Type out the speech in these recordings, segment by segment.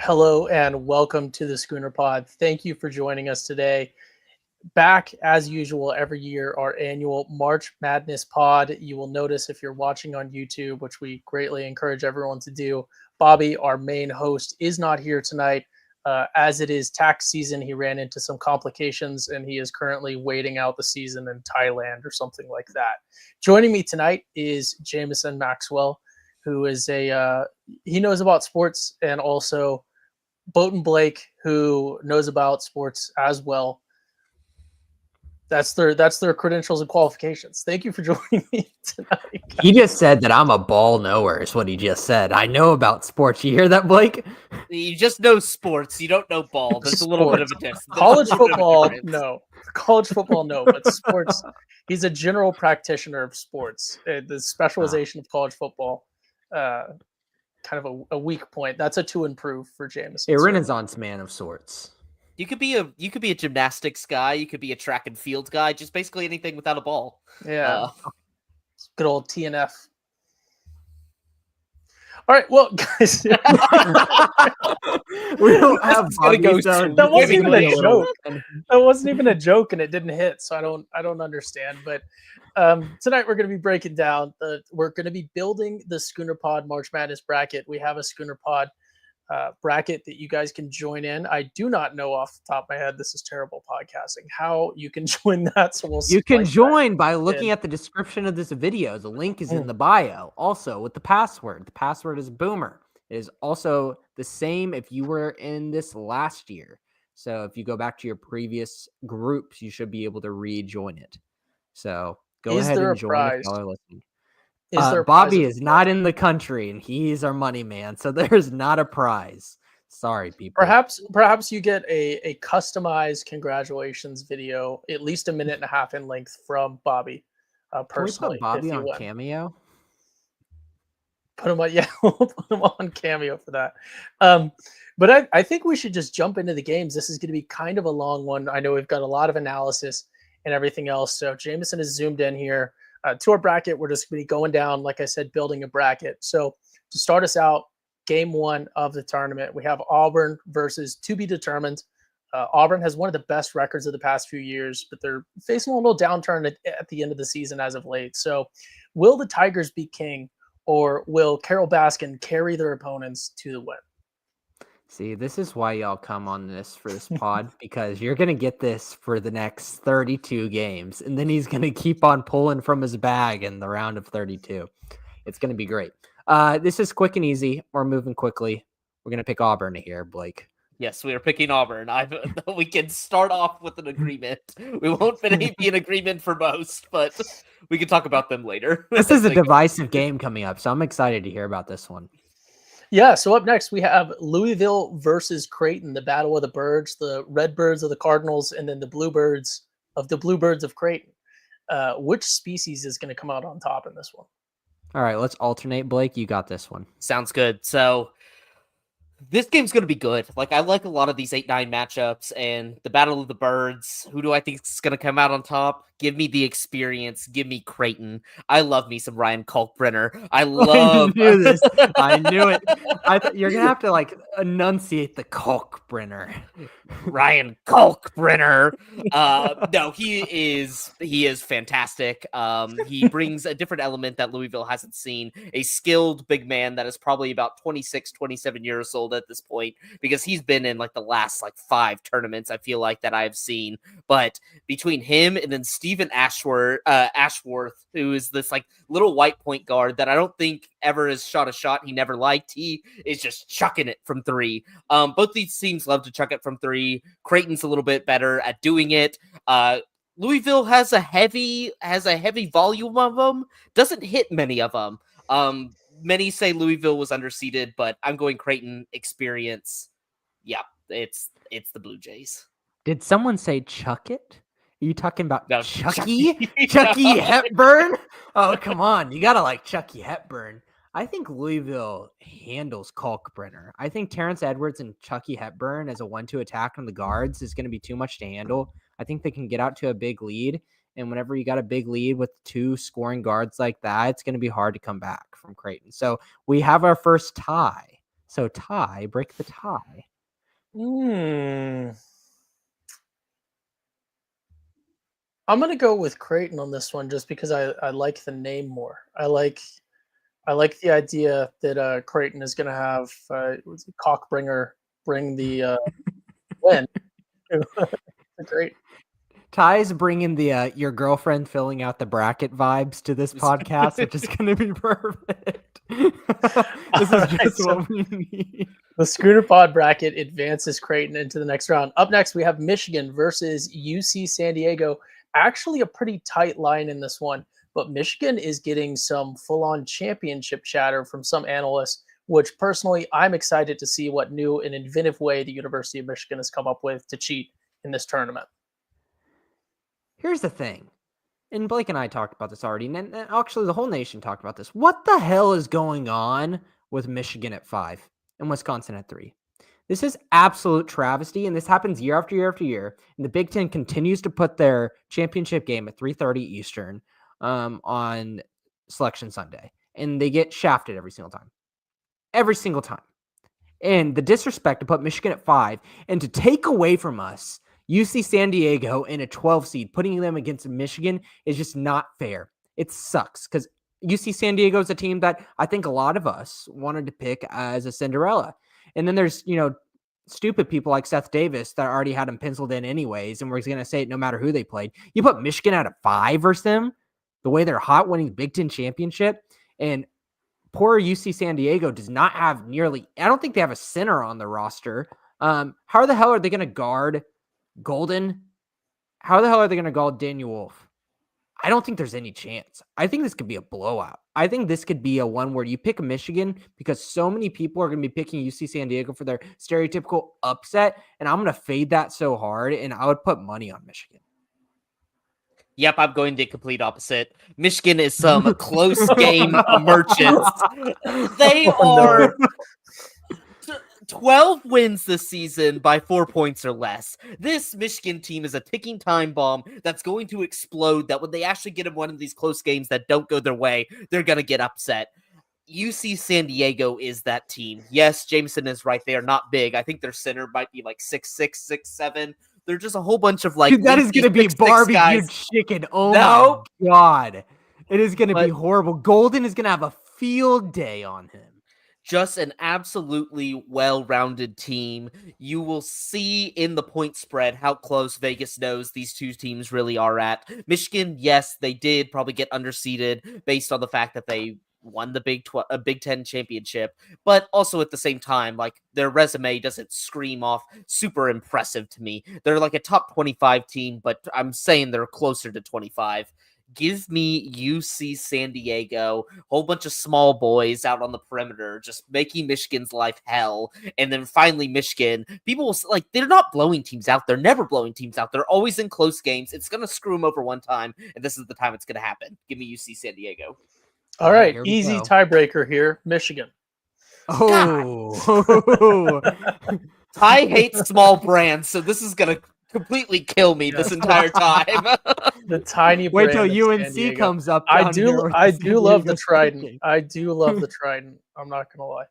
Hello and welcome to the Schooner Pod. Thank you for joining us today. Back as usual every year, our annual March Madness Pod. You will notice if you're watching on YouTube, which we greatly encourage everyone to do, Bobby, our main host, is not here tonight. As it is tax season, he ran into some complications and he is currently waiting out the season in Thailand or something like that. Joining me tonight is Jamison Maxwell, who is he knows about sports, and also Bowden Blake, who knows about sports as well. That's their credentials and qualifications. Thank you for joining me tonight. He just said that I'm a ball knower is what he just said. I know about sports. You hear that, Blake? You just know sports. You don't know ball. There's a little bit of a difference. College football, no. College football, no. But sports, he's a general practitioner of sports. The specialization of college football, kind of a weak point. That's a to improve for Jamison. A renaissance man of sorts. You could be a gymnastics guy. You could be a track and field guy. Just basically anything without a ball. Yeah. Good old TNF. All right, well, guys, we don't have that wasn't even a joke. That wasn't even a joke, and it didn't hit, so I don't understand. But tonight we're going to be breaking down. We're going to be building the Schooner Pod March Madness bracket. We have a Schooner Pod bracket that you guys can join in. I do not know off the top of my head, this is terrible podcasting, how you can join that. So you can join by looking at the description of this video. The link is in the bio. Also with the password. The password is Boomer. It is also the same if you were in this last year. So if you go back to your previous groups, you should be able to rejoin it. So go ahead and join if y'all are listening. Bobby is not in the country, and he's our money man, so there's not a prize. Sorry, people. Perhaps you get a customized congratulations video, at least a minute and a half in length, from Bobby. Personally, can we put Bobby on Cameo? Put him on, yeah, we'll put him on Cameo for that. But I think we should just jump into the games. This is going to be kind of a long one. I know we've got a lot of analysis and everything else. So Jamison is zoomed in here. To our bracket, we're just going to be going down, like I said, building a bracket. So to start us out, game one of the tournament, we have Auburn versus to be determined. Auburn has one of the best records of the past few years, but they're facing a little downturn at the end of the season as of late. So will the Tigers be king, or will Carol Baskin carry their opponents to the win? See, this is why y'all come on for this pod, because you're going to get this for the next 32 games, and then he's going to keep on pulling from his bag in the round of 32. It's going to be great. This is quick and easy. We're moving quickly. We're going to pick Auburn here, Blake. Yes, we are picking Auburn. We can start off with an agreement. We won't be in agreement for most, but we can talk about them later. This is a divisive game coming up, so I'm excited to hear about this one. Yeah, so up next we have Louisville versus Creighton, the battle of the birds, the Redbirds of the Cardinals, and then the Bluebirds of Creighton. Which species is going to come out on top in this one? All right, let's alternate. Blake, you got this one. Sounds good. So this game's going to be good. Like, I like a lot of these 8-9 matchups, and the Battle of the Birds, who do I think is going to come out on top? Give me the experience. Give me Creighton. I love me some Ryan Kalkbrenner. I knew this. I knew it. You're going to have to, enunciate the Kalkbrenner. Ryan Kalkbrenner. No, he is fantastic. He brings a different element that Louisville hasn't seen. A skilled big man that is probably about 26, 27 years old at this point, because he's been in the last 5 tournaments, I feel like, that I've seen. But between him and then Stephen Ashworth, who is this little white point guard that I don't think ever has shot a shot he never liked, he is just chucking it from 3. Both these teams love to chuck it from 3. Creighton's a little bit better at doing it. Louisville has a heavy volume of them. Doesn't hit many of them. Many say Louisville was underseeded, but I'm going Creighton experience. Yeah, it's the Blue Jays. Did someone say chuck it? Are you talking about no, Chucky Hepburn? Oh, come on. You got to like Chucky Hepburn. I think Louisville handles Kalkbrenner. I think Terrence Edwards and Chucky Hepburn as a 1-2 attack on the guards is going to be too much to handle. I think they can get out to a big lead. And whenever you got a big lead with 2 scoring guards like that, it's going to be hard to come back from Creighton. So we have our first tie. So tie, break the tie. I'm gonna go with Creighton on this one just because I like the name more. I like the idea that Creighton is gonna have Cockbringer bring the win. Great. Ty's bringing the your girlfriend filling out the bracket vibes to this podcast, which is going to be perfect. This is just what we need. The Schooner Pod Bracket advances Creighton into the next round. Up next, we have Michigan versus UC San Diego. Actually, a pretty tight line in this one, but Michigan is getting some full-on championship chatter from some analysts, which personally, I'm excited to see what new and inventive way the University of Michigan has come up with to cheat in this tournament. Here's the thing, and Blake and I talked about this already, and actually the whole nation talked about this. What the hell is going on with Michigan at 5 and Wisconsin at 3? This is absolute travesty, and this happens year after year after year. And the Big Ten continues to put their championship game at 3:30 Eastern on Selection Sunday, and they get shafted every single time. Every single time. And the disrespect to put Michigan at 5 and to take away from us UC San Diego in a 12 seed, putting them against Michigan is just not fair. It sucks because UC San Diego is a team that I think a lot of us wanted to pick as a Cinderella. And then there's, stupid people like Seth Davis that already had them penciled in anyways, and we're going to say it no matter who they played. You put Michigan at a 5 versus them, the way they're hot winning the Big Ten championship, and poor UC San Diego does not have I don't think they have a center on the roster. How the hell are they going to guard Golden? How the hell are they going to guard Daniel Wolf? I don't think there's any chance. I think this could be a blowout. I think this could be a one where you pick Michigan because so many people are going to be picking UC San Diego for their stereotypical upset, and I'm going to fade that so hard, and I would put money on Michigan. Yep, I'm going the complete opposite. Michigan is some close game merchants. They are 12 wins this season by 4 points or less. This Michigan team is a ticking time bomb that's going to explode, that when they actually get in one of these close games that don't go their way, they're going to get upset. UC San Diego is that team. Yes, Jamison is right. They are not big. I think their center might be like 6'6", 6'7". They're just a whole bunch of like... Dude, that is going to be barbecued chicken. Oh my God. It is going to be horrible. Golden is going to have a field day on him. Just an absolutely well-rounded team. You will see in the point spread how close Vegas knows these two teams really are at. Michigan, yes, they did probably get underseeded based on the fact that they won the Big Ten championship, but also at the same time, like, their resume doesn't scream off super impressive to me. They're like a top 25 team, but I'm saying they're closer to 25. Give me UC San Diego, whole bunch of small boys out on the perimeter, just making Michigan's life hell. And then finally Michigan, people will, like, they're not blowing teams out. They're never blowing teams out. They're always in close games. It's going to screw them over one time, and this is the time it's going to happen. Give me UC San Diego. All right, easy tiebreaker here, Michigan. Oh. I hate small brands, so this is going to completely kill me this entire time. The tiny wait till UNC comes up. I do love the Trident. I do love the Trident. I'm not gonna lie.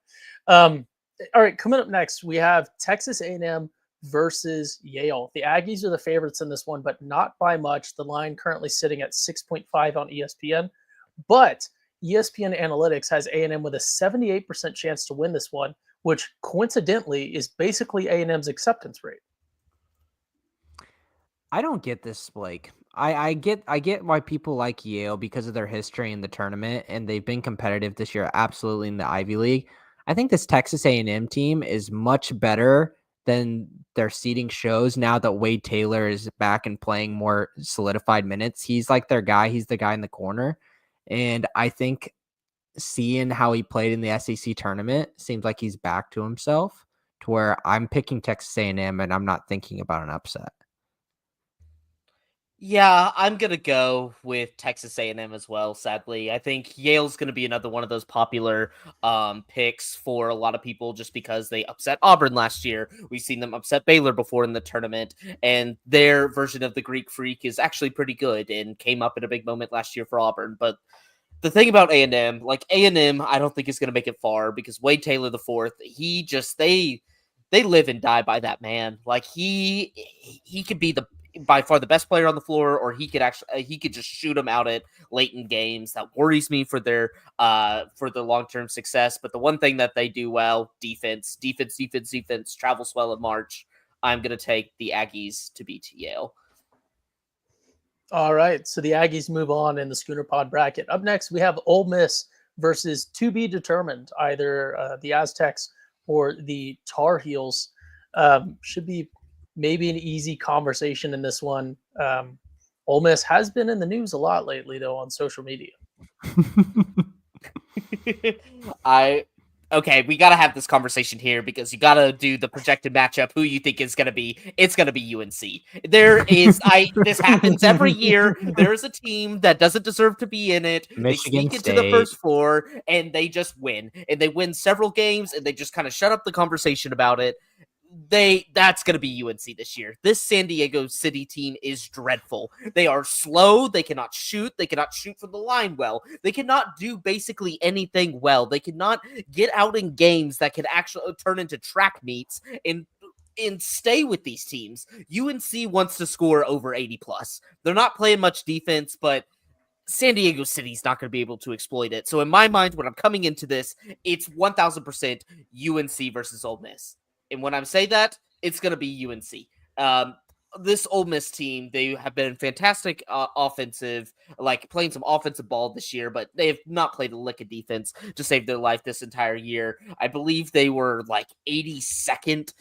All right, coming up next, we have Texas A&M versus Yale. The Aggies are the favorites in this one, but not by much. The line currently sitting at 6.5 on ESPN, but ESPN Analytics has A&M with a 78% chance to win this one, which coincidentally is basically A&M's acceptance rate. I don't get this, Blake. I get why people like Yale because of their history in the tournament, and they've been competitive this year, absolutely, in the Ivy League. I think this Texas A&M team is much better than their seeding shows now that Wade Taylor is back and playing more solidified minutes. He's like their guy. He's the guy in the corner. And I think seeing how he played in the SEC tournament seems like he's back to himself, to where I'm picking Texas A&M and I'm not thinking about an upset. Yeah, I'm going to go with Texas A&M as well, sadly. I think Yale's going to be another one of those popular picks for a lot of people just because they upset Auburn last year. We've seen them upset Baylor before in the tournament, and their version of the Greek Freak is actually pretty good and came up in a big moment last year for Auburn. But the thing about A&M, like A&M, I don't think is going to make it far because Wade Taylor the fourth, he just they live and die by that man. Like he could be the by far the best player on the floor, or he could just shoot them out at late in games. That worries me for their long-term success. But the one thing that they do well, defense, travels well in March. I'm going to take the Aggies to beat Yale. All right, so the Aggies move on in the Schooner Pod bracket. Up next, we have Ole Miss versus to be determined, either the Aztecs or the Tar Heels. Should be maybe an easy conversation in this one. Ole Miss has been in the news a lot lately, though, on social media. Okay, we got to have this conversation here because you got to do the projected matchup. Who you think is going to be? It's going to be UNC. This happens every year. There is a team that doesn't deserve to be in it. Michigan they sneak State. into the first four and they just win. And they win several games and they just kind of shut up the conversation about it. That's going to be UNC this year. This San Diego City team is dreadful. They are slow. They cannot shoot. They cannot shoot from the line well. They cannot do basically anything well. They cannot get out in games that can actually turn into track meets and stay with these teams. UNC wants to score over 80 plus. They're not playing much defense, but San Diego City's not going to be able to exploit it. So in my mind, when I'm coming into this, it's 1000% UNC versus Ole Miss. And when I say that, it's going to be UNC. This Ole Miss team, they have been fantastic offensive, like playing some offensive ball this year, but they have not played a lick of defense to save their life this entire year. I believe they were like 82nd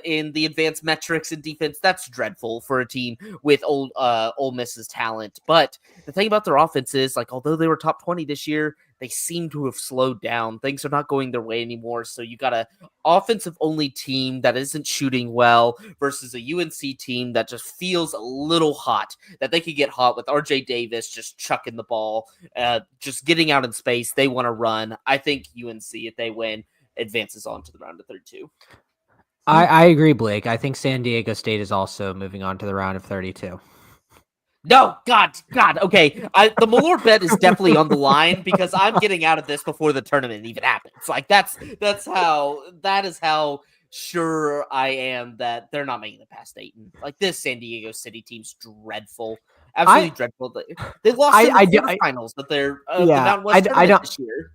in the advanced metrics in defense. That's dreadful for a team with Ole Miss's talent. But the thing about their offense is, like, although they were top 20 this year, they seem to have slowed down. Things are not going their way anymore. So you got a offensive-only team that isn't shooting well versus a UNC team that just feels a little hot, that they could get hot with RJ Davis just chucking the ball, just getting out in space. They want to run. I think UNC, if they win, advances on to the round of 32. I agree, Blake. I think San Diego State is also moving on to the round of 32. No, God. Okay, the Malort bet is definitely on the line because I'm getting out of this before the tournament even happens. Like that is how sure I am that they're not making it past Dayton. Like this San Diego City team's dreadful, absolutely dreadful. They lost in the quarterfinals, but they're the Mountain West tournament this year.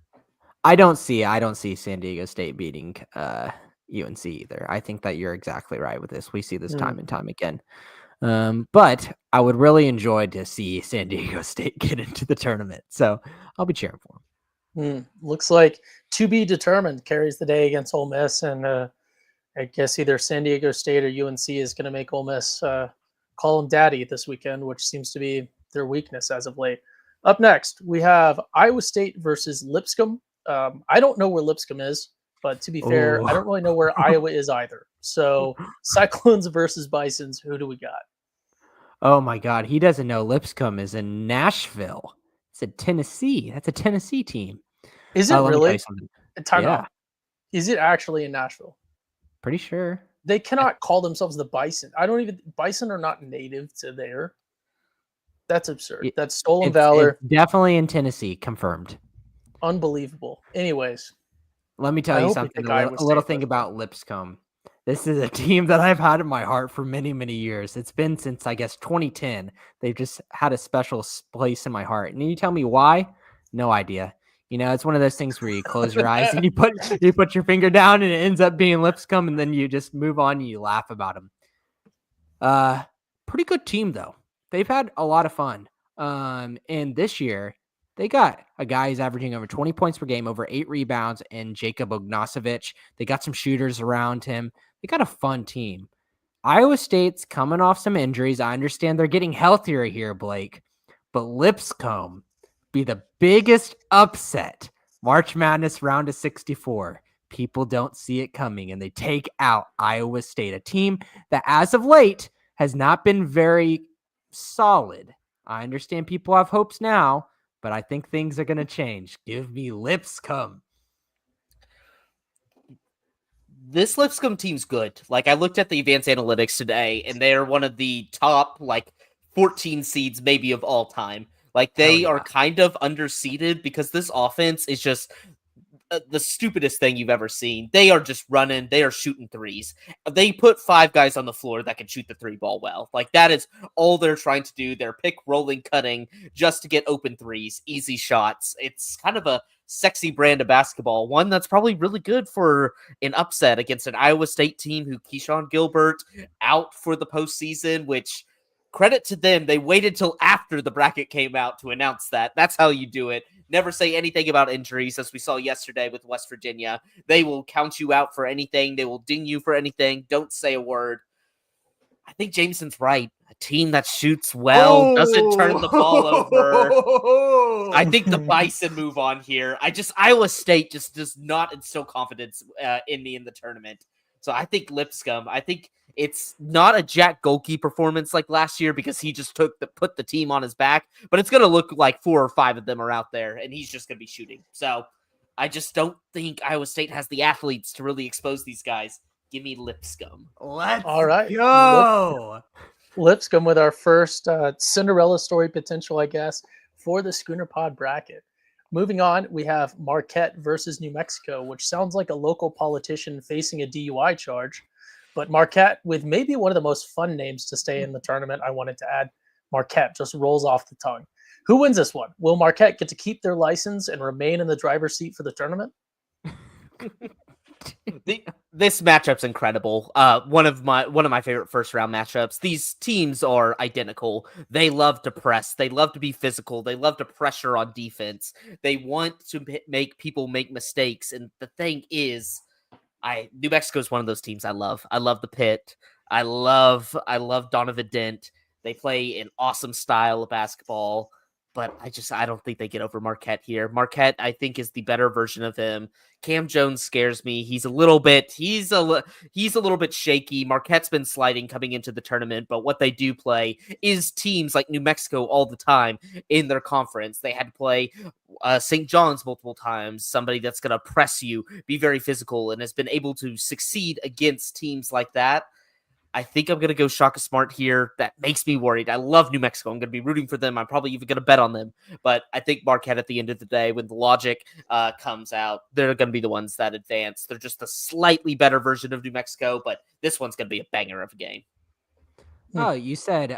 I don't see San Diego State beating UNC either. I think that you're exactly right with this. We see this time and time again. But I would really enjoy to see San Diego State get into the tournament. So I'll be cheering for them. Looks like to be determined carries the day against Ole Miss. And I guess either San Diego State or UNC is going to make Ole Miss call them daddy this weekend, which seems to be their weakness as of late. Up next, we have Iowa State versus Lipscomb. I don't know where Lipscomb is, but to be fair, I don't really know where Iowa is either. So Cyclones versus Bisons, who do we got? Oh my God, he doesn't know Lipscomb is in Nashville. It's in Tennessee. That's a Tennessee team. Is it really? Time out. Is it actually in Nashville? Pretty sure. They cannot call themselves the Bison. Bison are not native to there. That's absurd. That's stolen valor. It's definitely in Tennessee, confirmed. Unbelievable. Anyways. Let me tell you something, a little thing about Lipscomb. This is a team that I've had in my heart for many, many years. It's been since, I guess, 2010. They've just had a special place in my heart. And you tell me why? No idea. You know, it's one of those things where you close your eyes and you put your finger down and it ends up being Lipscomb, and then you just move on and you laugh about them. Pretty good team, though. They've had a lot of fun. And this year, they got a guy who's averaging over 20 points per game, over 8 rebounds, and Jacob Ognacevic. They got some shooters around him. They got a fun team. Iowa State's coming off some injuries. I understand they're getting healthier here, Blake. But Lipscomb be the biggest upset. March Madness round of 64. People don't see it coming, and they take out Iowa State, a team that as of late has not been very solid. I understand people have hopes now, but I think things are going to change. Give me Lipscomb. This Lipscomb team's good. Like, I looked at the advanced analytics today, and they're one of the top, 14 seeds maybe of all time. Like, they are yeah. kind of underseeded because this offense is just the stupidest thing you've ever seen. They are just running. They are shooting threes. They put 5 guys on the floor that can shoot the 3 ball well. Like, that is all they're trying to do. They're pick, rolling, cutting just to get open threes, easy shots. It's kind of a sexy brand of basketball, one that's probably really good for an upset against an Iowa State team who Keyshawn Gilbert out for the postseason, which credit to them. They waited till after the bracket came out to announce that. That's how you do it. Never say anything about injuries, as we saw yesterday with West Virginia. They will count you out for anything. They will ding you for anything. Don't say a word. I think Jamison's right. A team that shoots well doesn't turn the ball over. I think the Bison move on here. Iowa State just does not instill confidence in me in the tournament. So I think Lipscomb. I think it's not a Jack Golke performance like last year because he just put the team on his back, but it's going to look like 4 or 5 of them are out there and he's just going to be shooting. So I just don't think Iowa State has the athletes to really expose these guys. Give me Lipscomb. Let's All right. go. Lipscomb with our first Cinderella story potential, I guess, for the Schooner Pod bracket. Moving on, we have Marquette versus New Mexico, which sounds like a local politician facing a DUI charge. But Marquette, with maybe one of the most fun names to stay in the tournament, I wanted to add, Marquette just rolls off the tongue. Who wins this one? Will Marquette get to keep their license and remain in the driver's seat for the tournament? This matchup's incredible. One of my favorite first round matchups. These teams are identical. They love to press. They love to be physical. They love to pressure on defense. They want to make people make mistakes. And the thing is, New Mexico is one of those teams I love. I love the Pit. I love Donovan Dent. They play an awesome style of basketball. But I don't think they get over Marquette here. Marquette, I think, is the better version of him. Cam Jones scares me. He's a little bit shaky. Marquette's been sliding coming into the tournament, but what they do play is teams like New Mexico all the time in their conference. They had to play St. John's multiple times, somebody that's going to press you, be very physical, and has been able to succeed against teams like that. I think I'm going to go Shaka Smart here. That makes me worried. I love New Mexico. I'm going to be rooting for them. I'm probably even going to bet on them. But I think Marquette at the end of the day, when the logic comes out, they're going to be the ones that advance. They're just a slightly better version of New Mexico, but this one's going to be a banger of a game. Oh, you said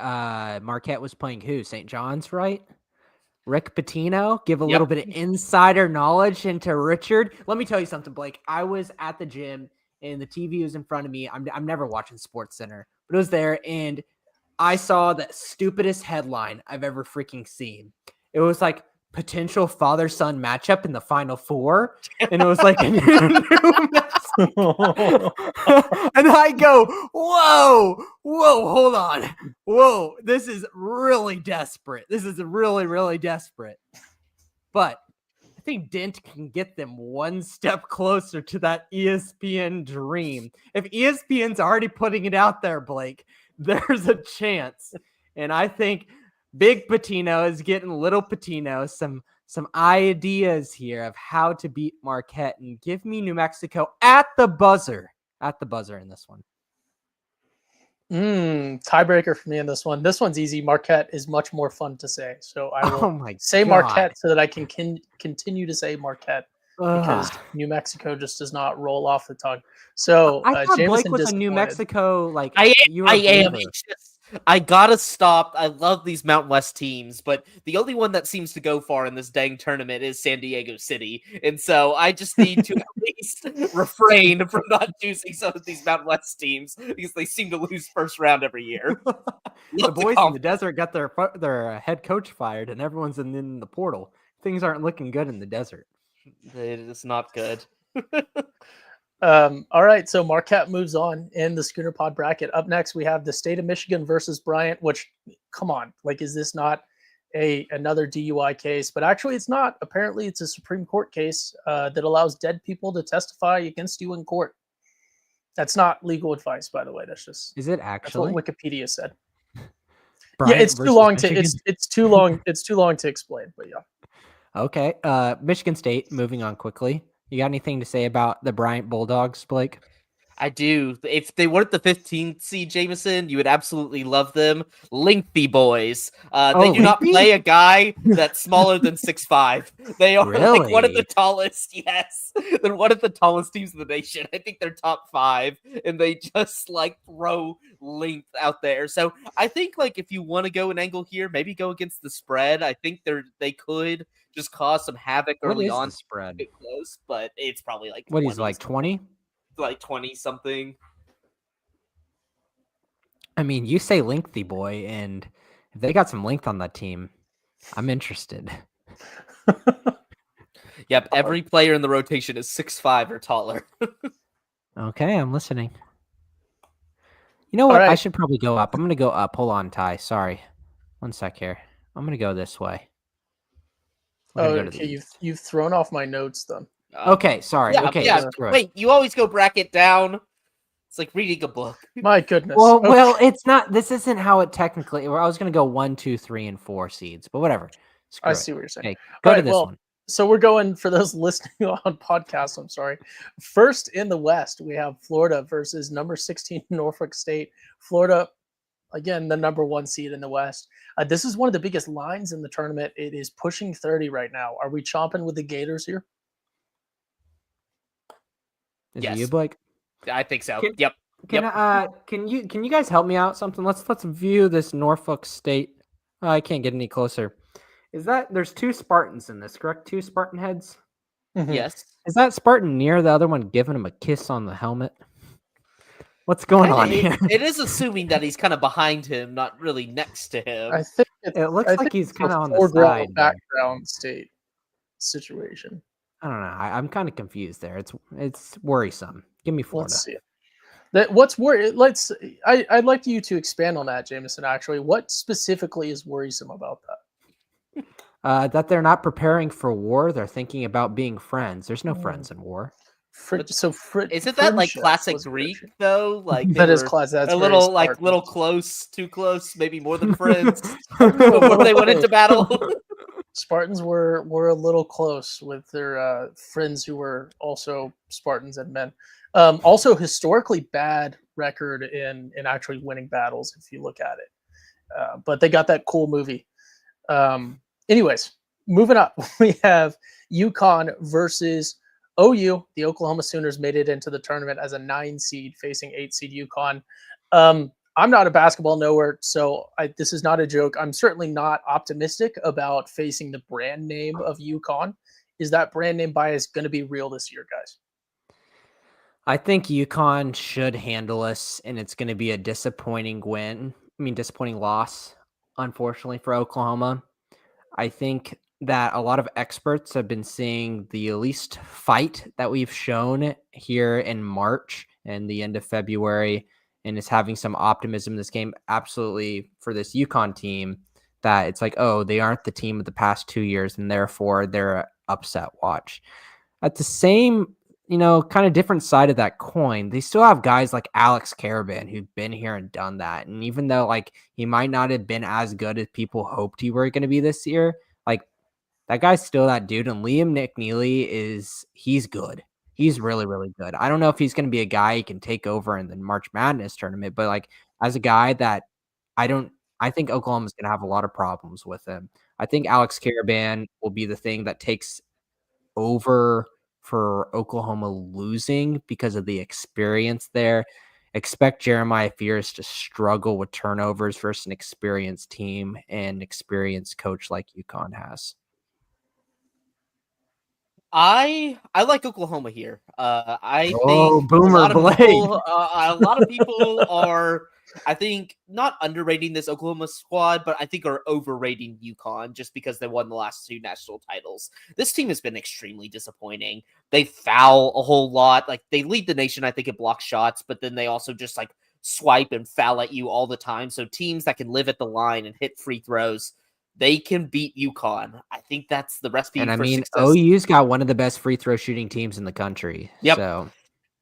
Marquette was playing who? St. John's, right? Rick Pitino. Give a little bit of insider knowledge into Richard. Let me tell you something, Blake. I was at the gym and the TV was in front of me. I'm never watching Sports Center, but it was there, and I saw the stupidest headline I've ever freaking seen. It was like potential father-son matchup in the Final Four, and it was like and I go, whoa, hold on. Whoa, this is really desperate. This is really, really desperate. But I think Dent can get them one step closer to that ESPN dream. If ESPN's already putting it out there, Blake, there's a chance. And I think Big Pitino is getting Little Pitino some ideas here of how to beat Marquette, and give me New Mexico at the buzzer in this one. Tiebreaker for me in this one. This one's easy. Marquette is much more fun to say. So I will say God. Marquette so that I can continue to say Marquette because New Mexico just does not roll off the tongue. So I thought Jamison Blake was a New Mexico, like I am. I gotta stop. I love these Mountain West teams, but the only one that seems to go far in this dang tournament is San Diego City. And so I just need to at least refrain from not choosing some of these Mountain West teams because they seem to lose first round every year. The boys in the desert got their head coach fired, and everyone's in the portal. Things aren't looking good in the desert. It is not good. All right, so Marquette moves on in the Schooner Pod bracket. Up next, we have the State of Michigan versus Bryant, which, come on, like, is this not another DUI case? But actually, it's not. Apparently, it's a Supreme Court case that allows dead people to testify against you in court. That's not legal advice, by the way. That's just is it actually? That's what Wikipedia said. Bryant it's too long Michigan? it's too long to explain. But yeah. Okay, Michigan State. Moving on quickly. You got anything to say about the Bryant Bulldogs, Blake? I do. If they weren't the 15th seed, Jamison, you would absolutely love them. Lengthy boys. They do not Lengthy? play a guy that's smaller than 6'5". They are like one of the Really? tallest. Yes, they're one of the tallest teams in the nation. I think they're top 5, and they just like throw length out there. So I think like if you want to go an angle here, maybe go against the spread. I think they could just cause some havoc What early is on. the spread? Get close, but it's probably like What, he's 20, like 20? like 20 something. I mean, you say lengthy boy, and if they got some length on that team, I'm interested. Yep, every player in the rotation is 6'5" or taller. Okay, I'm listening. You know what? I should probably go up. I'm going to go up. Hold on, Ty. Sorry. One sec here. I'm going to go this way. Okay, you've thrown off my notes then. Okay, sorry. Yeah, okay, yeah. Wait, you always go bracket down. It's like reading a book. My goodness. Well, it's not. This isn't how it technically. I was going to go 1, 2, 3, and 4 seeds, but whatever. I see what you're saying. Okay, go to this one. So we're going, for those listening on podcasts, I'm sorry. First in the West, we have Florida versus number 16 Norfolk State. Florida, again, the number 1 seed in the West. This is one of the biggest lines in the tournament. It is pushing 30 right now. Are we chomping with the Gators here? Is it you, Blake? I think so. Can you guys help me out something? Let's view this Norfolk State. I can't get any closer. Is that there's 2 Spartans in this, correct? 2 Spartan heads? Mm-hmm. Yes. Is that Spartan near the other one giving him a kiss on the helmet? What's going on here? It is assuming that he's kind of behind him, not really next to him. I think it looks like he's kind of on the side. Background state situation. I don't know. I'm kind of confused there. It's worrisome. Give me Florida. Let's see it. What's worry? I'd like you to expand on that, Jamison. Actually, what specifically is worrisome about that? That they're not preparing for war. They're thinking about being friends. There's no friends in war. Isn't that like classic Greek though? Like that is class. That's a little like little close, too close, maybe more than friends before they went into battle. Spartans were a little close with their friends who were also Spartans and men. Also, historically bad record in actually winning battles if you look at it. But they got that cool movie. Anyways, moving up, we have UConn versus OU. The Oklahoma Sooners made it into the tournament as a 9 seed facing 8 seed UConn. I'm not a basketball knower, so this is not a joke. I'm certainly not optimistic about facing the brand name of UConn. Is that brand name bias going to be real this year, guys? I think UConn should handle us, and it's going to be a disappointing loss, unfortunately, for Oklahoma. I think that a lot of experts have been seeing the least fight that we've shown here in March and the end of February, and is having some optimism in this game. Absolutely, for this UConn team, that it's like, oh, they aren't the team of the past 2 years, and therefore they're an upset watch. At the same, kind of different side of that coin, they still have guys like Alex Caravan who've been here and done that. And even though like he might not have been as good as people hoped he were going to be this year, like that guy's still that dude. And Liam McNeely he's good. He's really, really good. I don't know if he's going to be a guy he can take over in the March Madness tournament, but like as a guy that I think Oklahoma's going to have a lot of problems with him. I think Alex Caravan will be the thing that takes over for Oklahoma losing because of the experience there. Expect Jeremiah Fears to struggle with turnovers versus an experienced team and experienced coach like UConn has. I like Oklahoma here. I think Boomer Blade. A lot of people are, I think, not underrating this Oklahoma squad, but I think are overrating UConn just because they won the last 2 national titles. This team has been extremely disappointing. They foul a whole lot. Like they lead the nation, I think, at block shots, but then they also just like swipe and foul at you all the time. So teams that can live at the line and hit free throws, they can beat UConn. I think that's the recipe for success. OU's got one of the best free throw shooting teams in the country. Yep.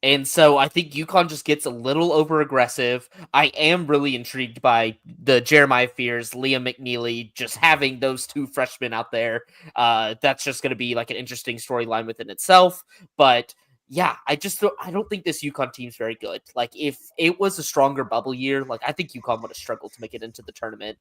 And so I think UConn just gets a little over aggressive. I am really intrigued by the Jeremiah Fears, Liam McNeely, just having those 2 freshmen out there. That's just going to be like an interesting storyline within itself. But yeah, I don't think this UConn team's very good. Like, if it was a stronger bubble year, like, I think UConn would have struggled to make it into the tournament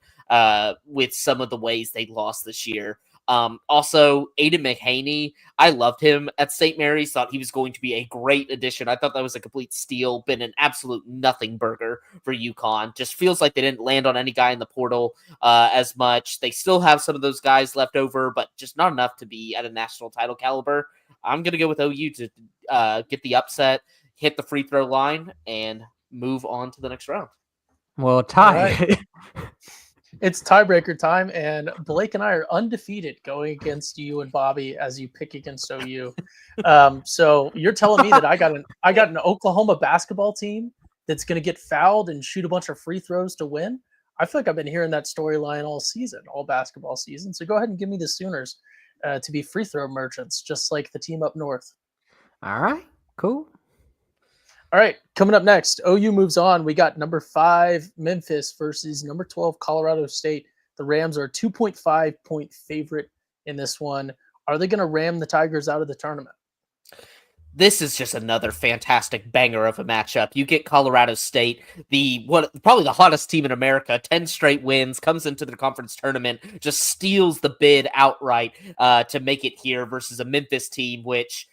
with some of the ways they lost this year. Also, Aiden McHaney, I loved him at St. Mary's, thought he was going to be a great addition. I thought that was a complete steal, been an absolute nothing burger for UConn. Just feels like they didn't land on any guy in the portal as much. They still have some of those guys left over, but just not enough to be at a national title caliber. I'm going to go with OU to get the upset, hit the free throw line, and move on to the next round. Well, Ty. Right. It's tiebreaker time, and Blake and I are undefeated going against you and Bobby as you pick against OU. So you're telling me that I got an Oklahoma basketball team that's going to get fouled and shoot a bunch of free throws to win? I feel like I've been hearing that storyline all basketball season. So go ahead and give me the Sooners to be free throw merchants, just like the team up north. All right, cool. All right, coming up next, OU moves on. We got number 5 Memphis versus number 12 Colorado State. The Rams are a 2.5 point favorite in this one. Are they going to ram the Tigers out of the tournament? This is just another fantastic banger of a matchup. You get Colorado State, probably the hottest team in America, 10 straight wins, comes into the conference tournament, just steals the bid outright to make it here versus a Memphis team which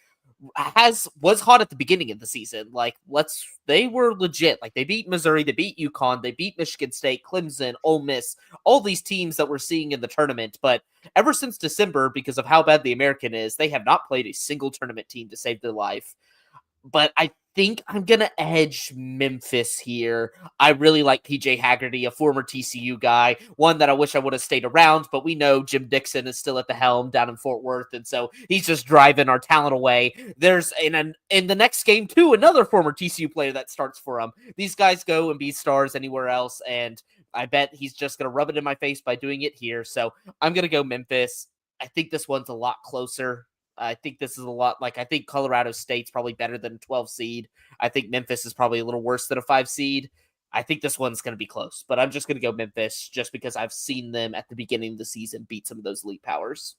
was hot at the beginning of the season. Like, they were legit. Like, they beat Missouri, they beat UConn, they beat Michigan State, Clemson, Ole Miss, all these teams that we're seeing in the tournament. But ever since December, because of how bad the American is, they have not played a single tournament team to save their life. But I think I'm going to edge Memphis here. I really like PJ Haggerty, a former TCU guy, one that I wish I would have stayed around, but we know Jim Dixon is still at the helm down in Fort Worth, and so he's just driving our talent away. There's in the next game, too, another former TCU player that starts for him. These guys go and be stars anywhere else, and I bet he's just going to rub it in my face by doing it here. So I'm going to go Memphis. I think this one's a lot closer. I think this is a lot I think Colorado State's probably better than a 12 seed. I think Memphis is probably a little worse than a 5 seed. I think this one's going to be close, but I'm just going to go Memphis just because I've seen them at the beginning of the season beat some of those elite powers.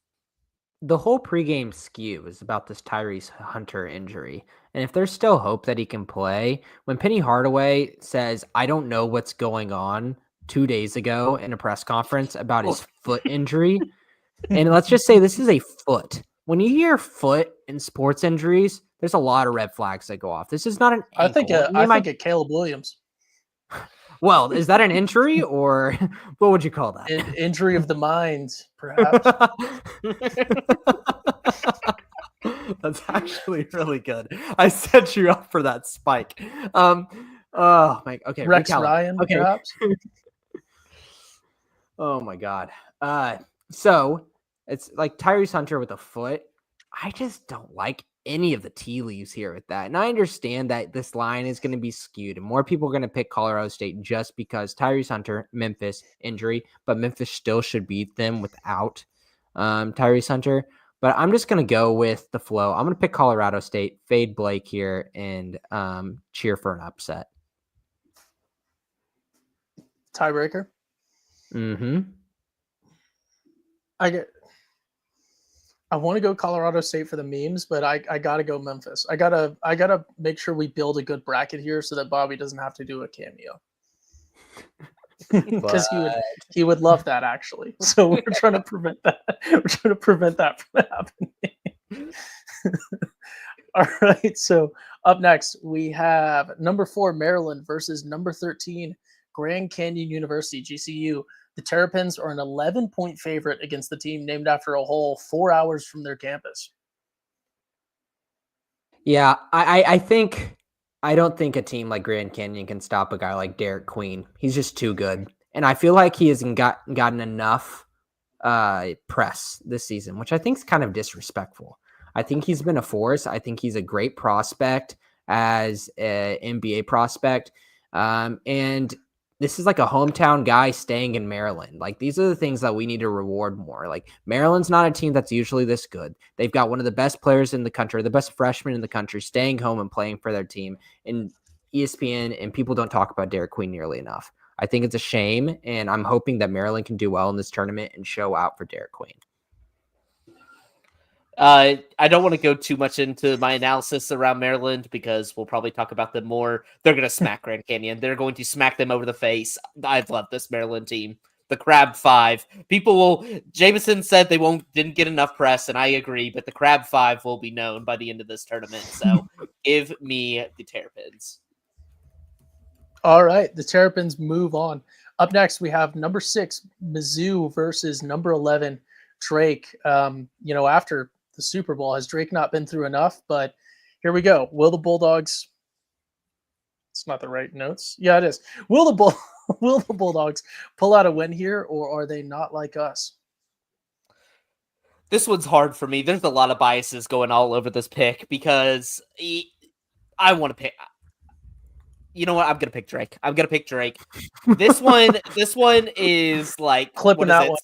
The whole pregame skew is about this Tyrese Hunter injury. And if there's still hope that he can play, when Penny Hardaway says, I don't know what's going on 2 days ago in a press conference about his foot injury, and let's just say this is a foot. When you hear foot in sports injuries, there's a lot of red flags that go off. This is not an ankle. I think at Caleb Williams. Well, is that an injury or what would you call that? Injury of the mind, perhaps. That's actually really good. I set you up for that spike. Oh my, okay. Rex Ryan, okay. Perhaps. Oh my God. So it's like Tyrese Hunter with a foot. I just don't like any of the tea leaves here with that. And I understand that this line is going to be skewed and more people are going to pick Colorado State just because Tyrese Hunter, Memphis injury, but Memphis still should beat them without Tyrese Hunter. But I'm just going to go with the flow. I'm going to pick Colorado State, fade Blake here, and cheer for an upset. Tiebreaker? Mm-hmm. I want to go Colorado State for the memes, but I got to go Memphis. I gotta make sure we build a good bracket here so that Bobby doesn't have to do a cameo. Because he would love that, actually. So we're trying to prevent that. We're trying to prevent that from happening. All right. So up next we have number 4 Maryland versus number 13 Grand Canyon University, GCU. The Terrapins are an 11-point favorite against the team named after a hole 4 hours from their campus. Yeah, I don't think a team like Grand Canyon can stop a guy like Derek Queen. He's just too good. And I feel like he hasn't gotten enough press this season, which I think is kind of disrespectful. I think he's been a force. I think he's a great prospect as an NBA prospect. And this is like a hometown guy staying in Maryland. Like, these are the things that we need to reward more. Like, Maryland's not a team that's usually this good. They've got one of the best players in the country, the best freshman in the country, staying home and playing for their team. And ESPN and people don't talk about Derek Queen nearly enough. I think it's a shame, and I'm hoping that Maryland can do well in this tournament and show out for Derek Queen. I don't want to go too much into my analysis around Maryland because we'll probably talk about them more. They're going to smack Grand Canyon. They're going to smack them over the face. I love this Maryland team. The Crab Five. Jamison said didn't get enough press, and I agree, but the Crab Five will be known by the end of this tournament. So give me the Terrapins. All right, the Terrapins move on. Up next, we have number 6, Mizzou versus number 11, Drake. After the Super Bowl, has Drake not been through enough? But here we go. Will the Bulldogs? It's not the right notes. Yeah, it is. Will the Bulldogs pull out a win here, or are they not like us? This one's hard for me. There's a lot of biases going all over this pick because I want to pick. You know what? I'm gonna pick Drake. This one is like Clipping that one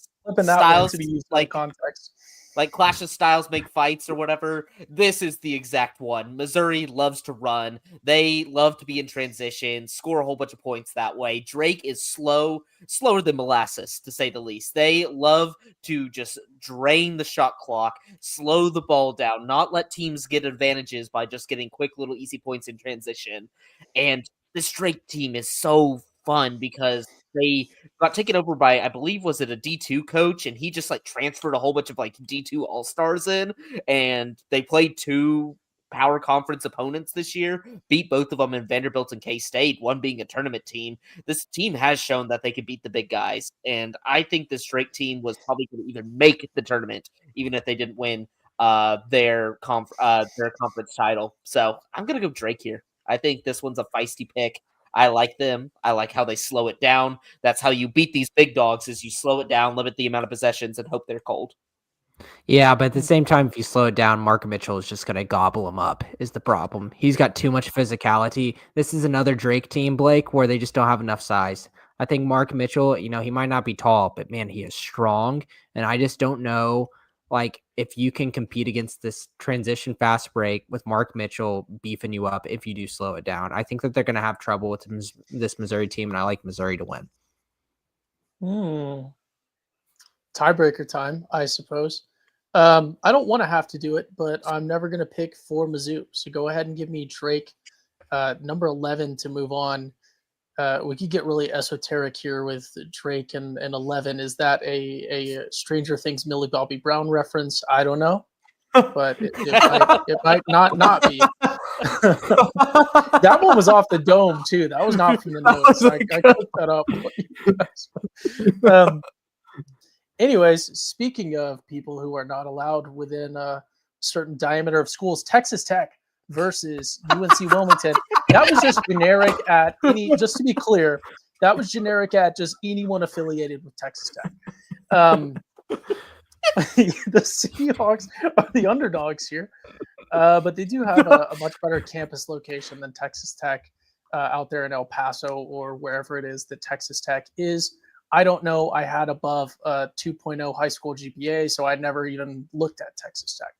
to be used like context. Like Clash of Styles make fights or whatever. This is the exact one. Missouri loves to run. They love to be in transition, score a whole bunch of points that way. Drake is slower than molasses, to say the least. They love to just drain the shot clock, slow the ball down, not let teams get advantages by just getting quick little easy points in transition. And this Drake team is so fun because they got taken over by, I believe, was it a D2 coach? And he just like transferred a whole bunch of like D2 All-Stars in, and they played 2 power conference opponents this year, beat both of them in Vanderbilt and K-State, one being a tournament team. This team has shown that they can beat the big guys, and I think this Drake team was probably going to even make the tournament, even if they didn't win their conference title. So I'm going to go Drake here. I think this one's a feisty pick. I like them. I like how they slow it down. That's how you beat these big dogs, is you slow it down, limit the amount of possessions, and hope they're cold. Yeah, but at the same time, if you slow it down, Mark Mitchell is just going to gobble him up is the problem. He's got too much physicality. This is another Drake team, Blake, where they just don't have enough size. I think Mark Mitchell, he might not be tall, but man, he is strong. And I just don't know, like, if you can compete against this transition fast break with Mark Mitchell beefing you up if you do slow it down. I think that they're going to have trouble with this Missouri team, and I like Missouri to win. Tiebreaker time, I suppose. I don't want to have to do it, but I'm never going to pick for Mizzou. So go ahead and give me Drake, number 11, to move on. We could get really esoteric here with Drake and 11. Is that a Stranger Things Millie Bobby Brown reference? I don't know, but it might not be. That one was off the dome too. That was not from the notes. I picked that up. Anyways, speaking of people who are not allowed within a certain diameter of schools, Texas Tech versus UNC Wilmington. That was just generic at any, just to be clear, that was generic at just anyone affiliated with Texas Tech. The Seahawks are the underdogs here, but they do have a much better campus location than Texas Tech out there in El Paso or wherever it is that Texas Tech is. I don't know. I had above 2.0 high school GPA, so I never even looked at Texas Tech.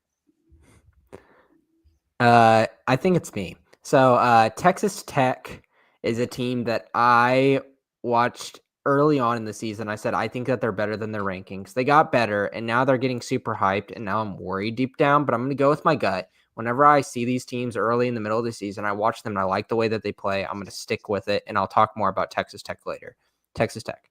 I think it's me. So Texas Tech is a team that I watched early on in the season. I said, I think that they're better than their rankings. They got better, and now they're getting super hyped, and now I'm worried deep down, but I'm going to go with my gut. Whenever I see these teams early in the middle of the season, I watch them, and I like the way that they play. I'm going to stick with it, and I'll talk more about Texas Tech later. Texas Tech.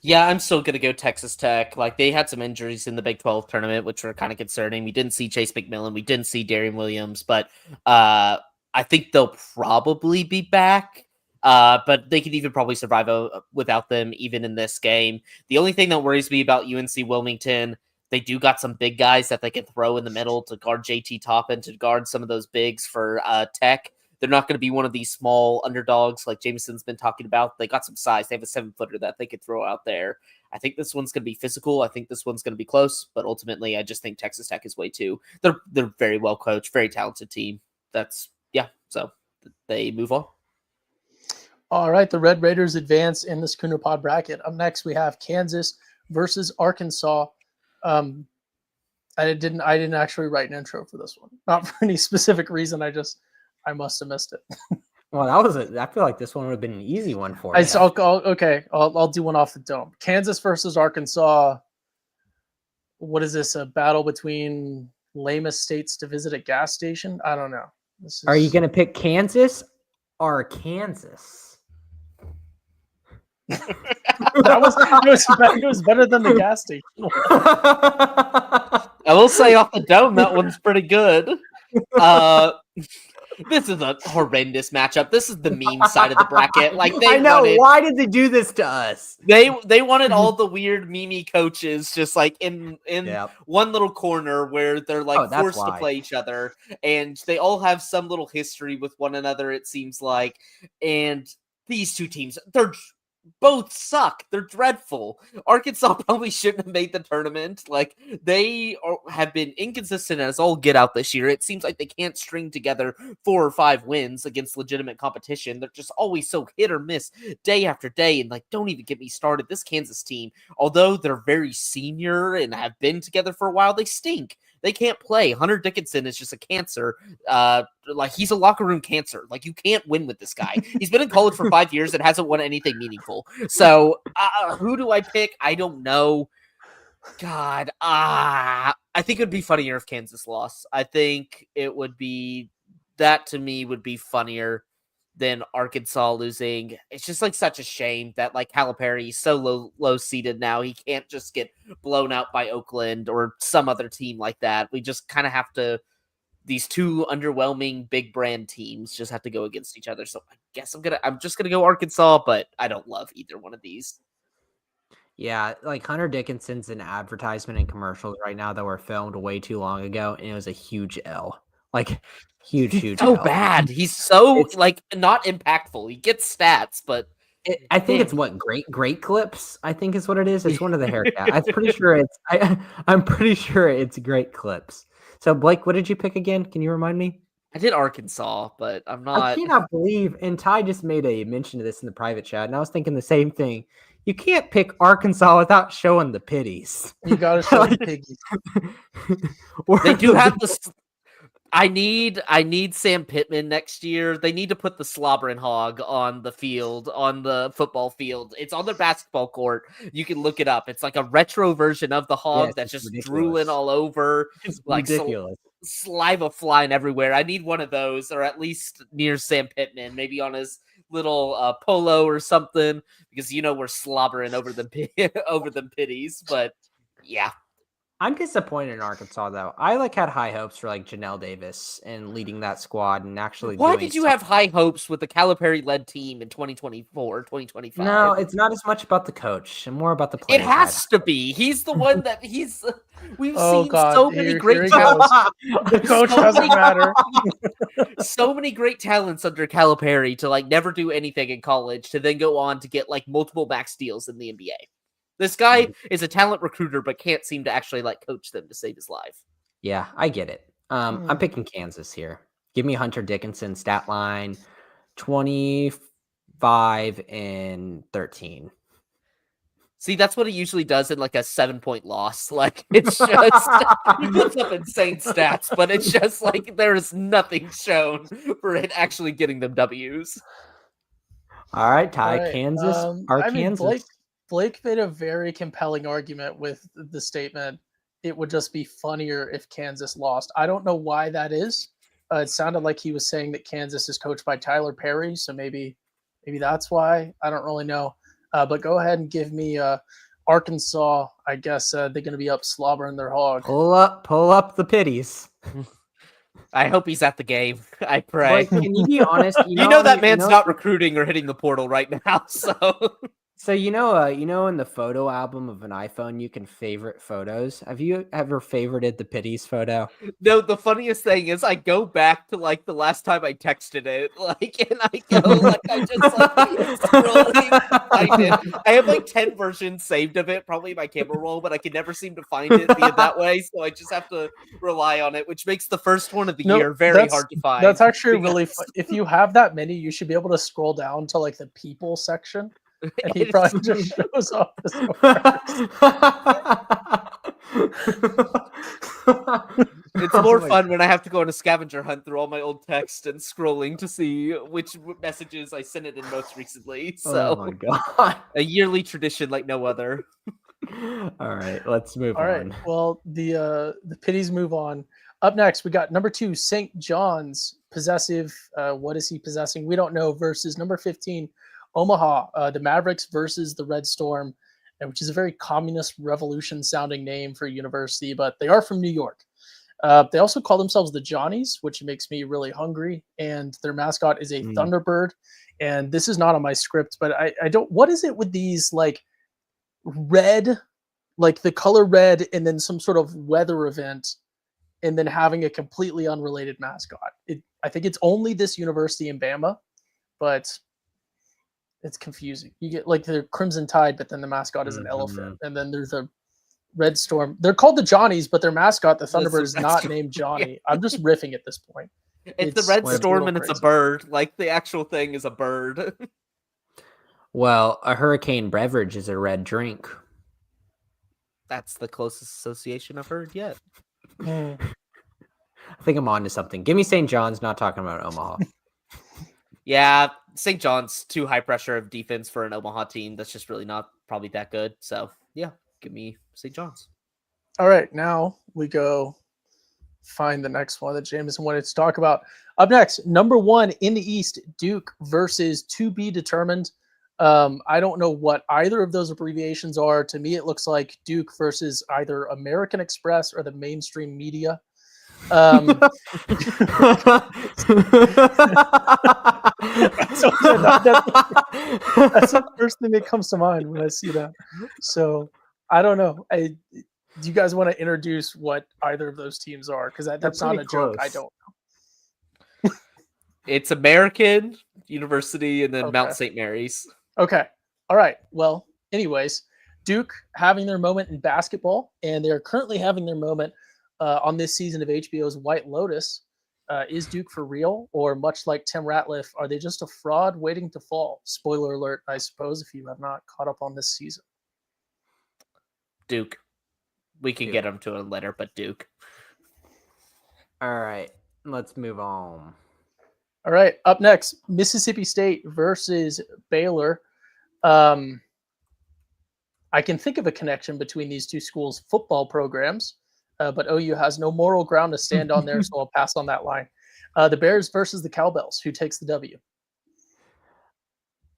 Yeah, I'm still going to go Texas Tech. Like, they had some injuries in the Big 12 tournament, which were kind of concerning. We didn't see Chase McMillan. We didn't see Darian Williams, but I think they'll probably be back. But they could even probably survive without them, even in this game. The only thing that worries me about UNC Wilmington, they do got some big guys that they can throw in the middle to guard JT Toppin, to guard some of those bigs for Tech. They're not going to be one of these small underdogs like Jamison's been talking about. They got some size. They have a 7-footer that they could throw out there. I think this one's going to be physical. I think this one's going to be close, but ultimately, I just think Texas Tech is way too. They're very well coached, very talented team. So they move on. All right, the Red Raiders advance in the Schooner Pod Bracket. Up next, we have Kansas versus Arkansas. I didn't actually write an intro for this one, not for any specific reason. I must have missed it. Well, I feel like this one would have been an easy one for you. I'll do one off the dome. Kansas versus Arkansas. what is this? A battle between lamest states to visit a gas station? I don't know. Are you going to pick Kansas or Kansas? It was better than the gas station. I will say off the dome, that one's pretty good. This is a horrendous matchup. This is the meme side of the bracket. Like I know. Why did they do this to us? They wanted all the weird meme coaches just like in one little corner where they're like forced to play each other, and they all have some little history with one another. It seems like, and these two teams, they're both suck. They're dreadful. Arkansas probably shouldn't have made the tournament. Like, they have been inconsistent as all get out this year. It seems like they can't string together 4 or 5 wins against legitimate competition. They're just always so hit or miss day after day. And like, don't even get me started. This Kansas team, although they're very senior and have been together for a while, they stink. They can't play. Hunter Dickinson is just a cancer. Like, he's a locker room cancer. Like, you can't win with this guy. He's been in college for 5 years and hasn't won anything meaningful. So, who do I pick? I don't know. God, I think it would be funnier if Kansas lost. I think it would be, that to me would be funnier than Arkansas losing. It's just like such a shame that like Calipari is so low seated now. He can't just get blown out by Oakland or some other team like that. We just kind of have to, these two underwhelming big brand teams just have to go against each other. So I guess I'm just gonna go Arkansas, but I don't love either one of these. Yeah, like Hunter Dickinson's an advertisement and commercials right now that were filmed way too long ago, and it was a huge L. Like, huge so L. Bad. He's so like not impactful. He gets stats, but I think it's what great clips. I think is what it is. It's one of the haircut. I'm pretty sure I'm pretty sure it's great clips. So Blake, what did you pick again? Can you remind me? I did Arkansas, but I'm not. I cannot believe. And Ty just made a mention of this in the private chat, and I was thinking the same thing. You can't pick Arkansas without showing the pitties. You gotta show the piggies. They do have the. I need Sam Pittman next year. They need to put the slobbering hog on the field, on the football field. It's on the basketball court. You can look it up. It's like a retro version of the hog that's just drooling all over. It's like ridiculous. Saliva flying everywhere. I need one of those, or at least near Sam Pittman, maybe on his little polo or something, because we're slobbering over the pitties. But yeah. I'm disappointed in Arkansas, though. I had high hopes for Janelle Davis and leading that squad and actually. Why did you have high hopes with the Calipari-led team in 2024, 2025? No, it's not as much about the coach and more about the player. It has to be. He's the one that he's. We've seen God. so many great talents. The coach doesn't matter. So many great talents under Calipari to never do anything in college to then go on to get multiple max deals in the NBA. This guy is a talent recruiter, but can't seem to actually coach them to save his life. Yeah, I get it. I'm picking Kansas here. Give me Hunter Dickinson stat line 25 and 13. See, that's what he usually does in a 7-point loss. It's just he puts up insane stats, but it's just there is nothing shown for it actually getting them W's. All right, Ty, right. Kansas. Kansas. Blake made a very compelling argument with the statement, it would just be funnier if Kansas lost. I don't know why that is. It sounded like he was saying that Kansas is coached by Tyler Perry, so maybe that's why. I don't really know. But go ahead and give me Arkansas. I guess they're going to be up slobbering their hog. Pull up the pitties. I hope he's at the game. I pray. But can you be honest? That man's not recruiting or hitting the portal right now, so... So in the photo album of an iPhone, you can favorite photos. Have you ever favorited the pitties photo? No, the funniest thing is I go back to the last time I texted it, and I go I just scrolling, find it. I have 10 versions saved of it, probably in my camera roll, but I can never seem to find it via that way, so I just have to rely on it, which makes the first one of the year very hard to find. That's actually really fun. If you have that many, you should be able to scroll down to the people section. And he probably just shows off his It's more fun when I have to go on a scavenger hunt through all my old text and scrolling to see which messages I sent it in most recently. So, oh my God. A yearly tradition like no other. All right, let's move All right. on. Well, the pitties move on. Up next, we got number 2, St. John's, possessive. What is he possessing? We don't know. Versus number 15, Omaha, the Mavericks versus the Red Storm, which is a very communist revolution sounding name for a university, but they are from New York. They also call themselves the Johnnies, which makes me really hungry. And their mascot is a Thunderbird. And this is not on my script, but I don't. What is it with these like red, like the color red, and then some sort of weather event, and then having a completely unrelated mascot? I think it's only this university in Bama, but it's confusing. You get like the Crimson Tide, but then the mascot is an elephant, and then there's a Red Storm. They're called the Johnnies, but their mascot, the Thunderbird, is not named Johnny. Yeah. I'm just riffing at this point. It's the Red Storm and it's a bird. Like the actual thing is a bird. Well, a hurricane beverage is a red drink. That's the closest association I've heard yet. I think I'm on to something. Give me St. John's, not talking about Omaha. Yeah, St. John's too high pressure of defense for an Omaha team that's just really not probably that good. So, yeah, give me St. John's. All right, now we go find the next one that Jamison wanted to talk about. Up next, number 1 in the East, Duke versus to be determined. I don't know what either of those abbreviations are. To me, it looks like Duke versus either American Express or the mainstream media. That's the first thing that comes to mind when I see that. So I don't know. Do you guys want to introduce what either of those teams are? Because that's not a joke. I don't know. It's American University and then Mount St. Mary's. Okay. All right. Well, anyways, Duke having their moment in basketball, and they're currently having their moment on this season of HBO's White Lotus. Is Duke for real? Or much like Tim Ratliff, are they just a fraud waiting to fall? Spoiler alert, I suppose, if you have not caught up on this season. Duke. We can get them to a letter, but Duke. All right, let's move on. All right, up next, Mississippi State versus Baylor. I can think of a connection between these two schools' football programs, but OU has no moral ground to stand on there, so I'll pass on that line. The Bears versus the Cowbells. Who takes the W?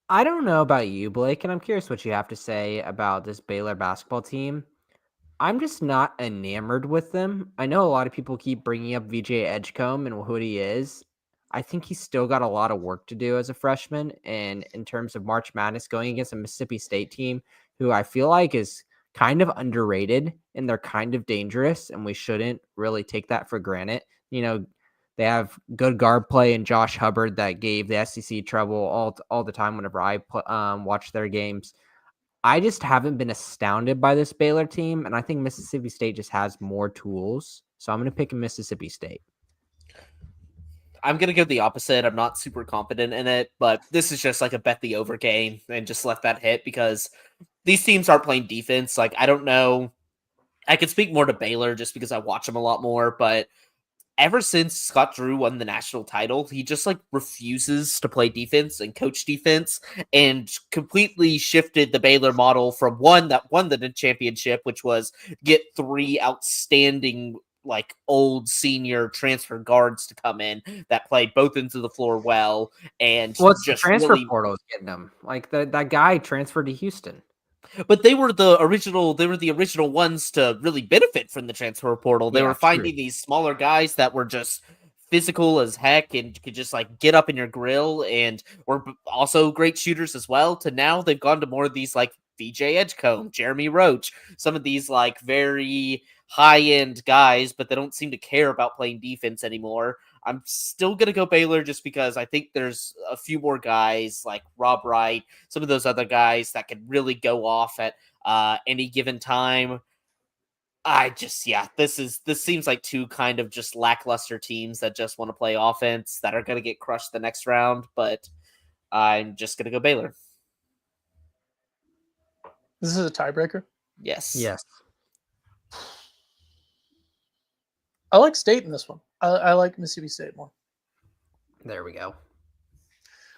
I don't know about you, Blake, and I'm curious what you have to say about this Baylor basketball team. I'm just not enamored with them. I know a lot of people keep bringing up VJ Edgecombe and who he is. I think he's still got a lot of work to do as a freshman. And in terms of March Madness, going against a Mississippi State team who I feel like is kind of underrated and they're kind of dangerous, and we shouldn't really take that for granted. You know, they have good guard play in Josh Hubbard that gave the SEC trouble all the time whenever I watch their games. I just haven't been astounded by this Baylor team, and I think Mississippi State just has more tools. So I'm going to pick Mississippi State. I'm going to go the opposite. I'm not super confident in it, but this is just like a bet the over game and just let that hit because these teams aren't playing defense. Like, I don't know. I could speak more to Baylor just because I watch them a lot more, but ever since Scott Drew won the national title, he just like refuses to play defense and coach defense and completely shifted the Baylor model from one that won the championship, which was get 3 outstanding like old senior transfer guards to come in that played both ends of the floor well. And what's just the transfer really... portal is getting them? Like that guy transferred to Houston. But they were the original ones to really benefit from the transfer portal. They were finding these smaller guys that were just physical as heck and could just like get up in your grill and were also great shooters as well. To now they've gone to more of these like VJ Edgecombe, Jeremy Roach, some of these like very high-end guys, but they don't seem to care about playing defense anymore. I'm still going to go Baylor just because I think there's a few more guys like Rob Wright, some of those other guys that can really go off at any given time. This seems like two kind of just lackluster teams that just want to play offense that are going to get crushed the next round, but I'm just going to go Baylor. This is a tiebreaker? Yes. I like State in this one. I like Mississippi State more. There we go.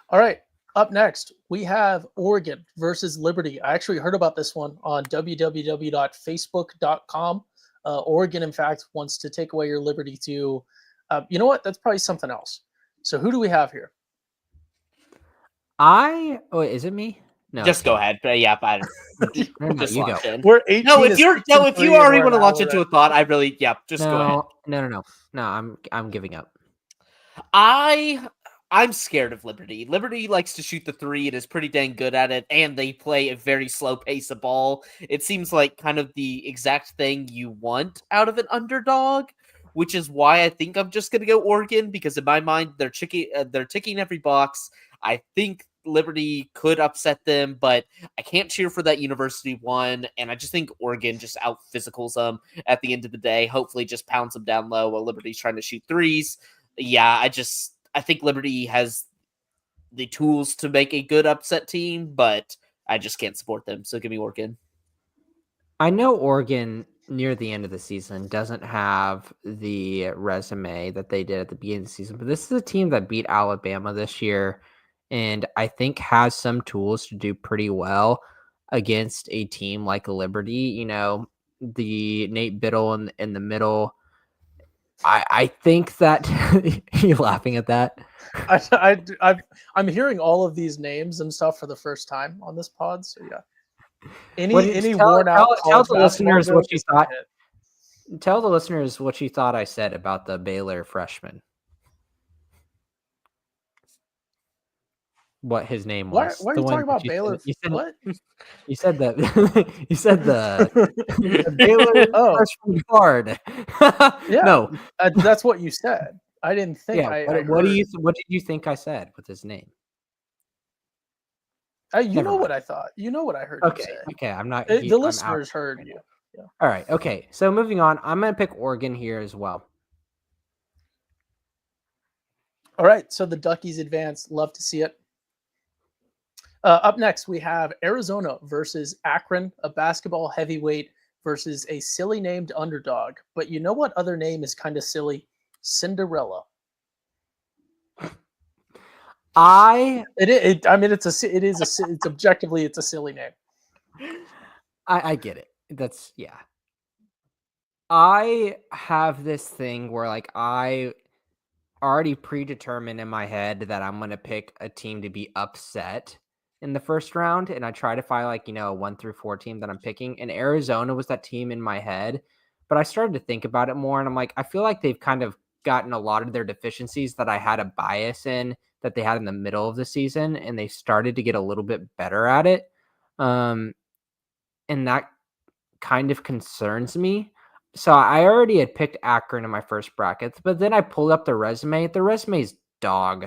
All right. Up next, we have Oregon versus Liberty. I actually heard about this one on www.facebook.com. Oregon, in fact, wants to take away your liberty to, you know what? That's probably something else. So who do we have here? Is it me? No, Just it's go you. ahead. But yeah, No, just you launch go. in. We're 18 No, if to you 63 and already we're want to an launch hour into in. a thought, I really just go ahead. No. I'm giving up. I'm scared of Liberty. Liberty likes to shoot the three and is pretty dang good at it, and they play a very slow pace of ball. It seems like kind of the exact thing you want out of an underdog, which is why I think I'm just gonna go Oregon, because in my mind they're ticking every box. I think Liberty could upset them, but I can't cheer for that University one, and I just think Oregon just out physicals them at the end of the day. Hopefully, just pounds them down low while Liberty's trying to shoot threes. Yeah, I think Liberty has the tools to make a good upset team, but I just can't support them. So give me Oregon. I know Oregon near the end of the season doesn't have the resume that they did at the beginning of the season, but this is a team that beat Alabama this year and I think has some tools to do pretty well against a team like Liberty. You know, the Nate Biddle in the middle. I think that you laughing at that. I'm hearing all of these names and stuff for the first time on this pod. So yeah, any Tell worn out college the basketball listeners what joke you is gonna thought. hit. Tell the listeners what you thought I said about the Baylor freshman. What his name was. Why are The you one talking about Baylor? what? What? You said that. You said the Baylor freshman guard. Yeah, No. that's what you said. I didn't think. Yeah. I What heard. What did you think I said with his name? You Never know mind. what I thought. You know what I heard you say. Okay. I'm not. The I'm out. listeners heard you. Yeah. All right. Okay. So moving on, I'm gonna pick Oregon here as well. All right. So the Duckies advance. Love to see it. Up next, we have Arizona versus Akron, a basketball heavyweight versus a silly named underdog. But you know what other name is kind of silly? Cinderella. I mean, it's objectively it's a silly name. get it. That's yeah. I have this thing where like I already predetermined in my head that I'm gonna pick a team to be upset in the first round, and I try to find like a 1 through 4 team that I'm picking. And Arizona was that team in my head, but I started to think about it more, and I'm like, I feel like they've kind of gotten a lot of their deficiencies that I had a bias in that they had in the middle of the season, and they started to get a little bit better at it. And that kind of concerns me. So I already had picked Akron in my first brackets, but then I pulled up the resume. The resume is dog.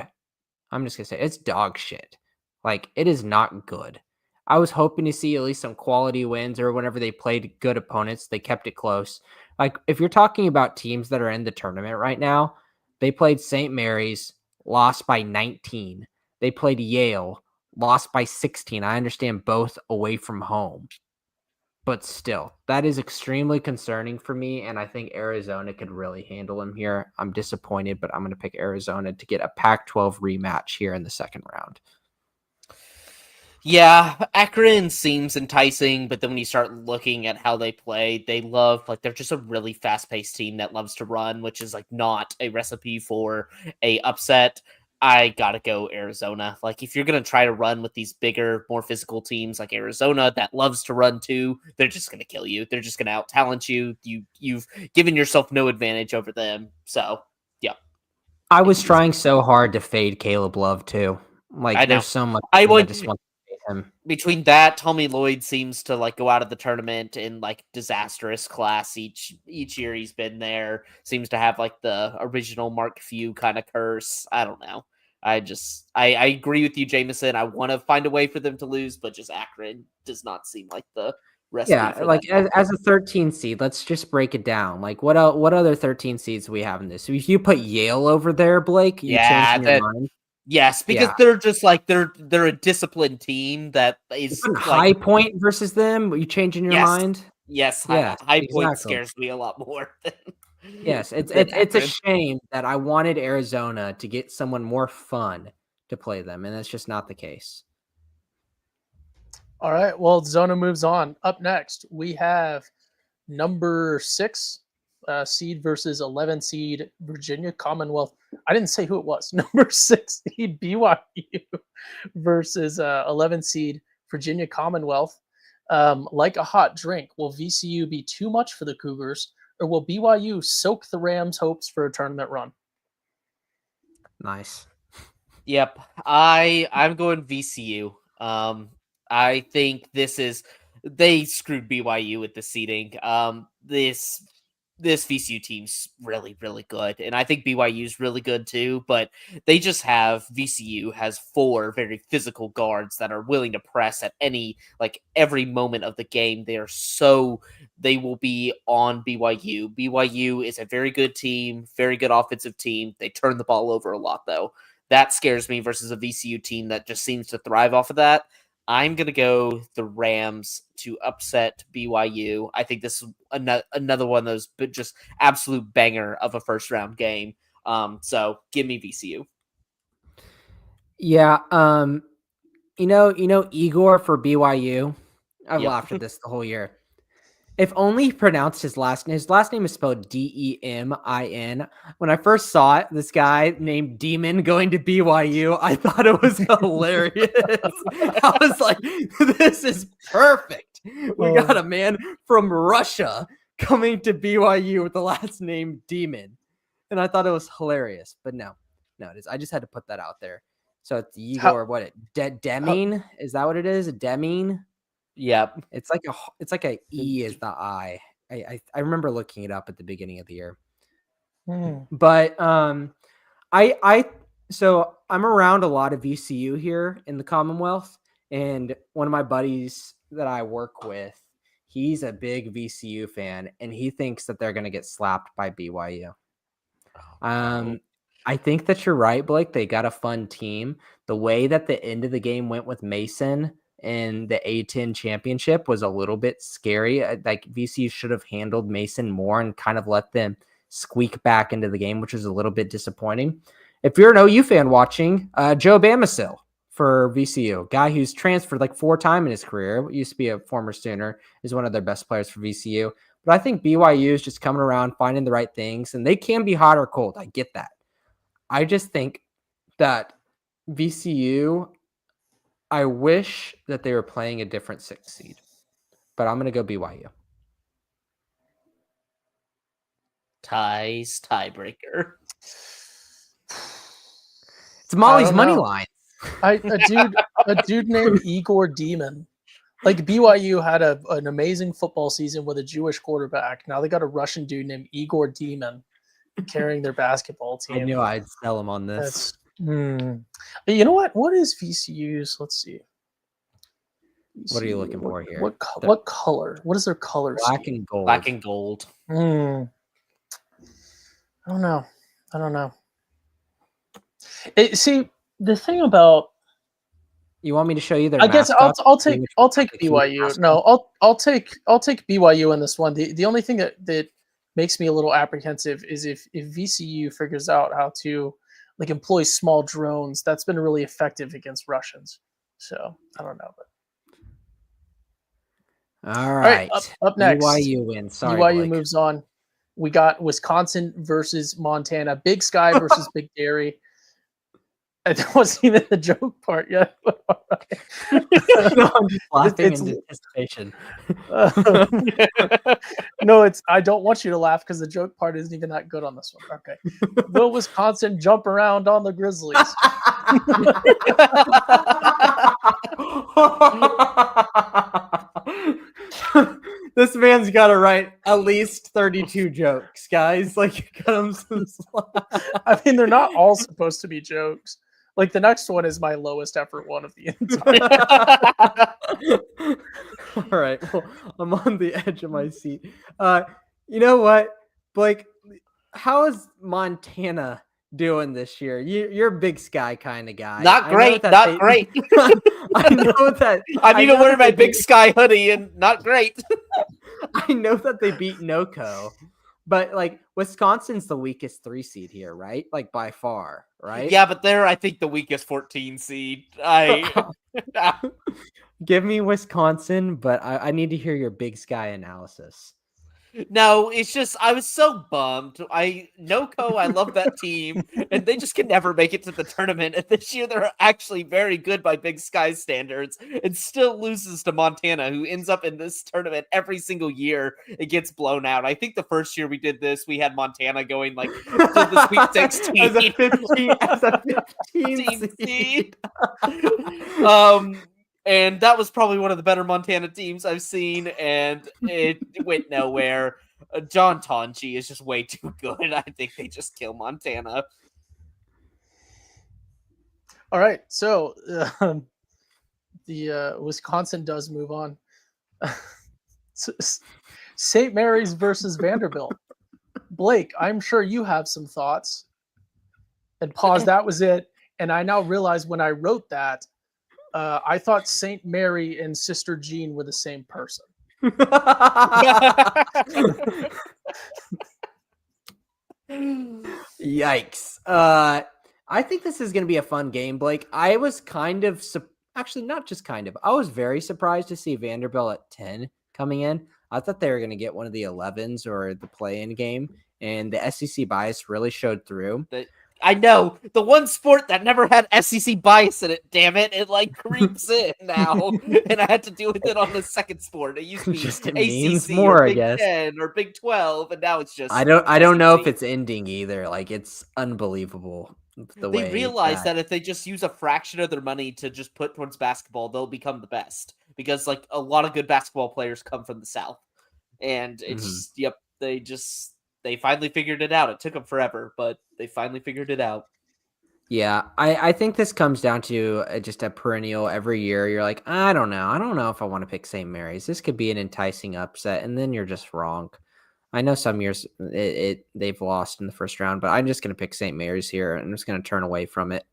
I'm just going to say it's dog shit. Like, it is not good. I was hoping to see at least some quality wins, or whenever they played good opponents, they kept it close. Like, if you're talking about teams that are in the tournament right now, they played St. Mary's, lost by 19. They played Yale, lost by 16. I understand both away from home. But still, that is extremely concerning for me, and I think Arizona could really handle him here. I'm disappointed, but I'm going to pick Arizona to get a Pac-12 rematch here in the second round. Yeah, Akron seems enticing, but then when you start looking at how they play, they're just a really fast-paced team that loves to run, which is like not a recipe for a upset. I gotta go Arizona. Like, if you're gonna try to run with these bigger, more physical teams like Arizona that loves to run too, they're just gonna kill you. They're just gonna out-talent you. You've given yourself no advantage over them. So, yeah. I was trying so hard to fade Caleb Love too. Like, I know. there's so much I just want to fade him. Between that, Tommy Lloyd seems to like go out of the tournament in like disastrous class each year he's been there. Seems to have like the original Mark Few kind of curse. I don't know. I agree with you, Jamison. I want to find a way for them to lose, but just Akron does not seem like the recipe. Yeah, for like that. as a 13 seed, let's just break it down. Like what other 13 seeds do we have in this? So if you put Yale over there, Blake, you changing your mind? Yes, because they're just like they're a disciplined team that is like, High Point versus them. Are you changing your mind? Yes, Yes, High Point scares me a lot more. Yes, it's a shame that I wanted Arizona to get someone more fun to play them, and that's just not the case. All right. Well, Zona moves on. Up next, we have number 6 seed versus 11 seed Virginia Commonwealth. I didn't say who it was. Number 6 seed BYU versus 11 seed Virginia Commonwealth. Like a hot drink, will VCU be too much for the Cougars, or will BYU soak the Rams' hopes for a tournament run? Nice. Yep, I'm going VCU. I think they screwed BYU with the seeding. This VCU team's really, really good, and I think BYU's really good too. But VCU has 4 very physical guards that are willing to press at every moment of the game. They will be on BYU. BYU is a very good team, very good offensive team. They turn the ball over a lot though. That scares me versus a VCU team that just seems to thrive off of that. I'm going to go the Rams to upset BYU. I think this is another one of those just absolute banger of a first round game. So give me VCU. Yeah. Igor for BYU. I've laughed at this the whole year. If only he pronounced his last name. His last name is spelled Demin. When I first saw it, this guy named Demon going to BYU, I thought it was hilarious. I was like, this is perfect. We got a man from Russia coming to BYU with the last name Demon. And I thought it was hilarious. But no, it is. I just had to put that out there. So it's Igor, Deming? Is that what it is? Deming? Yep. It's like a E is the I. I remember looking it up at the beginning of the year. But so I'm around a lot of VCU here in the Commonwealth, and one of my buddies that I work with, he's a big VCU fan, and he thinks that they're going to get slapped by BYU. I think that you're right, Blake. They got a fun team. The way that the end of the game went with Mason and the A10 championship was a little bit scary. Like VCU should have handled Mason more and kind of let them squeak back into the game, which is a little bit disappointing. If you're an OU fan watching, Joe Bamisil for VCU, guy who's transferred 4 times in his career, used to be a former Sooner, is one of their best players for VCU. But I think BYU is just coming around, finding the right things, and they can be hot or cold. I get that. I just think that VCU, I wish that they were playing a different 6th seed, but I'm going to go BYU. Tiebreaker. It's Molly's money line. A dude named Igor Demon. BYU had an amazing football season with a Jewish quarterback. Now they got a Russian dude named Igor Demon carrying their basketball team. I knew I'd sell him on this. You know what? What is VCU's? Let's see. VCU, what are you looking for here? What color? What is their color? Black and gold. Black and gold. I don't know. See, the thing about, you want me to show you their? I guess I'll take BYU. No, I'll take BYU in this one. The only thing that makes me a little apprehensive is if VCU figures out how to employ small drones. That's been really effective against Russians. So I don't know, but all right. Up next, BYU wins. Sorry, BYU Blake. moves on. We got Wisconsin versus Montana. Big Sky versus Big Dairy. That wasn't even the joke part yet. No, I'm just laughing in anticipation. No, I don't want you to laugh because the joke part isn't even that good on this one. Okay. Will Wisconsin jump around on the Grizzlies? This man's got to write at least 32 jokes, guys. Cut him some slack. I mean, they're not all supposed to be jokes. The next one is my lowest effort one of the entire. All right. Well, I'm on the edge of my seat. You know what, Blake? How is Montana doing this year? You're a Big Sky kind of guy. Not great. Great. I know that. I need to wear my Big Sky hoodie, and not great. I know that they beat NoCo, But like Wisconsin's the weakest 3 seed here, right? Like by far, right? Yeah, but they're I think the weakest 14 seed. Give me Wisconsin, but I need to hear your Big Sky analysis. No, it's just I was so bummed. NoCo, I love that team, and they just can never make it to the tournament. And this year they're actually very good by Big Sky standards, and still loses to Montana, who ends up in this tournament every single year. It gets blown out. I think the first year we did this, we had Montana going like to the Sweet 16 as a 15 seed. And that was probably one of the better Montana teams I've seen, and it went nowhere. John Tonji is just way too good. I think they just kill Montana. All right, so the Wisconsin does move on. St. Mary's versus Vanderbilt. Blake, I'm sure you have some thoughts. And pause, that was it. And I now realize when I wrote that, I thought St. Mary and Sister Jean were the same person. Yikes. I think this is going to be a fun game, Blake. I was kind of, actually not just kind of, I was very surprised to see Vanderbilt at 10 coming in. I thought they were going to get one of the 11s or the play-in game, and the SEC bias really showed through. I know, the one sport that never had SEC bias in it, damn it, it like creeps in now, and I had to deal with it on the second sport. It used to be Just it ACC means more, or I Big guess. 10 or Big 12, and now it's just I don't know if SEC. it's ending either. Like, it's unbelievable the way They realize that if they just use a fraction of their money to just put towards basketball, they'll become the best, because like a lot of good basketball players come from the South, and it's they finally figured it out. It took them forever, but they finally figured it out. Yeah, I think this comes down to just a perennial every year. You're like, I don't know if I want to pick St. Mary's. This could be an enticing upset, and then you're just wrong. I know some years they've lost in the first round, but I'm just going to pick St. Mary's here, and I'm just going to turn away from it.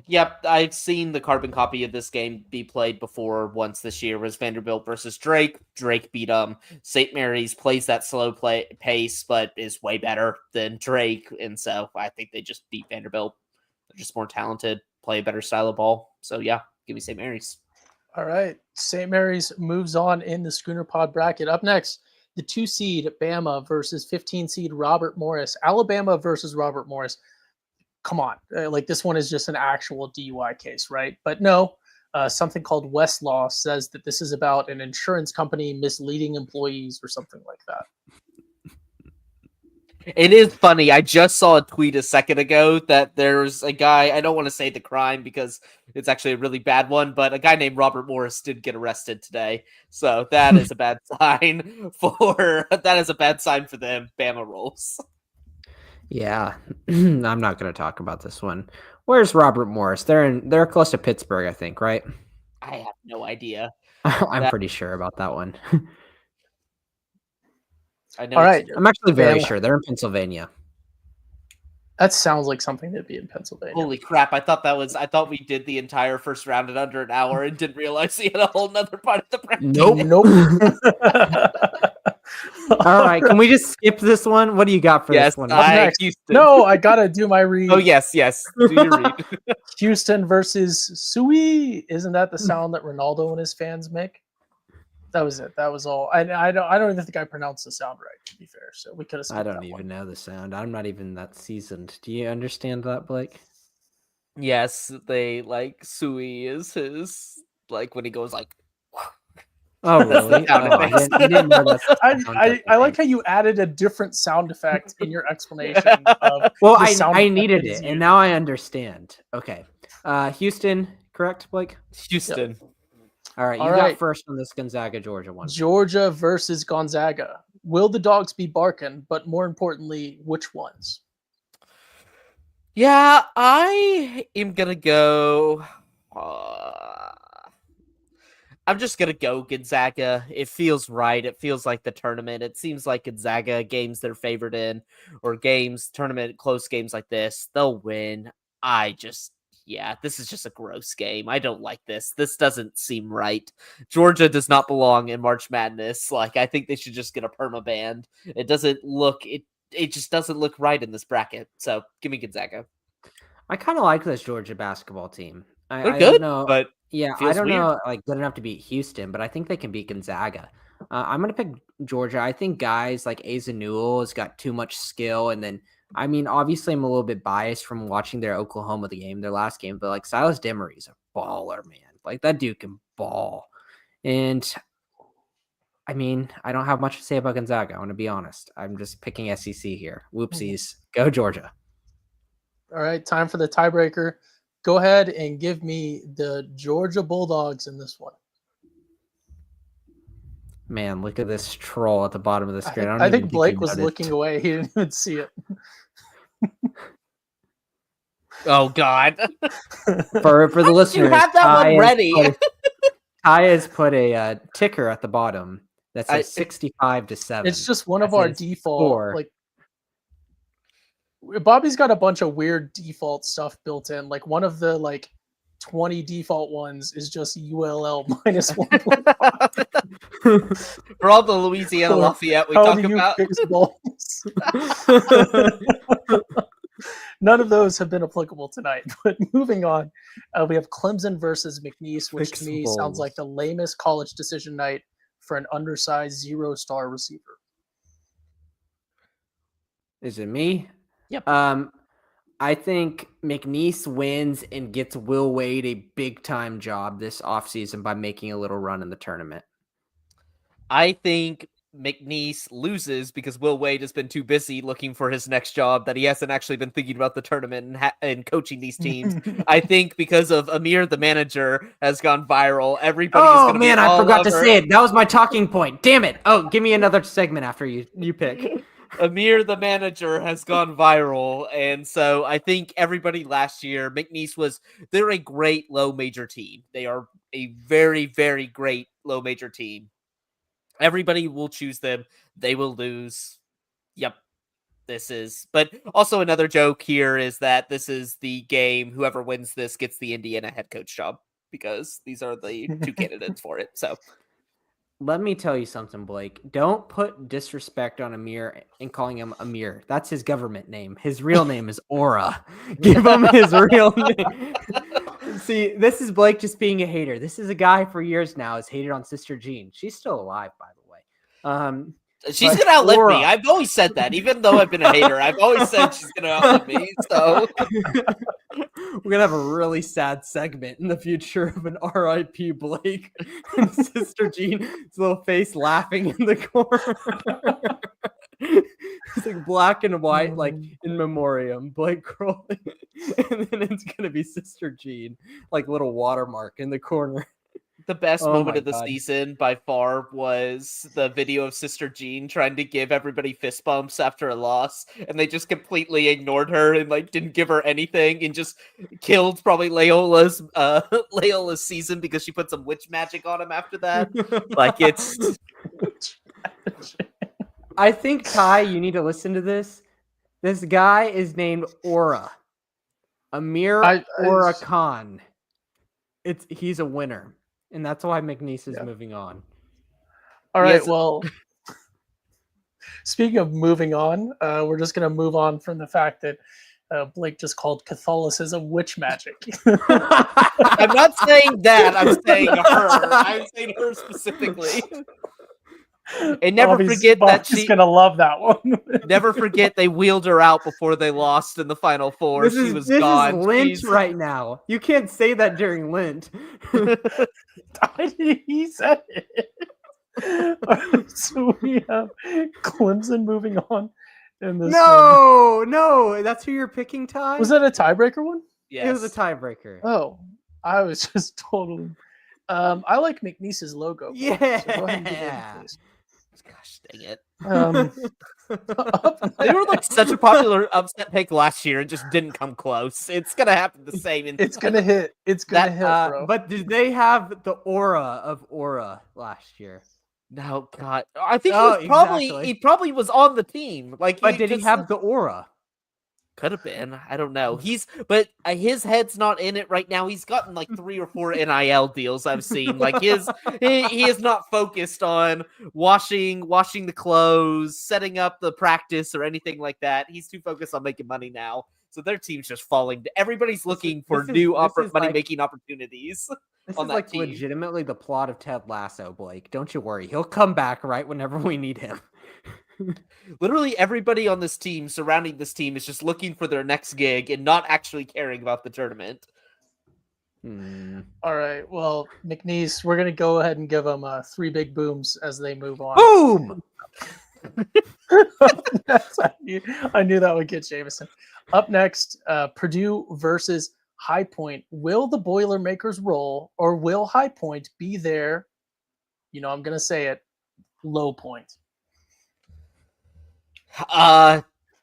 Yep, I've seen the carbon copy of this game be played before once this year. Was Vanderbilt versus Drake. Drake beat them. St. Mary's plays that slow pace, but is way better than Drake, and so I think they just beat Vanderbilt. They're just more talented, play a better style of ball. So yeah, give me St. Mary's. All right, St. Mary's moves on in the Schooner Pod bracket. Up next, the 2 seed Bama versus 15 seed Robert Morris. Alabama versus Robert Morris. Come on, like this one is just an actual DUI case, right? But no, something called Westlaw says that this is about an insurance company misleading employees or something like that. It is funny. I just saw a tweet a second ago that there's a guy, I don't want to say the crime because it's actually a really bad one, but a guy named Robert Morris did get arrested today. So that is a bad sign for them. Bama rolls. Yeah, I'm not going to talk about this one. Where's Robert Morris? They're close to Pittsburgh, I think, right? I have no idea. I'm pretty sure about that one. I know. All right, I'm actually very sure they're in Pennsylvania. That sounds like something that'd be in Pennsylvania. Holy crap! I thought we did the entire first round in under an hour and didn't realize we had a whole nother part of the bracket. Nope. All right, can we just skip this one? What do you got for this one? No, I gotta do my read. Oh yes. Do your read. Houston versus Sui. Isn't that the sound that Ronaldo and his fans make? That was it. That was all. I don't even think I pronounced the sound right, to be fair. So we could have. I don't even know the sound. I'm not even that seasoned. Do you understand that, Blake? Yes, they like Sui is his like when he goes like. Oh really? I didn't know that. I like how you added a different sound effect in your explanation. Of well, I needed it, and now I understand. Okay, Houston, correct, Blake? Houston. Yep. All right, you got first on this Gonzaga Georgia one. Georgia versus Gonzaga. Will the dogs be barking? But more importantly, which ones? Yeah, I am gonna go. I'm just going to go Gonzaga. It feels right. It feels like the tournament. It seems like Gonzaga games they're favored in or tournament close games like this, they'll win. yeah, this is just a gross game. I don't like this. This doesn't seem right. Georgia does not belong in March Madness. Like, I think they should just get a perma ban. It doesn't look it just doesn't look right in this bracket. So give me Gonzaga. I kind of like this Georgia basketball team. They're I good, don't know. but Yeah, I feels don't weird. know, like, good enough to beat Houston, but I think they can beat Gonzaga. I'm going to pick Georgia. I think guys like Asa Newell has got too much skill. And then, I mean, obviously, I'm a little bit biased from watching their Oklahoma game, their last game, but like Silas Demery's a baller, man. Like, that dude can ball. And I mean, I don't have much to say about Gonzaga. I want to be honest. I'm just picking SEC here. Whoopsies. Go Georgia. All right, time for the tiebreaker. Go ahead and give me the Georgia Bulldogs in this one. Man, look at this troll at the bottom of the screen. I think Blake was looking away. He didn't even see it. Oh God! For the listeners, you have that one ready. Ty has put a ticker at the bottom that says 65-7. It's just one of our default. Like, Bobby's got a bunch of weird default stuff built in. Like, one of the 20 default ones is just ULL minus 1.5. For all the Louisiana Lafayette we talk about. None of those have been applicable tonight. But moving on, we have Clemson versus McNeese, which to me sounds like the lamest college decision night for an undersized 0-star receiver. Is it me? Yep. I think McNeese wins and gets Will Wade a big-time job this offseason by making a little run in the tournament. I think McNeese loses because Will Wade has been too busy looking for his next job that he hasn't actually been thinking about the tournament and coaching these teams. I think because of Amir, the manager, has gone viral. Everybody is going to be all I forgot to over. say it. That was my talking point. Damn it. Oh, give me another segment after you pick. Amir, the manager, has gone viral. And so I think everybody last year, McNeese they're a great low major team. They are a very, very great low major team. Everybody will choose them. They will lose. Yep. But also another joke here is that this is the game. Whoever wins this gets the Indiana head coach job because these are the two candidates for it. So let me tell you something, Blake. Don't put disrespect on Amir and calling him Amir. That's his government name. His real name is Aura. Give him his real name. See, this is Blake just being a hater. This is a guy for years now has hated on Sister Jean. She's still alive, by the way. She's going to outlive me. I've always said that. Even though I've been a hater, I've always said she's going to outlive me. So we're going to have a really sad segment in the future of an R.I.P. Blake and Sister Jean's little face laughing in the corner. It's like black and white, like in memoriam, Blake Crowley. And then it's going to be Sister Jean, like little watermark in the corner. The best moment of the season by far was the video of Sister Jean trying to give everybody fist bumps after a loss, and they just completely ignored her and didn't give her anything and just killed probably Leola's season because she put some witch magic on him after that. It's I think, Ty, you need to listen to this. This guy is named Aura. Amir Aura Khan. He's a winner. And that's why McNeese is moving on. All right, well, speaking of moving on, we're just going to move on from the fact that Blake just called Catholicism witch magic. I'm not saying that. I'm saying her. I'm saying her specifically. And never forget that she's going to love that one. Never forget they wheeled her out before they lost in the Final Four. She was gone. This is Lent right now. You can't say that during Lent. He said it. So we have Clemson moving on. In this No, that's who you're picking, Ty? Was that a tiebreaker one? Yes. It was a tiebreaker. Oh, I was just totally... I like McNeese's logo. Yeah. So go ahead and get in, please. Gosh dang it. They were such a popular upset pick last year and just didn't come close. It's going to happen the same. It's going to hit. It's going to hit, bro. But did they have the aura of Aura last year? No, God. I think he probably was on the team. But did he have the aura? Could have been. I don't know. But his head's not in it right now. He's gotten like 3 or 4 NIL deals I've seen. Like he is not focused on washing the clothes, setting up the practice or anything like that. He's too focused on making money now. So their team's just falling. Everybody's looking for new money-making opportunities. This on is that like team. legitimately the plot of Ted Lasso, Blake. Don't you worry. He'll come back right whenever we need him. Literally everybody on this team, surrounding this team, is just looking for their next gig and not actually caring about the tournament. All right. Well, McNeese, we're going to go ahead and give them 3 big booms as they move on. Boom! I knew that would get Jamison. Up next, Purdue versus High Point. Will the Boilermakers roll, or will High Point be their, I'm going to say it, low point?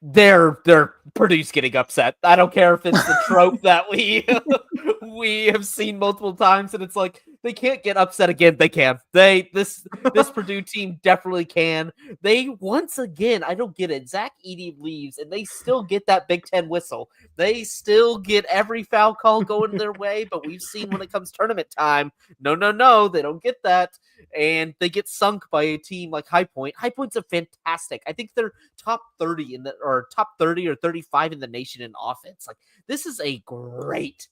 They're Purdue's getting upset. I don't care if it's the trope that we have seen multiple times, and it's like they can't get upset again. They can. This Purdue team definitely can. They once again, I don't get it. Zach Edey leaves, and they still get that Big Ten whistle. They still get every foul call going their way. But we've seen when it comes tournament time, no, they don't get that. And they get sunk by a team like High Point. High Point's a fantastic. I think they're top 30 top 30 or 35 in the nation in offense. Like this is a great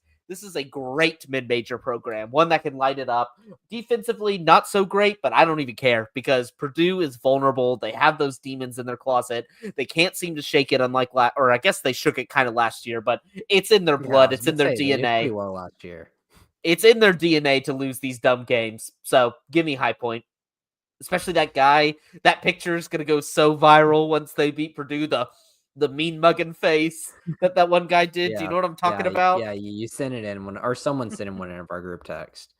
mid-major program, one that can light it up. Defensively, not so great, but I don't even care because Purdue is vulnerable. They have those demons in their closet. They can't seem to shake it, unlike or I guess they shook it kind of last year, but it's in their blood. It's in their DNA. They did pretty well last year. It's in their DNA to lose these dumb games. So give me High Point. Especially that guy. That picture is going to go so viral once they beat Purdue. The mean mugging face that one guy did. Yeah, do you know what I'm talking about? Yeah, you sent it in or someone sent in one of our group text.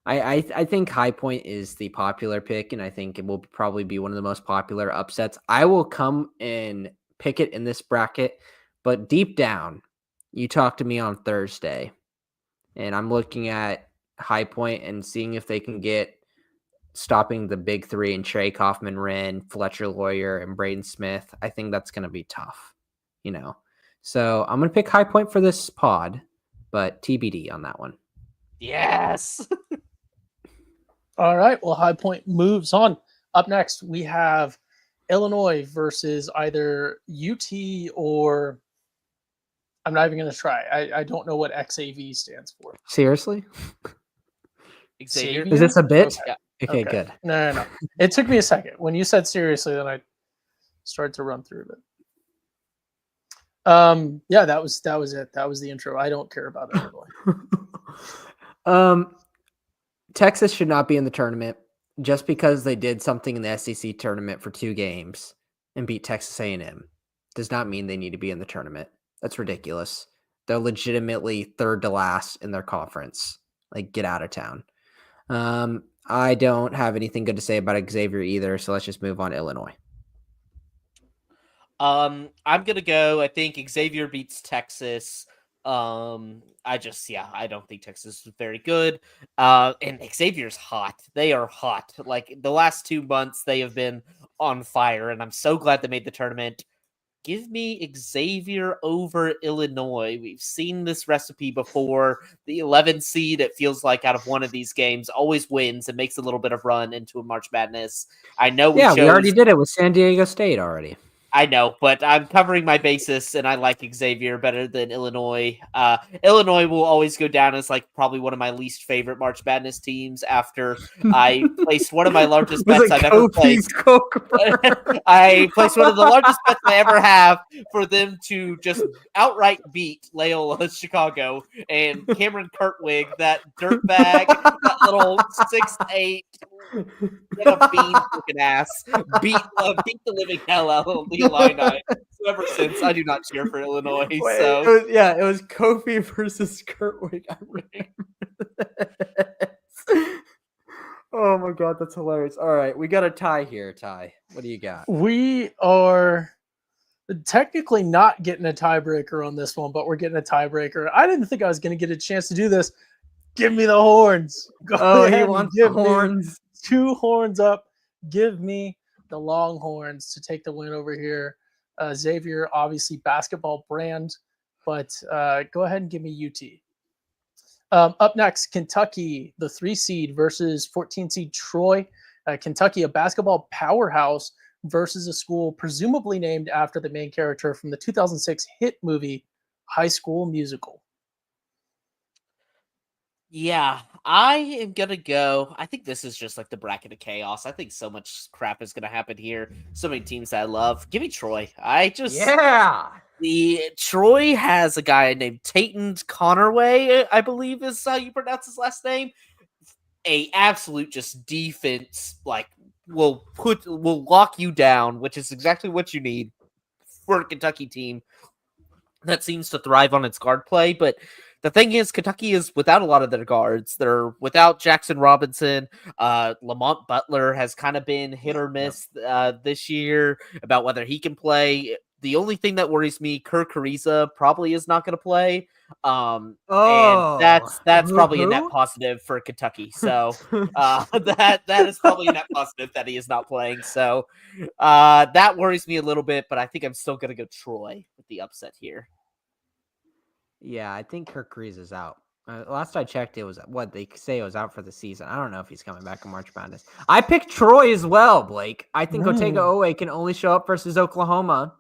I think High Point is the popular pick, and I think it will probably be one of the most popular upsets. I will come and pick it in this bracket, but deep down, you talked to me on Thursday, and I'm looking at High Point and seeing if they can get stopping the big 3 and Trey Kaufman, Wren, Fletcher Lawyer, and Braden Smith. I think that's going to be tough, So I'm going to pick High Point for this pod, but TBD on that one. Yes. All right. Well, High Point moves on. Up next, we have Illinois versus either UT or I'm not even going to try. I don't know what XAV stands for. Seriously? Xavier? Is this a bit? Yeah. Okay, good. No. It took me a second. When you said seriously, then I started to run through it. Yeah, that was it. That was the intro. I don't care about Illinois. Texas should not be in the tournament just because they did something in the SEC tournament for 2 games and beat Texas A&M. Does not mean they need to be in the tournament. That's ridiculous. They're legitimately 3rd to last in their conference. Like, get out of town. I don't have anything good to say about Xavier either, so let's just move on to Illinois. I'm going to go, I think Xavier beats Texas. I don't think Texas is very good. And Xavier's hot. They are hot. Like the last 2 months, they have been on fire, and I'm so glad they made the tournament. Give me Xavier over Illinois. We've seen this recipe before. The 11 seed, it feels like out of one of these games, always wins and makes a little bit of run into a March Madness. I know we already did it with San Diego State already. I know, but I'm covering my basis, and I like Xavier better than Illinois. Illinois will always go down as like probably one of my least favorite March Madness teams after I placed one of my largest bets I've ever placed. I placed one of the largest bets I ever have for them to just outright beat Loyola Chicago and Cameron Kurtwig, that dirtbag, that little 6'8", a bean looking ass, beat the living hell out of the Illini. So ever since, I do not cheer for Illinois. It was Kofi versus Kurtwig. I remember. Oh my god, that's hilarious. All right, we got a tie here, Ty. What do you got? We are technically not getting a tiebreaker on this one, but we're getting a tiebreaker. I didn't think I was going to get a chance to do this. Give me the horns. Go ahead, he wants the horns. 2 horns up. Give me the Longhorns to take the win over here. Xavier, obviously basketball brand, but go ahead and give me UT. Up next, Kentucky, the 3 seed versus 14 seed Troy. Kentucky, a basketball powerhouse versus a school presumably named after the main character from the 2006 hit movie High School Musical. Yeah, I am gonna go. I think this is just like the bracket of chaos. I think so much crap is gonna happen here. So many teams that I love. Give me Troy. The Troy has a guy named Tayton Connerway, I believe is how you pronounce his last name. A absolute just defense, like will lock you down, which is exactly what you need for a Kentucky team that seems to thrive on its guard play. But the thing is, Kentucky is without a lot of their guards. They're without Jackson Robinson. Lamont Butler has kind of been hit or miss this year about whether he can play. The only thing that worries me, Kirk Ariza probably is not going to play. And that's probably a net positive for Kentucky. So that is probably a net positive that he is not playing. So that worries me a little bit, but I think I'm still going to go Troy with the upset here. Yeah, I think Kirk Reese is out. Last I checked, it was what they say it was out for the season. I don't know if he's coming back in March Madness. I picked Troy as well, Blake. I think Otega Owe can only show up versus Oklahoma,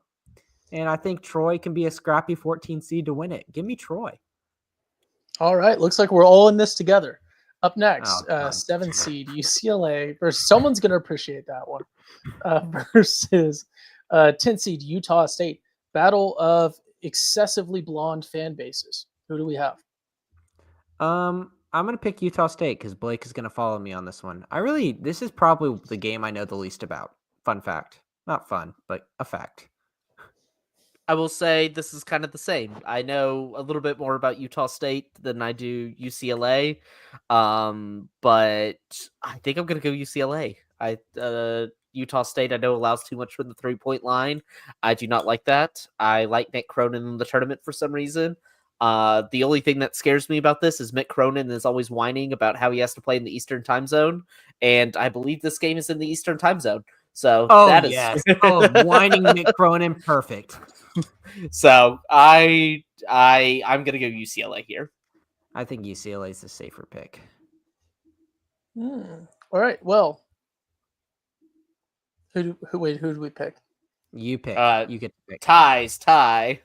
and I think Troy can be a scrappy 14 seed to win it. Give me Troy. All right, looks like we're all in this together. Up next, 7 seed UCLA versus someone's going to appreciate that one. Versus 10 seed Utah State. Battle of excessively blonde fan bases. Who do we have? I'm gonna pick Utah State because Blake is gonna follow me on this one. This is probably the game I know the least about. Fun fact. Not fun, but a fact. I will say this is kind of the same. I know a little bit more about Utah State than I do UCLA. But I think I'm gonna go UCLA. Utah State, I know, allows too much from the 3-point line. I do not like that. I like Mick Cronin in the tournament for some reason. The only thing that scares me about this is Mick Cronin is always whining about how he has to play in the Eastern time zone. And I believe this game is in the Eastern time zone. So yes. Whining Mick Cronin, perfect. So I'm going to go UCLA here. I think UCLA is the safer pick. All right. Well, who do we pick? You pick. You get to pick. Tie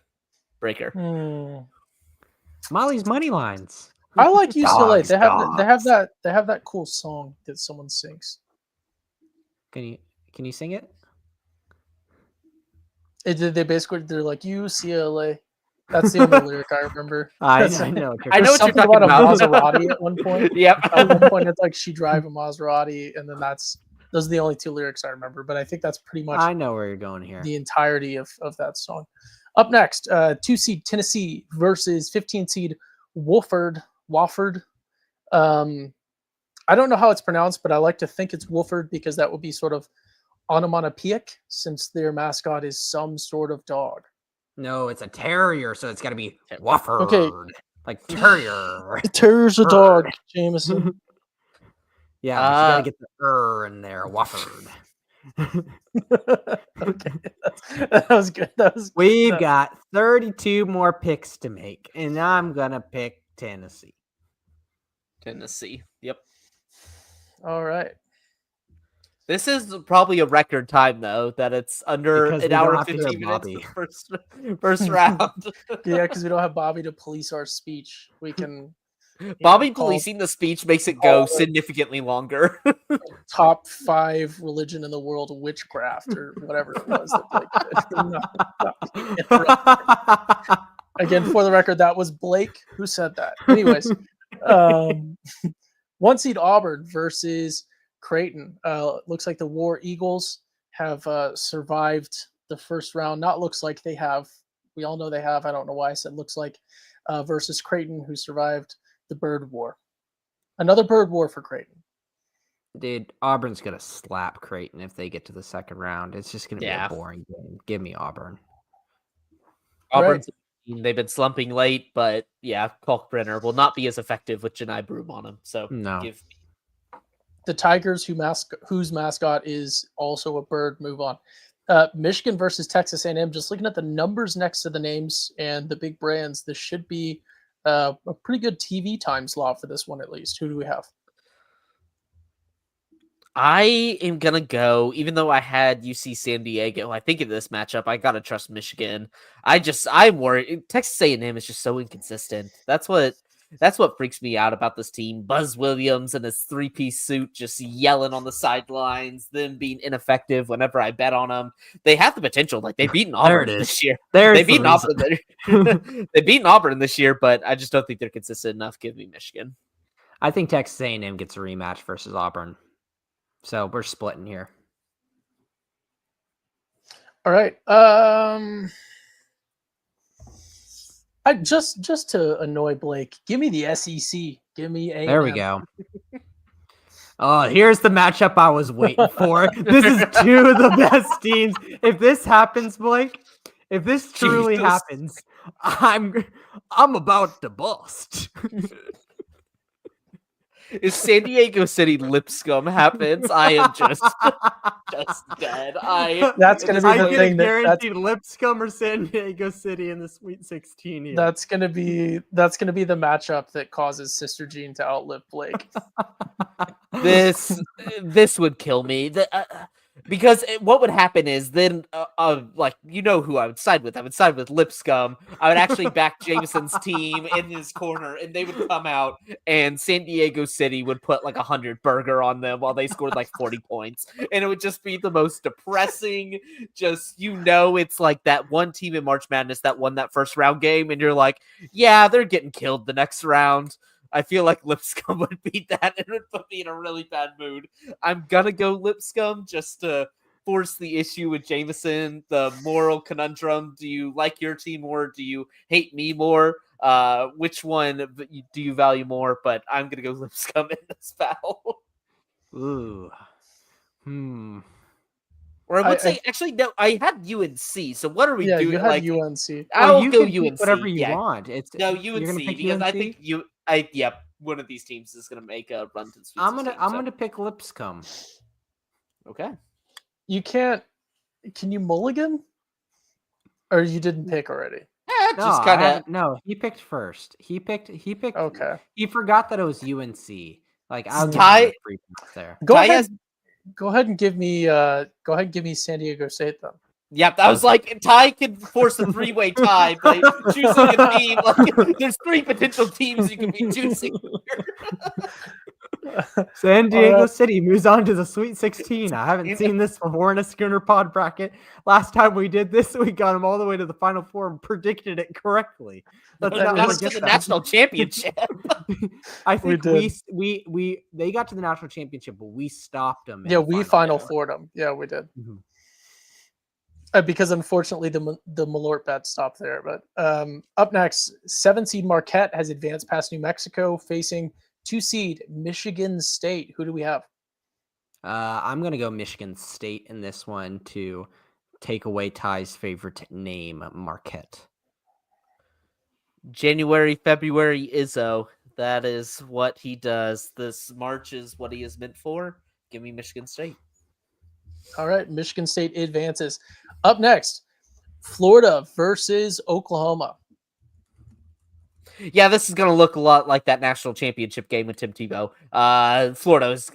breaker. Molly's money lines. I like UCLA. They have that cool song that someone sings. Can you sing it? They're like UCLA. That's the only lyric I remember. I know. I know what you're talking about. A Maserati at one point. Yep. At one point, it's like she drive a Maserati, and then those are the only 2 lyrics I remember. But I think that's pretty much. I know where you're going here. The entirety of that song. Up next, 2 seed Tennessee versus 15 seed Wofford. I don't know how it's pronounced, but I like to think it's Wofford because that would be sort of onomatopoeic since their mascot is some sort of dog. No, it's a terrier, so it's got to be Wofford. Okay. Like terrier. Terrier's a dog, Jamison. Yeah, but you got to get the in there, Wofford. Okay, that was good. We've got 32 more picks to make, and I'm going to pick Tennessee. Yep. All right. This is probably a record time, though, that it's under an hour and 15 minutes the first round. Yeah, because we don't have Bobby to police our speech. We can... Bobby policing the speech makes it go significantly longer. Top 5 religion in the world, witchcraft, or whatever it was. Again, for the record, that was Blake who said that. Anyways, 1 seed Auburn versus Creighton. Looks like the War Eagles have survived the first round. Not looks like they have. We all know they have. I don't know why I said looks like. Versus Creighton, who survived the Bird War. Another Bird War for Creighton. Dude, Auburn's going to slap Creighton if they get to the second round. It's just going to be a boring game. Give me Auburn. Auburn's they've been slumping late, but Kalkbrenner will not be as effective with Janai Broom on him. So no. The Tigers, whose mascot is also a bird, move on. Michigan versus Texas A&M. Just looking at the numbers next to the names and the big brands, this should be a pretty good TV time slot for this one at least. Who do we have? I am gonna go, even though I had UC San Diego. I think in this matchup, I gotta trust Michigan. I'm worried. Texas A&M is just so inconsistent. That's what freaks me out about this team. Buzz Williams in his 3-piece suit, just yelling on the sidelines, them being ineffective whenever I bet on them. They have the potential. Like they've beaten Auburn this year. There's They've beaten Auburn. They've beaten Auburn this year, but I just don't think they're consistent enough. Give me Michigan. I think Texas A&M gets a rematch versus Auburn. So we're splitting here. All right. I just to annoy Blake, give me the SEC. Give me A&M. There we go. Oh, here's the matchup I was waiting for. This is two of the best teams. If this happens, Blake, if this truly happens, I'm about to bust. If San Diego City Lipscomb happens, I am just dead. That's going to be the thing. Guaranteed Lipscomb or San Diego City in the Sweet 16 here. That's going to be the matchup that causes Sister Jean to outlive Blake. This would kill me. Because what would happen is then, like, you know who I would side with. I would side with Lipscomb. I would actually back Jamison's team in his corner, and they would come out, and San Diego City would put like 100 burger on them while they scored like 40 points. And it would just be the most depressing, it's like that one team in March Madness that won that first round game, and you're like, yeah, they're getting killed the next round. I feel like Lipscomb would beat that and it would put me in a really bad mood. I'm gonna go Lipscomb just to force the issue with Jamison, the moral conundrum. Do you like your team more? Do you hate me more? Which one do you value more? But I'm gonna go Lipscomb in this battle. Ooh. Or I would say, actually, no, I had UNC. So what are we doing? You had UNC. I'll go UNC. Whatever you want. No, UNC, because I think one of these teams is going to make a run to the Sweet 16. I'm gonna pick Lipscomb. Okay. You can't. Can you mulligan? Or you didn't pick already? No, he picked first. He picked. Okay. He forgot that it was UNC. Like I'll Ty free points there. Go ahead and give me San Diego State then. Yep, I was like, Ty can force a 3-way tie by choosing a team. Like, there's 3 potential teams you can be choosing here. San Diego City moves on to the Sweet 16. I haven't seen this before in a Schooner Pod bracket. Last time we did this, we got them all the way to the Final Four and predicted it correctly. That was to the national championship. I think they got to the national championship, but we stopped them. Yeah, we Final Foured them. Yeah, we did. Mm-hmm. Because unfortunately the Malort bet stopped there. But up next, 7-seed Marquette has advanced past New Mexico, facing 2-seed Michigan State. Who do we have? I'm going to go Michigan State in this one to take away Ty's favorite name, Marquette. January, February, Izzo. That is what he does. This March is what he is meant for. Give me Michigan State. All right, Michigan State advances. Up next, Florida versus Oklahoma. Yeah, this is going to look a lot like that national championship game with Tim Tebow. Florida is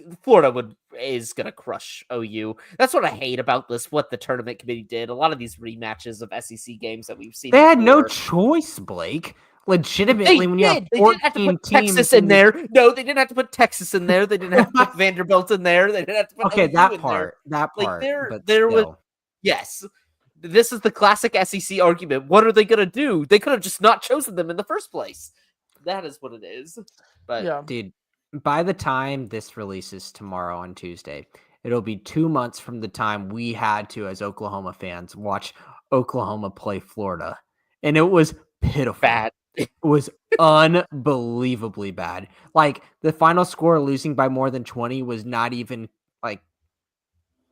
going to crush OU. That's what I hate about this, what the tournament committee did. A lot of these rematches of SEC games that we've seen. They had no choice, Blake. Legitimately, when you have 14 have to put teams Texas in there. No, they didn't have to put Texas in there. They didn't have to put Vanderbilt in there. They didn't have to put OU that in part. there. That part. Like there was. Yes, this is the classic SEC argument. What are they going to do? They could have just not chosen them in the first place. That is what it is. But yeah, dude, by the time this releases tomorrow on Tuesday, it'll be 2 months from the time we had to, as Oklahoma fans, watch Oklahoma play Florida, and it was pitiful. Bad. It was unbelievably bad. Like the final score, losing by more than 20, was not even like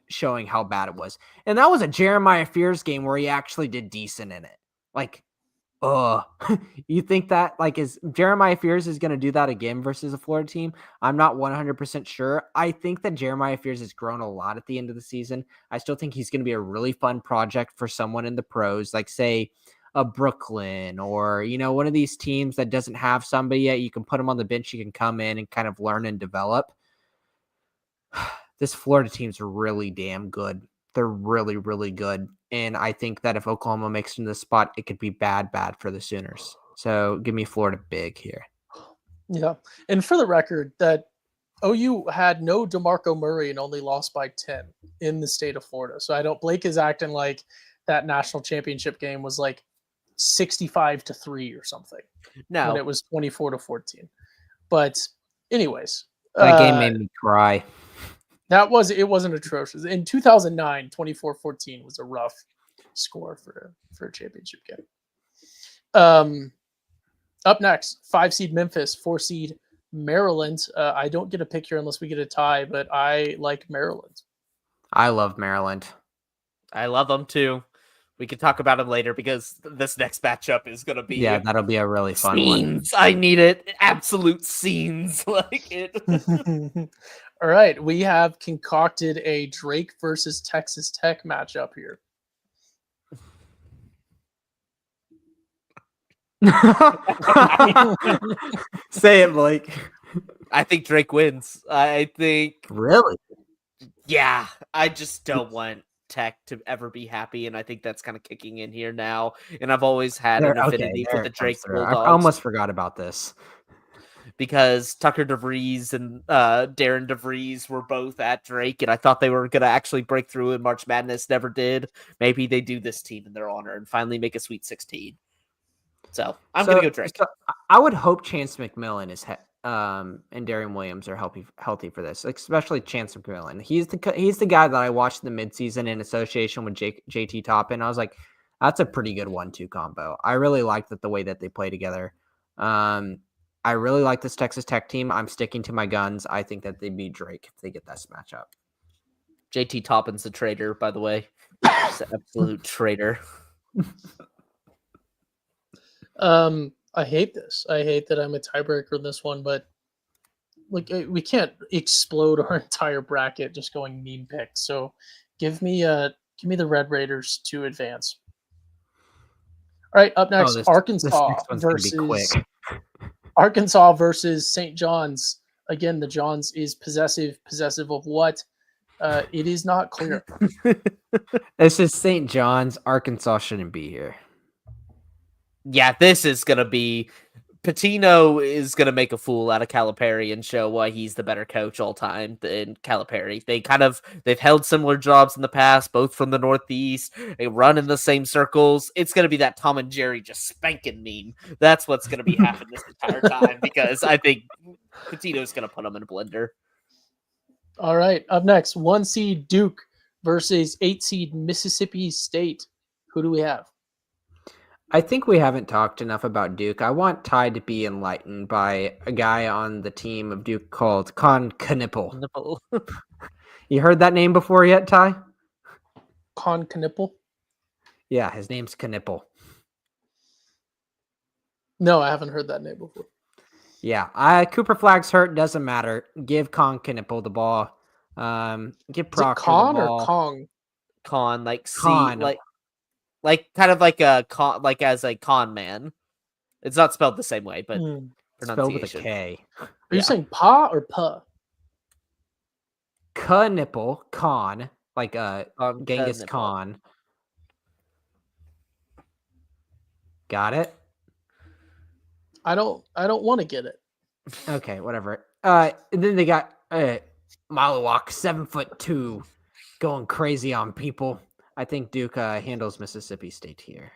showing how bad it was. And that was a Jeremiah Fears game where he actually did decent in it. Like You think that is Jeremiah Fears is going to do that again versus a Florida team? I'm not 100% sure. I think that Jeremiah Fears has grown a lot at the end of the season. I still think he's going to be a really fun project for someone in the pros, like say a Brooklyn or, one of these teams that doesn't have somebody yet. You can put him on the bench. You can come in and kind of learn and develop. This Florida team's really damn good. They're really, really good. And I think that if Oklahoma makes it in this spot, it could be bad for the Sooners. So give me Florida big here. Yeah. And for the record, that OU had no DeMarco Murray and only lost by 10 in the state of Florida. So Blake is acting like that national championship game was like 65-3 or something. No. When it was 24-14. But anyways. That game made me cry. It wasn't atrocious. In 2009, 24-14 was a rough score for a championship game. Up next, 5 seed Memphis, 4 seed Maryland. I don't get a pick here unless we get a tie, but I like Maryland. I love Maryland. I love them too. We can talk about them later because this next matchup is going to be that'll be a really fun scenes. One. I need it. Absolute scenes like it. All right, we have concocted a Drake versus Texas Tech matchup here. Say it, Blake. I think Drake wins. I think. Really? Yeah, I just don't want Tech to ever be happy, and I think that's kind of kicking in here now. And I've always had an affinity for the Drake Bulldogs. I almost forgot about this. Because Tucker DeVries and Darren DeVries were both at Drake, and I thought they were going to actually break through in March Madness. Never did. Maybe they do this team in their honor and finally make a Sweet 16. So I'm going to go Drake. So I would hope Chance McMillan is and Darian Williams are healthy for this, especially Chance McMillan. He's the guy that I watched the midseason in association with JT Toppin. I was like, that's a pretty good 1-2 combo. I really liked the way that they play together. I really like this Texas Tech team. I'm sticking to my guns. I think that they beat Drake if they get this matchup. JT Toppin's a traitor, by the way. He's an absolute traitor. I hate this. I hate that I'm a tiebreaker in this one, but we can't explode our entire bracket just going meme picks. So give me the Red Raiders to advance. All right, up next, Arkansas versus St. John's. Again, the Johns is possessive of what? It is not clear. This is St. John's. Arkansas shouldn't be here. Yeah, this is going to be... Pitino is going to make a fool out of Calipari and show why he's the better coach all time than Calipari. They've held similar jobs in the past, both from the Northeast. They run in the same circles. It's going to be that Tom and Jerry just spanking meme. That's what's going to be happening this entire time because I think Pitino's going to put them in a blender. All right, up next, 1 seed Duke versus 8 seed Mississippi State. Who do we have? I think we haven't talked enough about Duke. I want Ty to be enlightened by a guy on the team of Duke called Con Knipple. You heard that name before yet, Ty? Con Knipple? Yeah, his name's Knipple. No, I haven't heard that name before. Yeah, Cooper Flagg's hurt. Doesn't matter. Give Con Knipple the ball. Give Proctor Con the ball. Or Kong? Con, like Con. C, like kind of like a con, like as a con man. It's not spelled the same way, but spelled with a K. Are you saying pa or puh? Knipple, con, like Genghis Khan. Got it? I don't want to get it. Okay, whatever. And then they got Malawak, 7'2", going crazy on people. I think Duke handles Mississippi State here.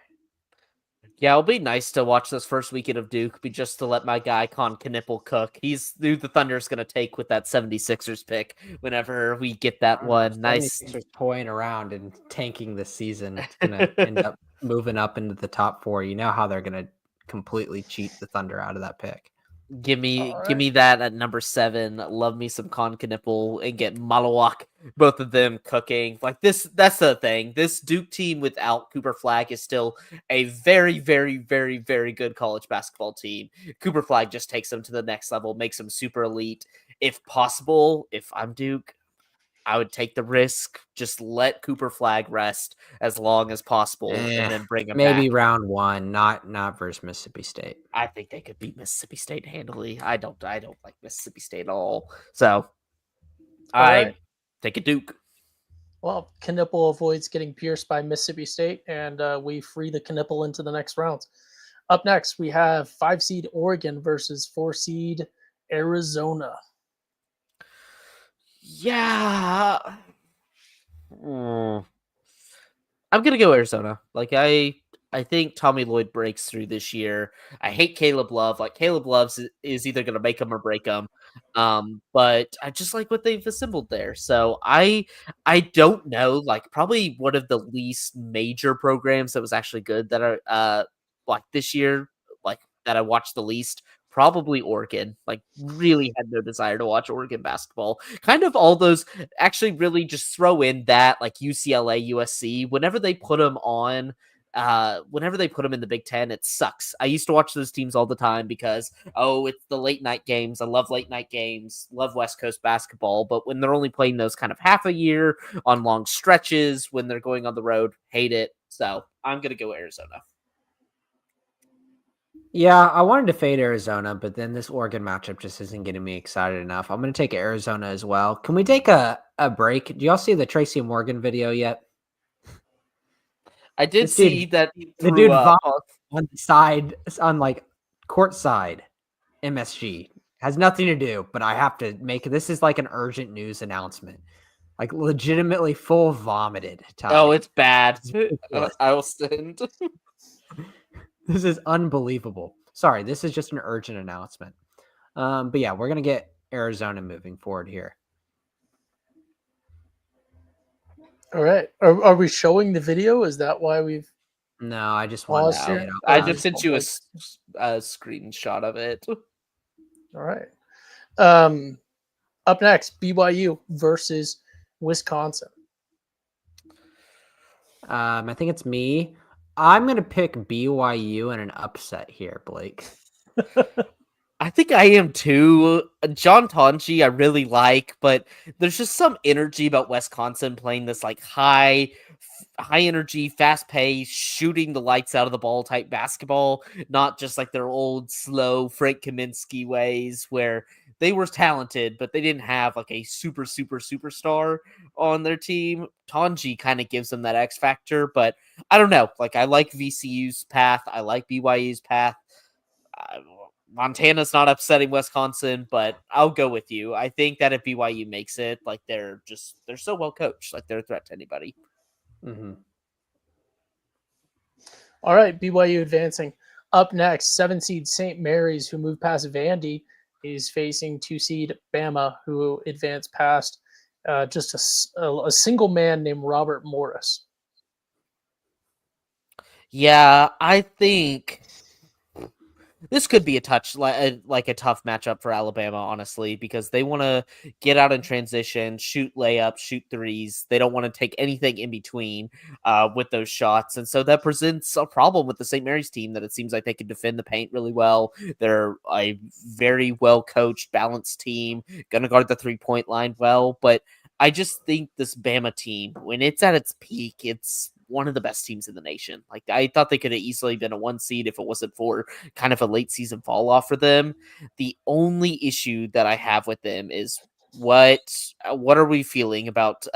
Yeah, it'll be nice to watch this first weekend of Duke, just to let my guy Con Knipple cook. He's who the Thunder's going to take with that 76ers pick whenever we get that one. Nice. Toying around and tanking this season. It's going to end up moving up into the top 4. You know how they're going to completely cheat the Thunder out of that pick. Give right. me that at number 7. Love me some Con Knipple and get Malawak, both of them cooking. Like this, that's the thing. This Duke team without Cooper Flag is still a very, very, very, very good college basketball team. Cooper Flag just takes them to the next level, makes them super elite. If possible, if I'm Duke, I would take the risk. Just let Cooper Flag rest as long as possible, and then bring him Maybe back. round 1, not versus Mississippi State. I think they could beat Mississippi State handily. I don't like Mississippi State at all. So All I right. take a Duke. Well, Knipple avoids getting pierced by Mississippi State, and we free the Knipple into the next round. Up next, we have 5 seed Oregon versus 4 seed Arizona. Yeah. I'm gonna go Arizona. Like I think Tommy Lloyd breaks through this year. I hate Caleb Love. Like Caleb Love is either gonna make them or break them. But I just like what they've assembled there. So I don't know. Like probably one of the least major programs that was actually good that are like this year, like that I watched the least. Probably Oregon. Like really had no desire to watch Oregon basketball. Kind of all those actually really just throw in that like UCLA, USC. Whenever they put them on, whenever they put them in the Big Ten, it sucks. I used to watch those teams all the time because it's the late night games. I love late night games. Love West Coast basketball. But when they're only playing those kind of half a year on long stretches, when they're going on the road, hate it. So I'm gonna go Arizona. Yeah, I wanted to fade Arizona, but then this Oregon matchup just isn't getting me excited enough. I'm going to take Arizona as well. Can we take a break? Do y'all see the Tracy Morgan video yet? I did This dude- see that he The threw dude up. on the side, on like court side MSG. Has nothing to do, but I have to make this is like an urgent news announcement. Like legitimately full vomited. Oh, it's bad. ridiculous. I will send. This is unbelievable. Sorry, this is just an urgent announcement. But yeah, we're gonna get Arizona moving forward here. All right. Are we showing the video? Is that why we've No, I just wanted to paused say here? it out I loud. just sent you a screenshot of it. All right. Up next, BYU versus Wisconsin. I think it's me. I'm gonna pick BYU in an upset here, Blake. I think I am too. John Tonji, I really like, but there's just some energy about Wisconsin playing this like high energy, fast pace, shooting the lights out of the ball type basketball, not just like their old slow Frank Kaminsky ways where they were talented, but they didn't have like a superstar on their team. Tonji kind of gives them that X factor, but I don't know. Like I like VCU's path. I like BYU's path. Montana's not upsetting Wisconsin, but I'll go with you. I think that if BYU makes it, like they're so well coached, like they're a threat to anybody. Mm-hmm. All right, BYU advancing. Up next, 7 seed St. Mary's, who moved past Vandy, is facing 2 seed Bama, who advanced past just a single man named Robert Morris. Yeah, I think this could be a tough matchup for Alabama, honestly, because they want to get out in transition, shoot layups, shoot threes. They don't want to take anything in between with those shots. And so that presents a problem with the St. Mary's team that it seems like they can defend the paint really well. They're a very well coached, balanced team, going to guard the 3-point line well. But I just think this Bama team, when it's at its peak, it's one of the best teams in the nation. Like I thought they could have easily been a 1 seed if it wasn't for kind of a late season fall off for them. The only issue that I have with them is what are we feeling about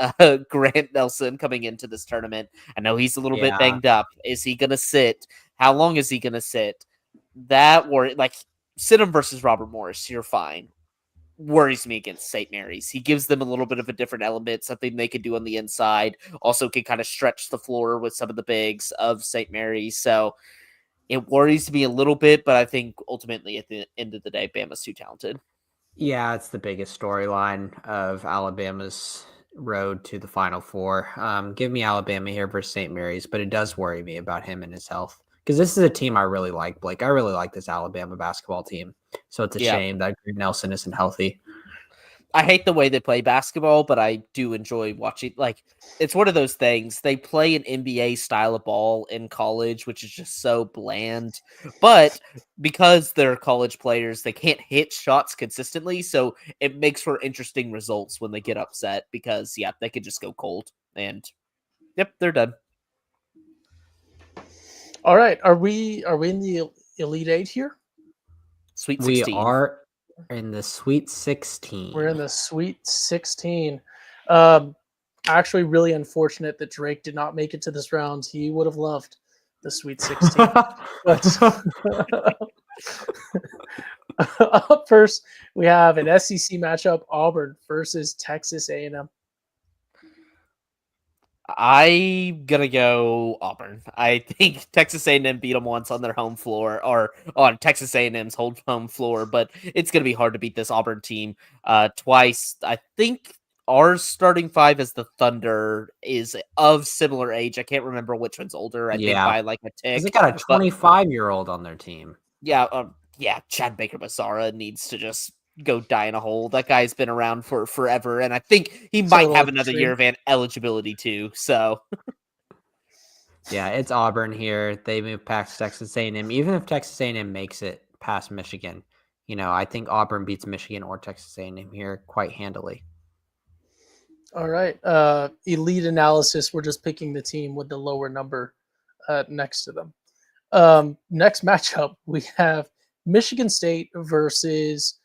Grant Nelson coming into this tournament? I know he's a little bit banged up. Is he going to sit? How long is he going to sit? That worry, like sit him versus Robert Morris, you're fine. Worries me against St. Mary's. He gives them a little bit of a different element, something they could do on the inside. Also can kind of stretch the floor with some of the bigs of St. Mary's. So it worries me a little bit, but I think ultimately at the end of the day, Bama's too talented. Yeah, it's the biggest storyline of Alabama's road to the Final Four. Give me Alabama here versus St. Mary's, but it does worry me about him and his health. because this is a team I really like, Blake. I really like this Alabama basketball team. So it's a shame that Greg Nelson isn't healthy. I hate the way they play basketball, but I do enjoy watching. Like, it's one of those things. They play an NBA style of ball in college, which is just so bland. But because they're college players, they can't hit shots consistently. So it makes for interesting results when they get upset because, they could just go cold. And, they're done. All right. Are we in the Elite Eight here? Sweet 16. We are in the Sweet 16. We're in the Sweet 16. Actually, really unfortunate that Drake did not make it to this round. He would have loved the Sweet 16. But up first, we have an SEC matchup: Auburn versus Texas A&M. I'm gonna go Auburn. I think Texas A&M beat them once on their home floor, or on Texas A&M's home floor, but it's gonna be hard to beat this Auburn team twice. I think our starting five as the Thunder is of similar age. I can't remember which one's older. I think by like a tick. They got a 25-year-old on their team. Chad Baker-Basara needs to just go die in a hole. That guy's been around for forever, and I think he might have another year of eligibility too. So, yeah, it's Auburn here. They move past Texas A&M. Even if Texas A&M makes it past Michigan, I think Auburn beats Michigan or Texas A&M here quite handily. All right. Elite analysis. We're just picking the team with the lower number next to them. Next matchup, we have Michigan State versus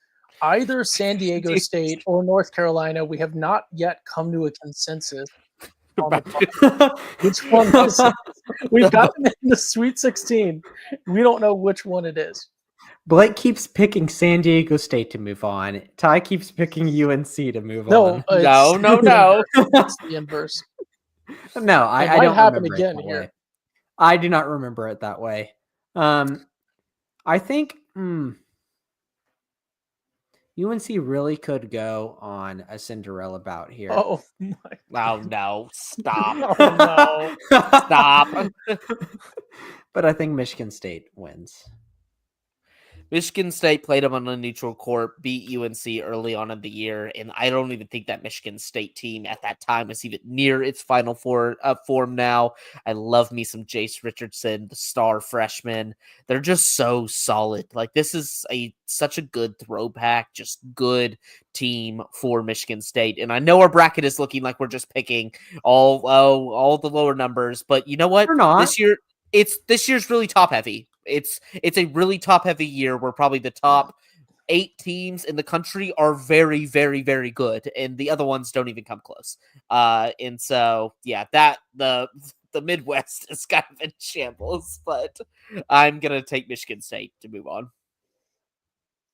either San Diego State or North Carolina. We have not yet come to a consensus on which one this is. We've got them in the Sweet 16. We don't know which one it is. Blake keeps picking San Diego State to move on. Ty keeps picking UNC to move on. No. It's the inverse. No, I don't happen again here. Way. I do not remember it that way. I think UNC really could go on a Cinderella bout here. Oh no! Stop! Oh no! Stop! But I think Michigan State wins. Michigan State played them on a neutral court, beat UNC early on in the year, and I don't even think that Michigan State team at that time was even near its Final Four form now. I love me some Jace Richardson, the star freshman. They're just so solid. Like, this is such a good throwback, just good team for Michigan State. And I know our bracket is looking like we're just picking all the lower numbers, but you know what? We're not. This year's really top heavy. It's a really top heavy year where probably the top 8 teams in the country are very, very, very good, and the other ones don't even come close. And so the Midwest is kind of in shambles, but I'm gonna take Michigan State to move on.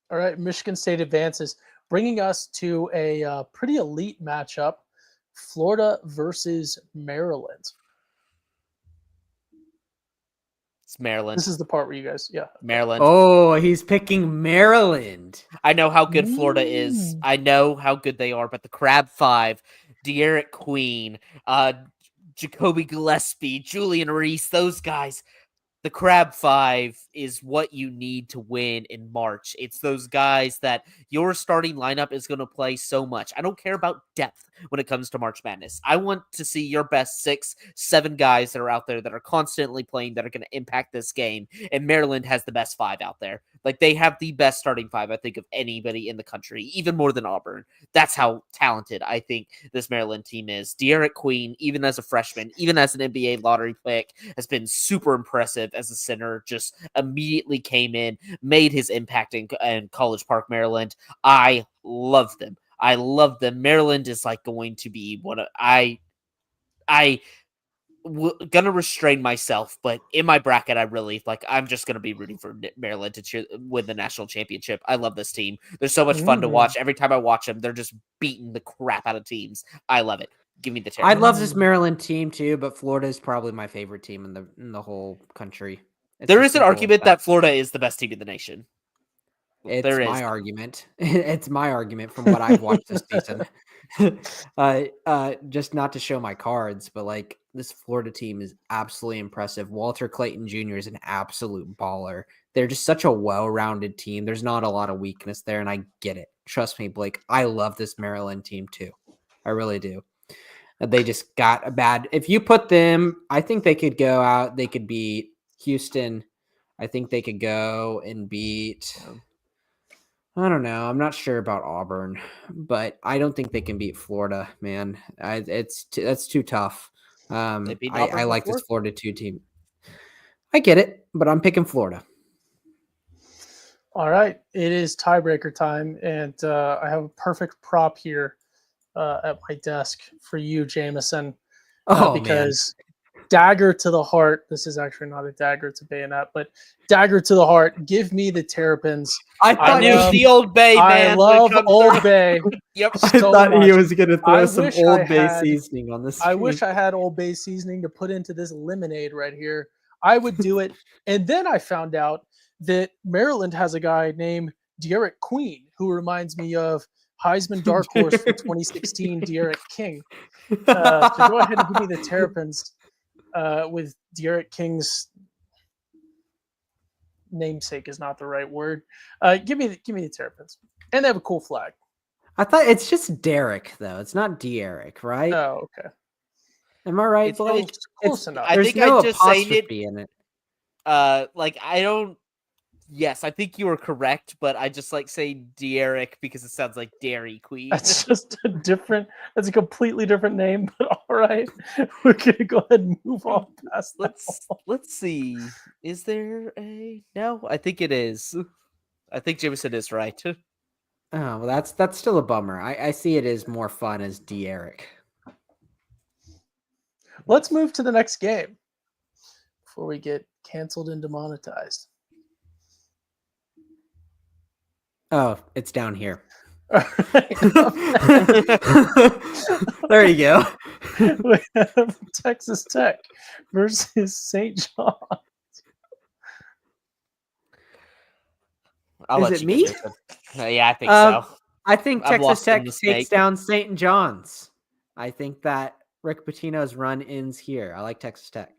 All right, Michigan State advances, bringing us to a pretty elite matchup: Florida versus Maryland. It's Maryland. This is the part where you guys, Maryland. Oh, he's picking Maryland. I know how good Florida is. I know how good they are, but the Crab Five, De'Aaron Queen, Jacoby Gillespie, Julian Reese, those guys, the Crab Five is what you need to win in March. It's those guys that your starting lineup is going to play so much. I don't care about depth when it comes to March Madness. I want to see your best 6, 7 guys that are out there that are constantly playing, that are going to impact this game. And Maryland has the best 5 out there. Like, they have the best starting 5, I think, of anybody in the country, even more than Auburn. That's how talented I think this Maryland team is. De'Aaron Queen, even as a freshman, even as an NBA lottery pick, has been super impressive as a center. Just immediately came in, made his impact in College Park, Maryland. I love them. Maryland is like going to be one of gonna restrain myself, but in my bracket, I'm just gonna be rooting for Maryland to win the national championship. I love this team. They're so much fun to watch. Every time I watch them, they're just beating the crap out of teams. I love it. Give me the chance. I love this Maryland team too, but Florida is probably my favorite team in the whole country. There is an argument that Florida is the best team in the nation. It's There my is. argument. It's my argument from what I've watched this season. Just not to show my cards, but like this Florida team is absolutely impressive. Walter Clayton Jr. is an absolute baller. They're just such a well-rounded team. There's not a lot of weakness there, and I get it. Trust me, Blake. I love this Maryland team too. I really do. They just got a bad. If you put them, I think they could go out. They could beat Houston. I think they could go and beat. I don't know. I'm not sure about Auburn, but I don't think they can beat Florida, man. That's too tough. They beat Auburn I like this before? Florida 2 team. I get it, but I'm picking Florida. All right, it is tiebreaker time, and I have a perfect prop here at my desk for you, Jamison, because dagger to the heart. This is actually not a dagger; it's a bayonet, but dagger to the heart. Give me the Terrapins. I knew love- the Old Bay, man. I love when it comes Old to- Bay. Yep. I so thought he much. was going to I throw some wish I Old Bay had- seasoning on this. I wish I had Old Bay seasoning to put into this lemonade right here. I would do it. And then I found out that Maryland has a guy named De'Aaron Queen, who reminds me of Heisman dark horse for 2016, De'Aaron King. So go ahead and give me the Terrapins with De'Aaron King's namesake is not the right word. Give me the Terrapins, and they have a cool flag. I thought it's just Derek though. It's not De'Aaron, right? Oh, okay. Am I right, It's Blake? Close enough. I There's think no I just saying it. apostrophe in it. Like I don't. Yes, I think you were correct, but I just like saying De'Aaron because it sounds like Dairy Queen. That's just that's a completely different name, but all right. We're gonna go ahead and move on past that. Let's see. Is there a no? I think it is. I think Jamison is right. Oh, well, that's still a bummer. I see it as more fun as De'Aaron. Let's move to the next game before we get canceled and demonetized. Oh, it's down here. All right. There you go. We have Texas Tech versus St. John. I'll Is let it you me? get this one. Yeah, I think Um, so. I think I've Texas lost in Tech the takes snake. down St. John's. I think that Rick Pitino's run ends here. I like Texas Tech.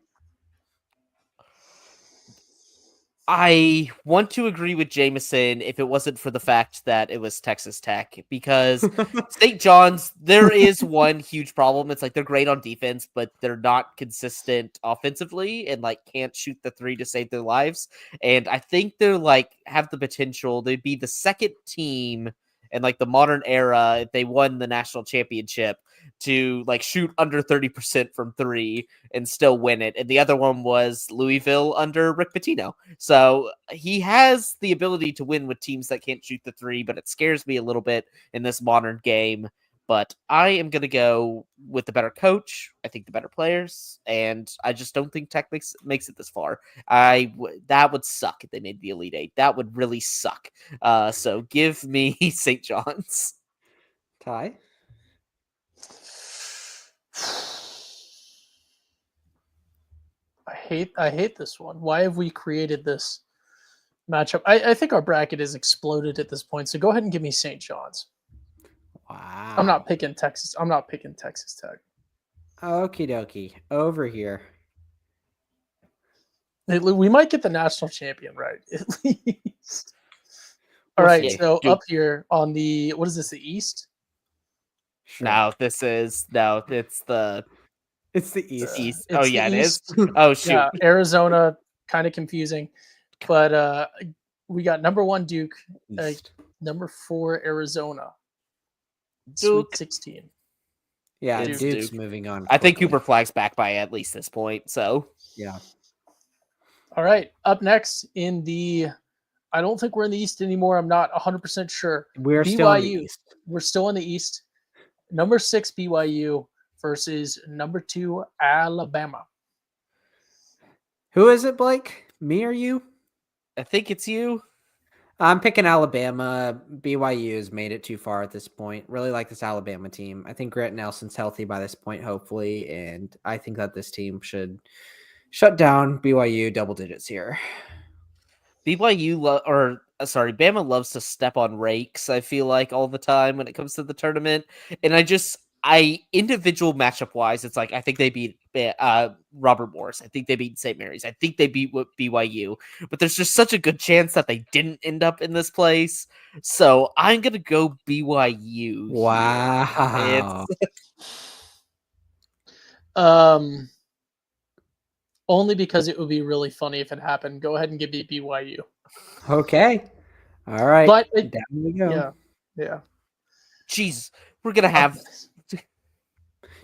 I want to agree with Jamison if it wasn't for the fact that it was Texas Tech, because St. John's, there is one huge problem. It's like they're great on defense, but they're not consistent offensively and like can't shoot the three to save their lives. And I think they're like have the potential. They'd be the second team in like the modern era if they won the national championship to like shoot under 30% from three and still win it. And the other one was Louisville under Rick Pitino. So he has the ability to win with teams that can't shoot the three, but it scares me a little bit in this modern game. But I am going to go with the better coach. I think the better players, and I just don't think Tech makes it this far. That would suck if they made the Elite Eight. That would really suck. So give me St. John's. Ty? I hate this one. Why have we created this matchup? I think our bracket is exploded at this point. So go ahead and give me St. John's. Wow. I'm not picking Texas. I'm not picking Texas Tech. Okie dokie. Over here. We might get the national champion right, at least. All We'll right, see. so up here on the what is this? The East? Sure. No, it's the It's the East. East. It's Oh the yeah, it is. East. Oh shoot. Yeah, Arizona, kind of confusing, but we got number 1 Duke, East. number 4 Arizona, Duke. Sweet 16. Yeah, It's Duke's Duke. moving on. I think quickly. Cooper Flag's back by at least this point. So Yeah. All right, up next in the, I don't think we're in the East anymore. I'm not 100% sure. We're still in the BYU. East. We're still in the East. Number 6 BYU versus number 2 Alabama. Who is it, Blake? Me or you? I think it's you. I'm picking Alabama. BYU has made it too far at this point. Really like this Alabama team. I think Grant Nelson's healthy by this point, hopefully, and I think that this team should shut down BYU double digits here. BYU or Bama loves to step on rakes, I feel like, all the time when it comes to the tournament. And individual matchup wise, it's like, I think they beat Robert Morris. I think they beat St. Mary's. I think they beat BYU. But there's just such a good chance that they didn't end up in this place. So I'm going to go BYU. Wow. Only because it would be really funny if it happened. Go ahead and give me BYU. Okay. All right. But down we go. Yeah. Jeez, we're going to have...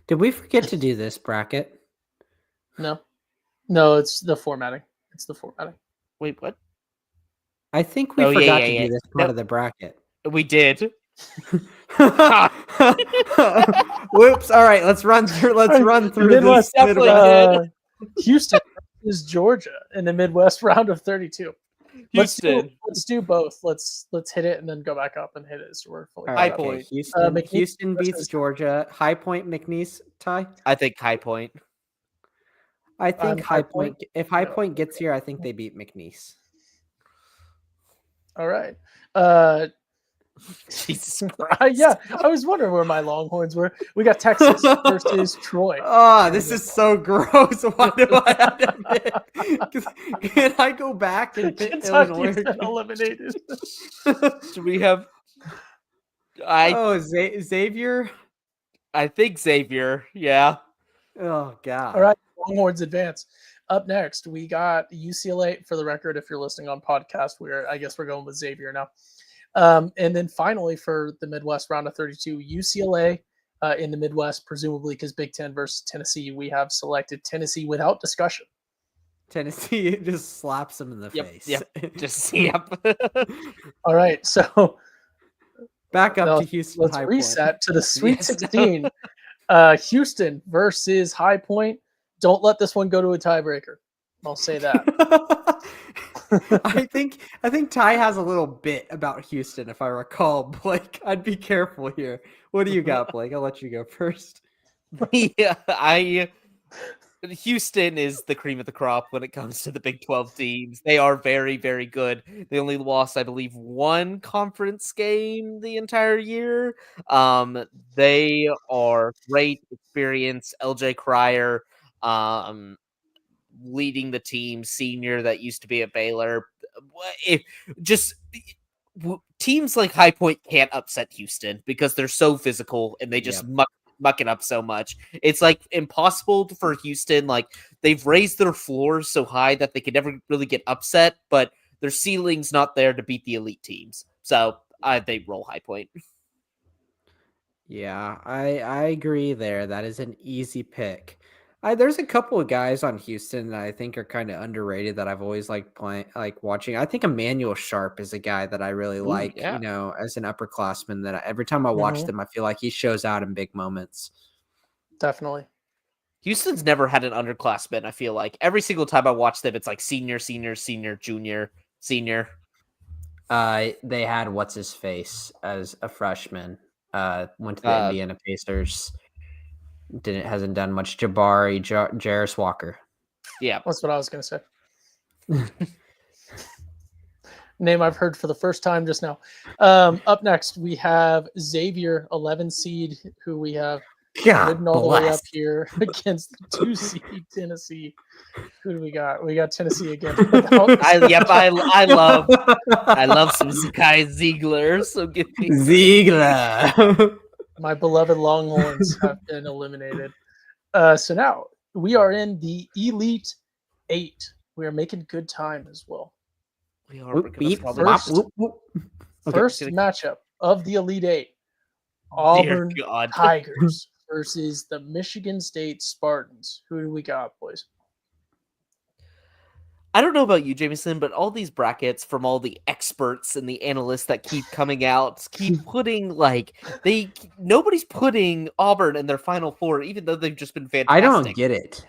Did we forget to do this bracket? No, it's the formatting. Wait, what? I think we forgot to do this part of the bracket. We did. Whoops! All right, let's run through Midwest. This. Midwest. Houston is Georgia in the Midwest round of 32. Houston. Let's do both. Let's hit it and then go back up and hit it. So we're fully High Point. Houston beats Georgia. High Point, McNeese, Ty? I think High Point. I think High Point. If High Point gets here, I think they beat McNeese. All right. Jesus Christ. Yeah, I was wondering where my Longhorns were. We got Texas versus Troy. Oh, this is so gross. Why do I have to admit? Can I go back and pick Kentucky's Illinois? been eliminated. Do we have... Xavier? I think Xavier, yeah. Oh, God. All right, Longhorns advance. Up next, we got UCLA. For the record, if you're listening on podcast, I guess we're going with Xavier now. And then finally, for the Midwest round of 32, UCLA in the Midwest, presumably because Big Ten versus Tennessee, we have selected Tennessee without discussion. Tennessee just slaps them in the face. Yep. All right, so back up to Houston. Let's High reset Point. to the Sweet 16. Houston versus High Point. Don't let this one go to a tiebreaker. I'll say that. I think Ty has a little bit about Houston, if I recall. Blake, I'd be careful here. What do you got, Blake? I'll let you go first. Houston is the cream of the crop when it comes to the Big 12 teams. They are very, very good. They only lost, I believe, one conference game the entire year. They are great experience. LJ Cryer, leading the team, senior that used to be at Baylor. Teams like High Point can't upset Houston because they're so physical and they just muck it up so much. It's like impossible for Houston. Like, they've raised their floors so high that they can never really get upset, but their ceiling's not there to beat the elite teams. So they roll High Point. Yeah, I agree there. That is an easy pick. There's a couple of guys on Houston that I think are kind of underrated that I've always liked watching. I think Emmanuel Sharp is a guy that I really like, as an upperclassman that every time I watch them, I feel like he shows out in big moments. Definitely. Houston's never had an underclassman, I feel like. Every single time I watch them, it's like senior, junior, senior. They had what's-his-face as a freshman. Went to the Indiana Pacers. Hasn't done much. Jarris Walker. Yeah, that's what I was going to say. Name I've heard for the first time just now. Up next, we have Xavier, 11 seed, who we have ridden all the way up here against the 2 seed Tennessee. Who do we got? We got Tennessee again. I love some Kai Ziegler. So give me Ziegler. My beloved Longhorns have been eliminated. So now we are in the Elite 8. We are making good time as well. We are. First matchup of the Elite 8. Auburn Tigers versus the Michigan State Spartans. Who do we got, boys? I don't know about you, Jamison, but all these brackets from all the experts and the analysts that keep coming out keep putting nobody's putting Auburn in their Final Four, even though they've just been fantastic. I don't get it.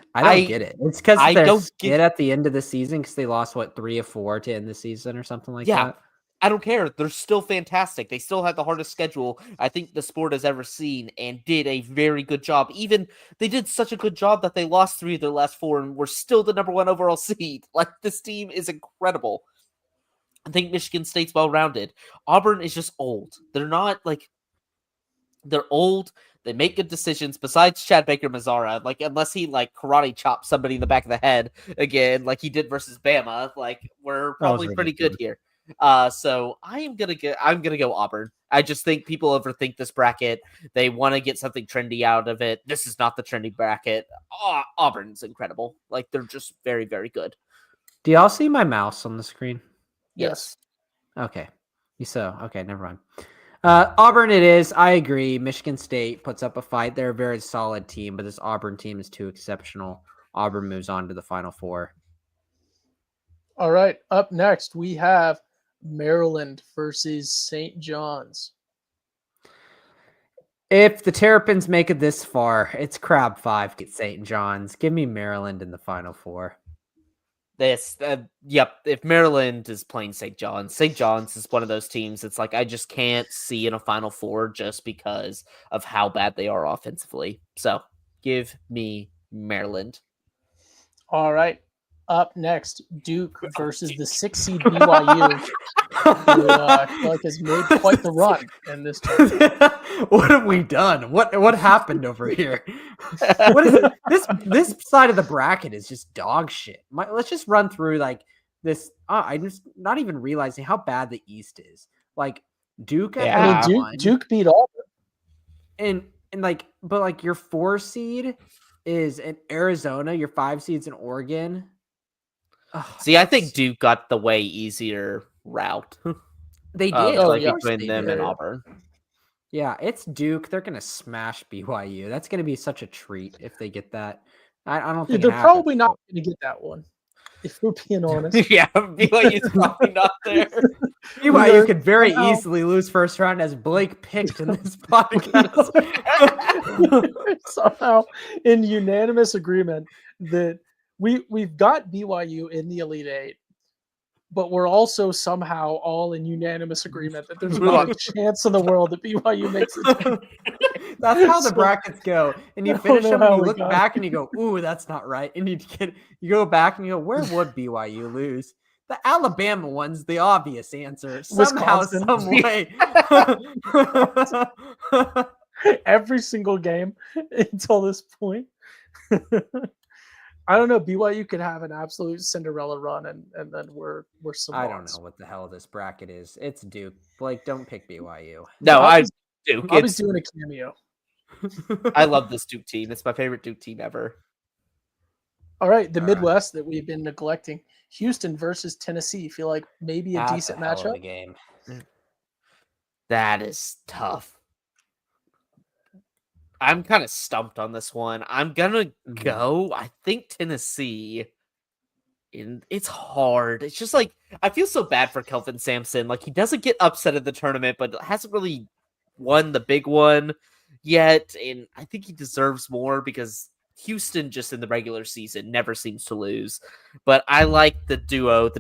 It's because they're skid at the end of the season because they lost 3 of 4 to end the season or something like that. I don't care. They're still fantastic. They still have the hardest schedule I think the sport has ever seen and did a very good job. Even they did such a good job that they lost 3 of their last 4 and were still the number 1 overall seed. Like, this team is incredible. I think Michigan State's well-rounded. Auburn is just old. They're not like they're old. They make good decisions. Besides Chad Baker Mazzara, like unless he like karate chops somebody in the back of the head again, like he did versus Bama, like we're probably pretty good here. So I'm gonna go Auburn. I just think people overthink this bracket. They want to get something trendy out of it. This is not the trendy bracket. Auburn's incredible. Like they're just very, very good. Do y'all see my mouse on the screen? Yes. Okay. Okay, never mind. Auburn it is. I agree. Michigan State puts up a fight. They're a very solid team, but this Auburn team is too exceptional. Auburn moves on to the Final Four. All right. Up next, we have Maryland versus St. John's. If the Terrapins make it this far, it's crab 5 to St. John's. Give me Maryland in the Final Four. Yep. If Maryland is playing St. John's is one of those teams. It's like I just can't see in a Final Four just because of how bad they are offensively. So give me Maryland. All right. Up next, Duke versus the 6 seed BYU, who I feel like has made quite the run in this tournament. What have we done? What happened over here? What is it? This side of the bracket is just dog shit. Let's just run through like this. I'm just not even realizing how bad the East is. Like Duke, Duke beat Auburn, and but like your 4 seed is in Arizona, your 5 seed's in Oregon. See, I think Duke got the way easier route. They did. Between them and Auburn. Yeah, it's Duke. They're gonna smash BYU. That's gonna be such a treat if they get that. I don't think they're probably not going to get that one. If we're being honest, yeah, BYU's probably not there. BYU could very easily lose first round, as Blake picked in this podcast. Somehow, in unanimous agreement that we've got BYU in the Elite Eight, but we're also somehow all in unanimous agreement that there's not a chance in the world that BYU makes it. That's how the brackets go. And you finish them and you look back and you go, ooh, that's not right. And you go back and you go, where would BYU lose? The Alabama one's the obvious answer. Somehow, some way. Every single game until this point. I don't know. BYU could have an absolute Cinderella run, and then we're some. I don't know what the hell this bracket is. It's Duke. Blake, don't pick BYU. No, Duke. I was doing a cameo. I love this Duke team. It's my favorite Duke team ever. All right, the Midwest that we've been neglecting. Houston versus Tennessee. Feel like maybe a decent matchup. Game. That is tough. I'm kind of stumped on this one. I'm gonna go. I think Tennessee. It's hard. It's just like I feel so bad for Kelvin Sampson. Like he doesn't get upset at the tournament, but hasn't really won the big one yet. And I think he deserves more because Houston just in the regular season never seems to lose. But I like the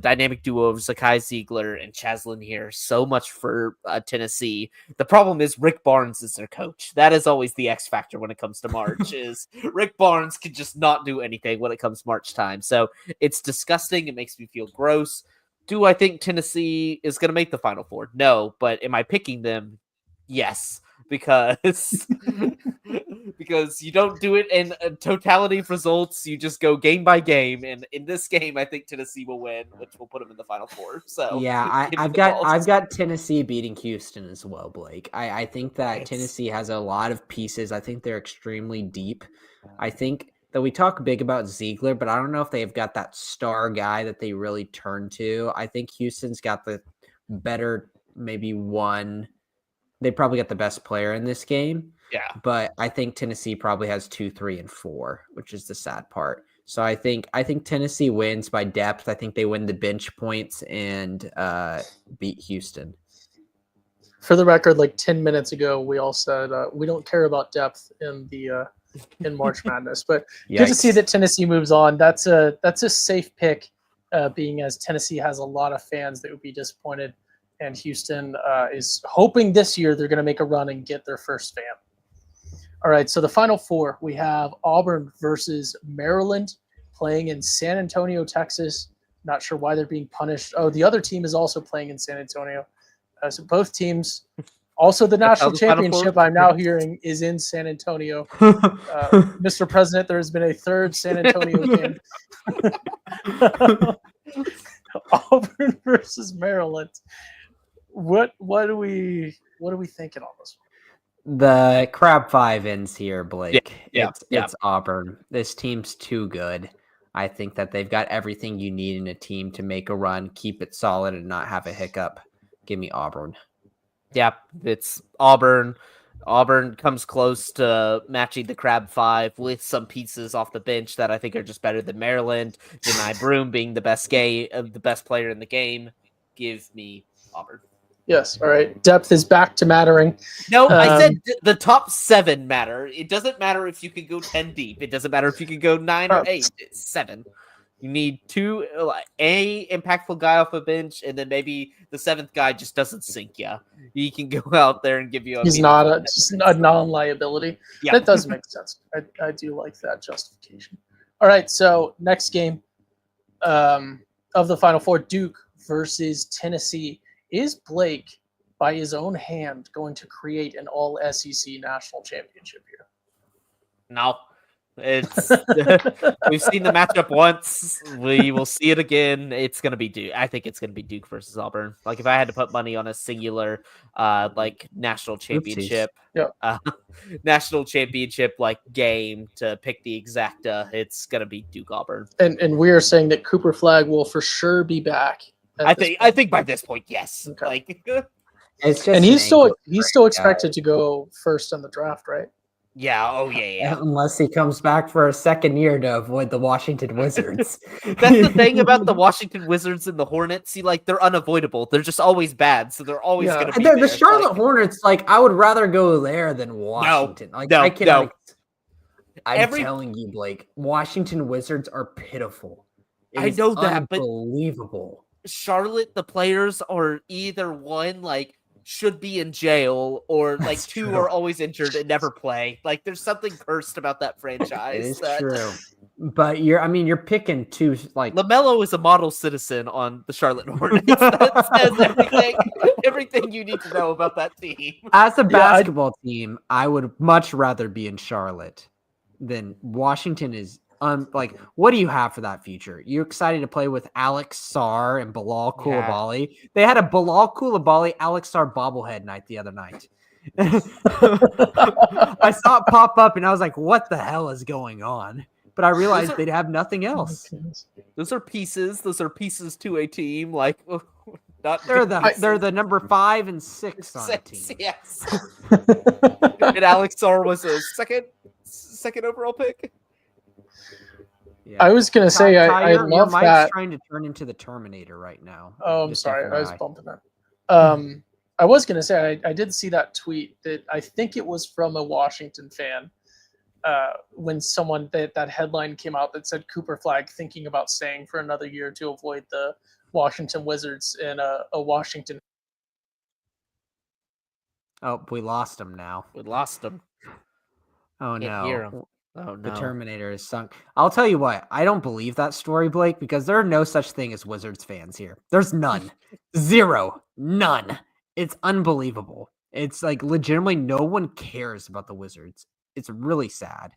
dynamic duo of Zakai Ziegler and Chaslin here so much for Tennessee. The problem is Rick Barnes is their coach. That is always the X factor when it comes to March is Rick Barnes can just not do anything when it comes March time. So it's disgusting. It makes me feel gross. Do I think Tennessee is going to make the Final Four? No, but am I picking them? Yes. Because you don't do it in a totality of results. You just go game by game, and in this game, I think Tennessee will win, which will put them in the Final Four. So yeah, I've got Tennessee beating Houston as well, Blake. I think that Tennessee has a lot of pieces. I think they're extremely deep. I think that we talk big about Ziegler, but I don't know if they've got that star guy that they really turn to. I think Houston's got the better, maybe one. They probably got the best player in this game. Yeah. But I think Tennessee probably has 2, 3, and 4, which is the sad part. So I think Tennessee wins by depth. I think they win the bench points and beat Houston. For the record, like 10 minutes ago, we all said we don't care about depth in the in March Madness. But good to see that Tennessee moves on. That's a safe pick, being as Tennessee has a lot of fans that would be disappointed. And Houston is hoping this year they're going to make a run and get their first fan. All right, so the Final Four, we have Auburn versus Maryland playing in San Antonio, Texas. Not sure why they're being punished. Oh, the other team is also playing in San Antonio. So both teams. Also, the national the Final Four championship, I'm now hearing, is in San Antonio. Mr. President, there has been a third San Antonio game. Auburn versus Maryland. What are we thinking on this one? The crab 5 ends here, Blake. Yeah. It's Auburn. This team's too good. I think that they've got everything you need in a team to make a run, keep it solid, and not have a hiccup. Give me Auburn. Yeah, it's Auburn. Auburn comes close to matching the Crab 5 with some pieces off the bench that I think are just better than Maryland. Deny Broom being the best player in the game. Give me Auburn. Yes, all right. Depth is back to mattering. No, I said the top 7 matter. It doesn't matter if you can go 10 deep. It doesn't matter if you can go 9 or 8. It's 7. You need 2, a impactful guy off a bench, and then maybe the 7th guy just doesn't sink you. He can go out there and give you. He's not a non-liability. Yeah. That does make sense. I do like that justification. All right, so next game of the Final Four, Duke versus Tennessee. Is Blake, by his own hand, going to create an all-SEC national championship here? No. It's we've seen the matchup once. We will see it again. It's gonna be Duke. I think it's gonna be Duke versus Auburn. Like if I had to put money on a singular national championship, national championship game to pick the exacta, it's gonna be Duke Auburn. And we are saying that Cooper Flagg will for sure be back. I think by this point, yes. Okay. It's just and he's still expected to go first in the draft, right? Yeah. Oh yeah. Unless he comes back for a second year to avoid the Washington Wizards. That's the thing about the Washington Wizards and the Hornets. See, they're unavoidable. They're just always bad, so they're always going to be. The Charlotte Hornets, I would rather go there than Washington. No. I'm telling you, Blake, Washington Wizards are pitiful. I know that, unbelievable. But Charlotte, the players are either one should be in jail, or That's two true. are always injured and never play. There's something cursed about that franchise. It is true. But you're picking two LaMelo is a model citizen on the Charlotte Hornets. That says everything you need to know about that team. As a basketball team, I would much rather be in Charlotte than Washington is. What do you have for that future? You excited to play with Alex Sarr and Bilal Coulibaly? Yeah. They had a Bilal Coulibaly Alex Sarr bobblehead night the other night. I saw it pop up and I was like, "What the hell is going on?" But I realized they'd have nothing else. Those are pieces. Those are pieces to a team. They're the number 5 and 6 on the team. Yes. And Alex Sarr was a second overall pick. Yeah. I was gonna say I love that. Trying to turn into the Terminator right now. Oh, I'm sorry, I was bumping that. I was gonna say I did see that tweet that I think it was from a Washington fan. When someone that headline came out that said Cooper Flagg thinking about staying for another year to avoid the Washington Wizards and a Washington. Oh, we lost him now. We lost him. Oh no. Hear him. Oh, no. The Terminator is sunk. I'll tell you what, I don't believe that story, Blake, because there are no such thing as Wizards fans here. There's none. 0. None. It's unbelievable. It's legitimately no one cares about the Wizards. It's really sad.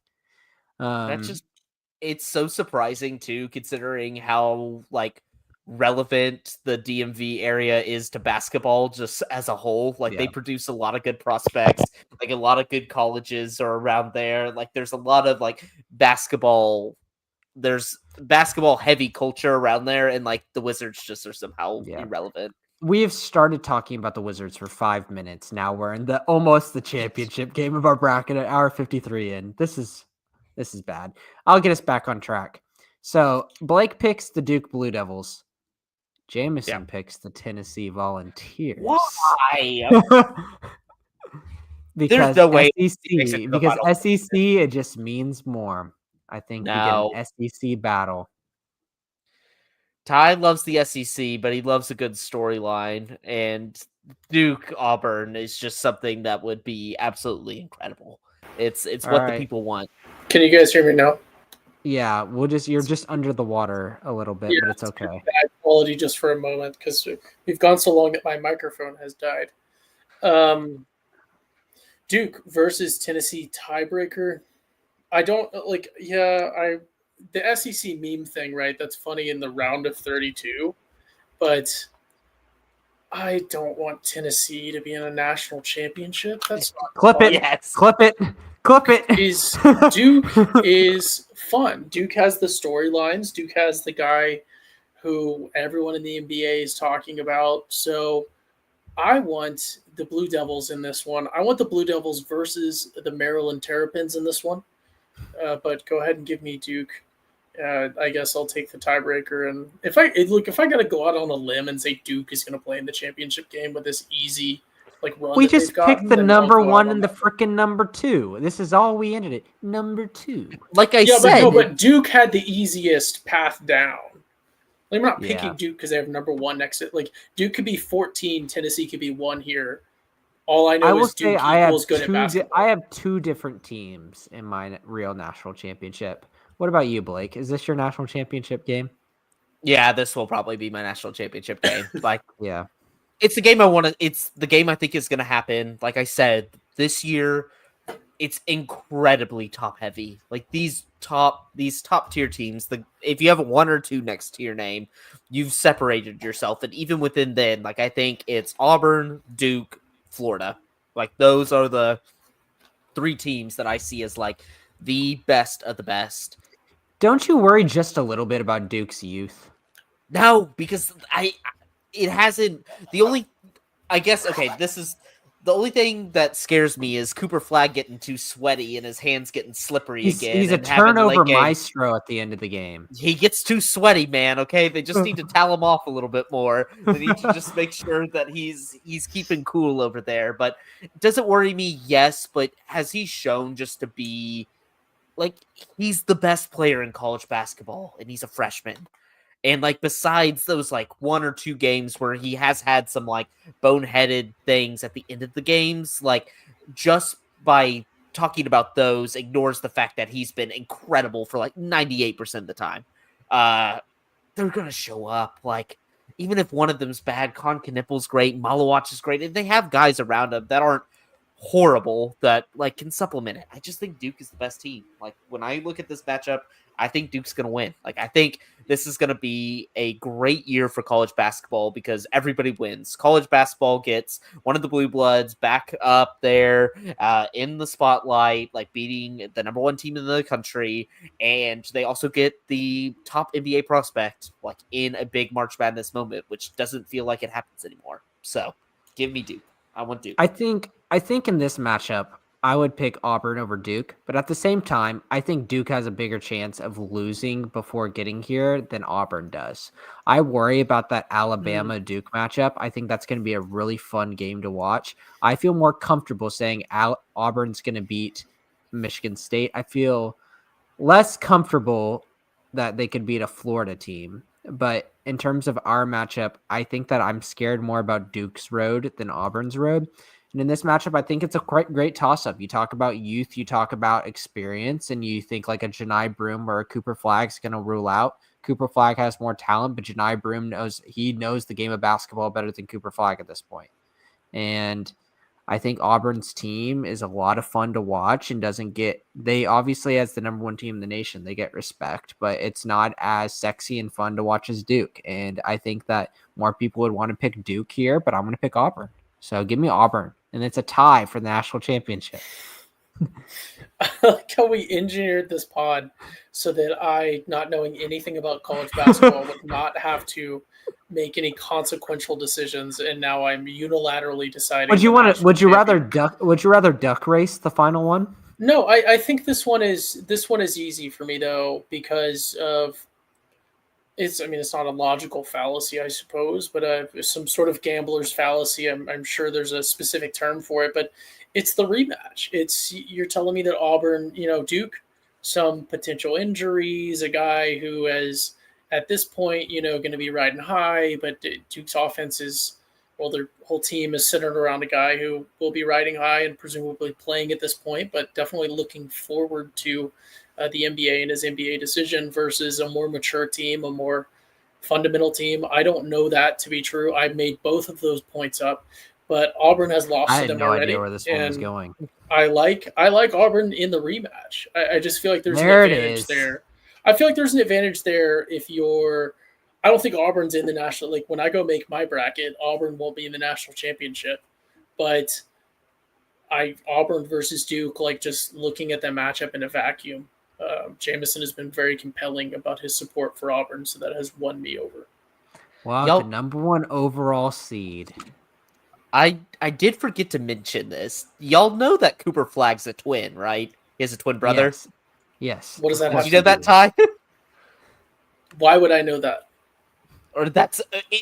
It's so surprising too, considering how relevant the DMV area is to basketball just as a whole. They produce a lot of good prospects. A lot of good colleges are around there. There's a lot of basketball. There's basketball heavy culture around there, and the Wizards just are somehow irrelevant. We have started talking about the Wizards for 5 minutes. Now we're in almost the championship game of our bracket at hour 53 in. This is bad. I'll get us back on track. So Blake picks the Duke Blue Devils. Jamison picks the Tennessee Volunteers. Why? Because there's no way. SEC, it just means more. I think we get an SEC battle. Ty loves the SEC, but he loves a good storyline, and Duke Auburn is just something that would be absolutely incredible. It's what the people want. Can you guys hear me now? Yeah, you're just under the water a little bit, Yeah, but it's it's okay. bad quality just for a moment because we've gone so long that my microphone has died. Duke versus Tennessee tiebreaker. I don't like. Yeah, the SEC meme thing, right? That's funny in the round of 32, but I don't want Tennessee to be in a national championship. That's not Clip fun. it. Yes. Clip it. Clip it. Is Duke is fun. Duke has the storylines. Duke has the guy who everyone in the NBA is talking about. So I want the Blue Devils in this one. I want the Blue Devils versus the Maryland Terrapins in this one. But go ahead and give me Duke. I guess I'll take the tiebreaker. And if I got to go out on a limb and say Duke is going to play in the championship game with this easy run We that they've just picked gotten, the then I'll number go out one on and the that. freaking number 2. This is all we ended it. Number 2. Like I Yeah, but said, no, but Duke had the easiest path down. Like, I'm not Yeah. picking Duke because they have number one next to it. Like Duke could be 14, Tennessee could be 1 here. All I know I will is say Duke I have equals good at basketball. I have 2 different teams in my real national championship. What about you, Blake? Is this your national championship game? yeah, this will probably be my national championship game. Like, Yeah. it's the game I want to. It's the game I think is going to happen. Like I said, this year, it's incredibly top heavy. Like these top tier teams. If you have 1 or 2 next to your name, you've separated yourself. And even within then, like I think it's Auburn, Duke, Florida. Like those are the 3 teams that I see as like the best of the best. Don't you worry just a little bit about Duke's youth? No, because it hasn't. The only, I guess, okay, this is the only thing that scares me is Cooper Flag getting too sweaty and his hands getting slippery again. He's a and having turnover late game. maestro at the end of the game. He gets too sweaty, man. Okay, they just need to towel him off a little bit more. They need to just make sure that he's keeping cool over there. But does it worry me? Yes, but has he shown just to be like he's the best player in college basketball, and he's a freshman. And like besides those like 1 or 2 games where he has had some like boneheaded things at the end of the games, like just by talking about those ignores the fact that he's been incredible for like 98% of the time. They're gonna show up. Like even if one of them's bad, Con Knippel's great, Malawatch is great, and they have guys around him that aren't horrible that like can supplement it. I just think Duke is the best team. Like when I look at this matchup, I think Duke's going to win. Like I think this is going to be a great year for college basketball because everybody wins. College basketball gets one of the blue bloods back up there in the spotlight, like beating the number 1 team in the country, and they also get the top NBA prospect like in a big March Madness moment, which doesn't feel like it happens anymore. So give me Duke. I want Duke. I think in this matchup, I would pick Auburn over Duke, but at the same time, I think Duke has a bigger chance of losing before getting here than Auburn does. I worry about that Alabama-Duke matchup. I think that's going to be a really fun game to watch. I feel more comfortable saying Auburn's going to beat Michigan State. I feel less comfortable that they could beat a Florida team. But in terms of our matchup, I think that I'm scared more about Duke's road than Auburn's road. And in this matchup, I think it's a great toss-up. You talk about youth, you talk about experience, and you think like a Janai Broom or a Cooper Flag's going to rule out. Cooper Flag has more talent, but Janai Broom knows the game of basketball better than Cooper Flag at this point. And I think Auburn's team is a lot of fun to watch and they obviously as the number 1 team in the nation, they get respect, but it's not as sexy and fun to watch as Duke. And I think that more people would want to pick Duke here, but I'm going to pick Auburn. So give me Auburn. And it's a tie for the national championship. I like how we engineered this pod so that I, not knowing anything about college basketball, would not have to make any consequential decisions, and now I'm unilaterally deciding. Would you rather duck race the final one? No, I think this one is easy for me though because of it's not a logical fallacy, I suppose, but some sort of gambler's fallacy. I'm sure there's a specific term for it, but it's the rematch. You're telling me that Auburn, Duke, some potential injuries, a guy who is at this point, going to be riding high, but Duke's offense is, well, their whole team is centered around a guy who will be riding high and presumably playing at this point, but definitely looking forward to the NBA and his NBA decision versus a more mature team, a more fundamental team. I don't know that to be true. I made both of those points up, but Auburn has lost I to had them no already. idea where this one was going. I like Auburn in the rematch. I just feel like there's an advantage there. I feel like there's an advantage there if you're. I don't think Auburn's in the national. Like when I go make my bracket, Auburn won't be in the national championship, but Auburn versus Duke. Like just looking at that matchup in a vacuum, Jamison has been very compelling about his support for Auburn, so that has won me over. Well, the number 1 overall seed. I did forget to mention this. Y'all know that Cooper Flagg's a twin, right? He has a twin brother. Yes. What does that have? Did you know that, Ty? Why would I know that? Or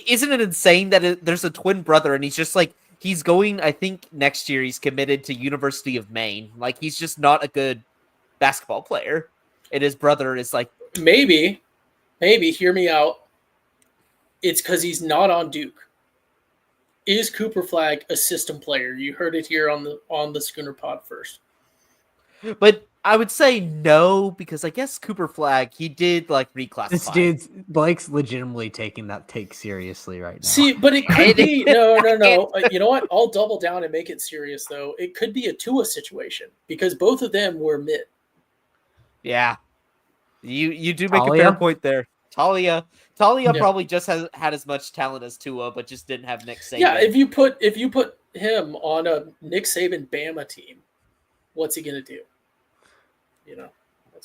isn't it insane that there's a twin brother and he's just like, he's going, I think next year he's committed to University of Maine. Like he's just not a good basketball player. And his brother is like, maybe hear me out. It's because he's not on Duke. Is Cooper Flagg a system player? You heard it here on the Schooner Pod first. But I would say no, because I guess Cooper Flagg, he did like reclassify. Blake's legitimately taking that take seriously right now. See, but it could be no. You know what? I'll double down and make it serious though. It could be a Tua situation because both of them were mid. Yeah, you do make a fair point there. Talia probably just had as much talent as Tua, but just didn't have Nick Saban. Yeah, if you put him on a Nick Saban Bama team, what's he gonna do? You know.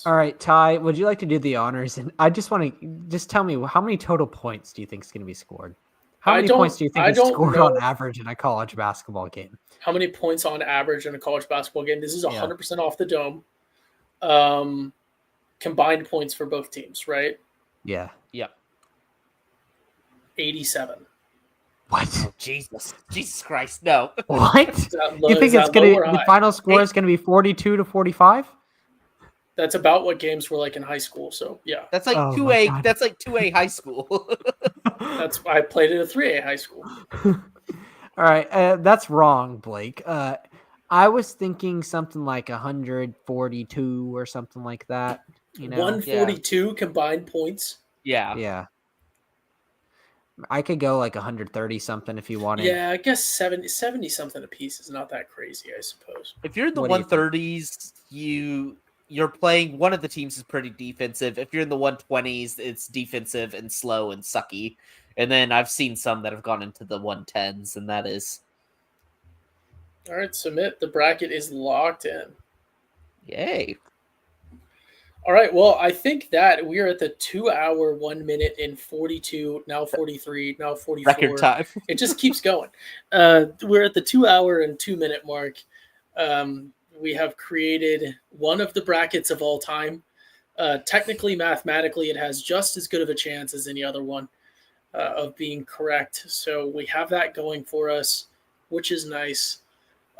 All right, Ty, would you like to do the honors? And I just want to tell me how many total points do you think is going to be scored? How many points do you think is scored on average in a college basketball game? How many points on average in a college basketball game? This is 100% off the dome. Combined points for both teams, right? Yeah. Yep. 87. What? Oh, Jesus Christ, no. What? You think it's going to the final score is going to be 42 to 45? That's about what games were like in high school. So yeah, that's like 2A. That's like 2A high school. I played at a 3A high school. All right, that's wrong, Blake. I was thinking something like 142 or something like that. 142 combined points. Yeah. I could go like 130 something if you wanted. Yeah, I guess 70 something a piece is not that crazy, I suppose. If you're in the 130s, you're playing one of the teams is pretty defensive. If you're in the 120s, it's defensive and slow and sucky. And then I've seen some that have gone into the 110s, and that is. All right, submit. The bracket is locked in. Yay. All right, well, I think that we are at the 2 hour, 1 minute and 42, now 43, now 44. Record time. It just keeps going. We're at the 2 hour and 2 minute mark. We have created one of the brackets of all time. Technically, mathematically, it has just as good of a chance as any other one of being correct. So we have that going for us, which is nice.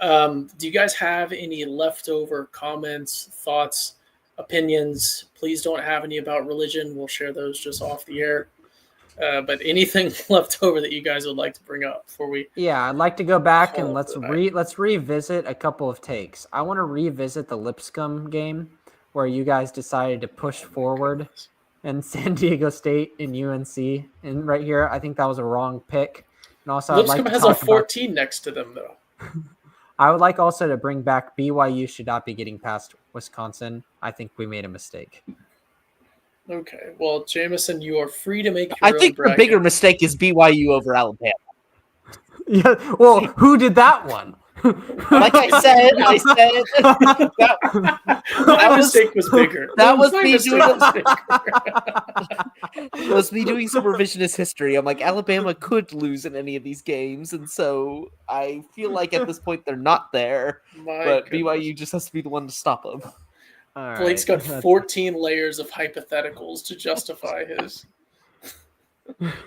Do you guys have any leftover comments, thoughts, opinions? Please don't have any about religion. We'll share those just off the air. But anything left over that you guys would like to bring up before we? Yeah, I'd like to go back and let's revisit a couple of takes. I want to revisit the Lipscomb game where you guys decided to push forward and San Diego State and UNC. And right here, I think that was a wrong pick. And also, Lipscomb has a 14 next to them, though. I would like also to bring back BYU should not be getting past Wisconsin. I think we made a mistake. Okay, well, Jamison, you are free to make your I own think bracket. the bigger mistake is BYU over Alabama. Yeah, well, who did that one? Like I said that mistake was bigger. That was me doing some revisionist history. I'm like, Alabama could lose in any of these games, and so I feel like at this point they're not there. But BYU just has to be the one to stop them. Blake's got 14 layers of hypotheticals to justify his.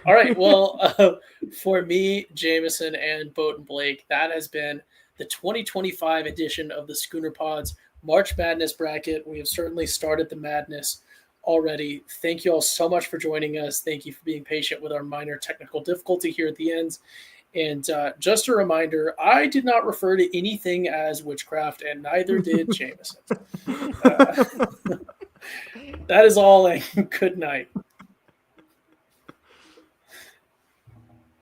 All right, well, for me, Jamison, and Boat and Blake, that has been the 2025 edition of the Schooner Pod's March Madness bracket. We have certainly started the madness already. Thank you all so much for joining us. Thank you for being patient with our minor technical difficulty here at the end. And just a reminder, I did not refer to anything as witchcraft, and neither did Jamison. That is all, and good night.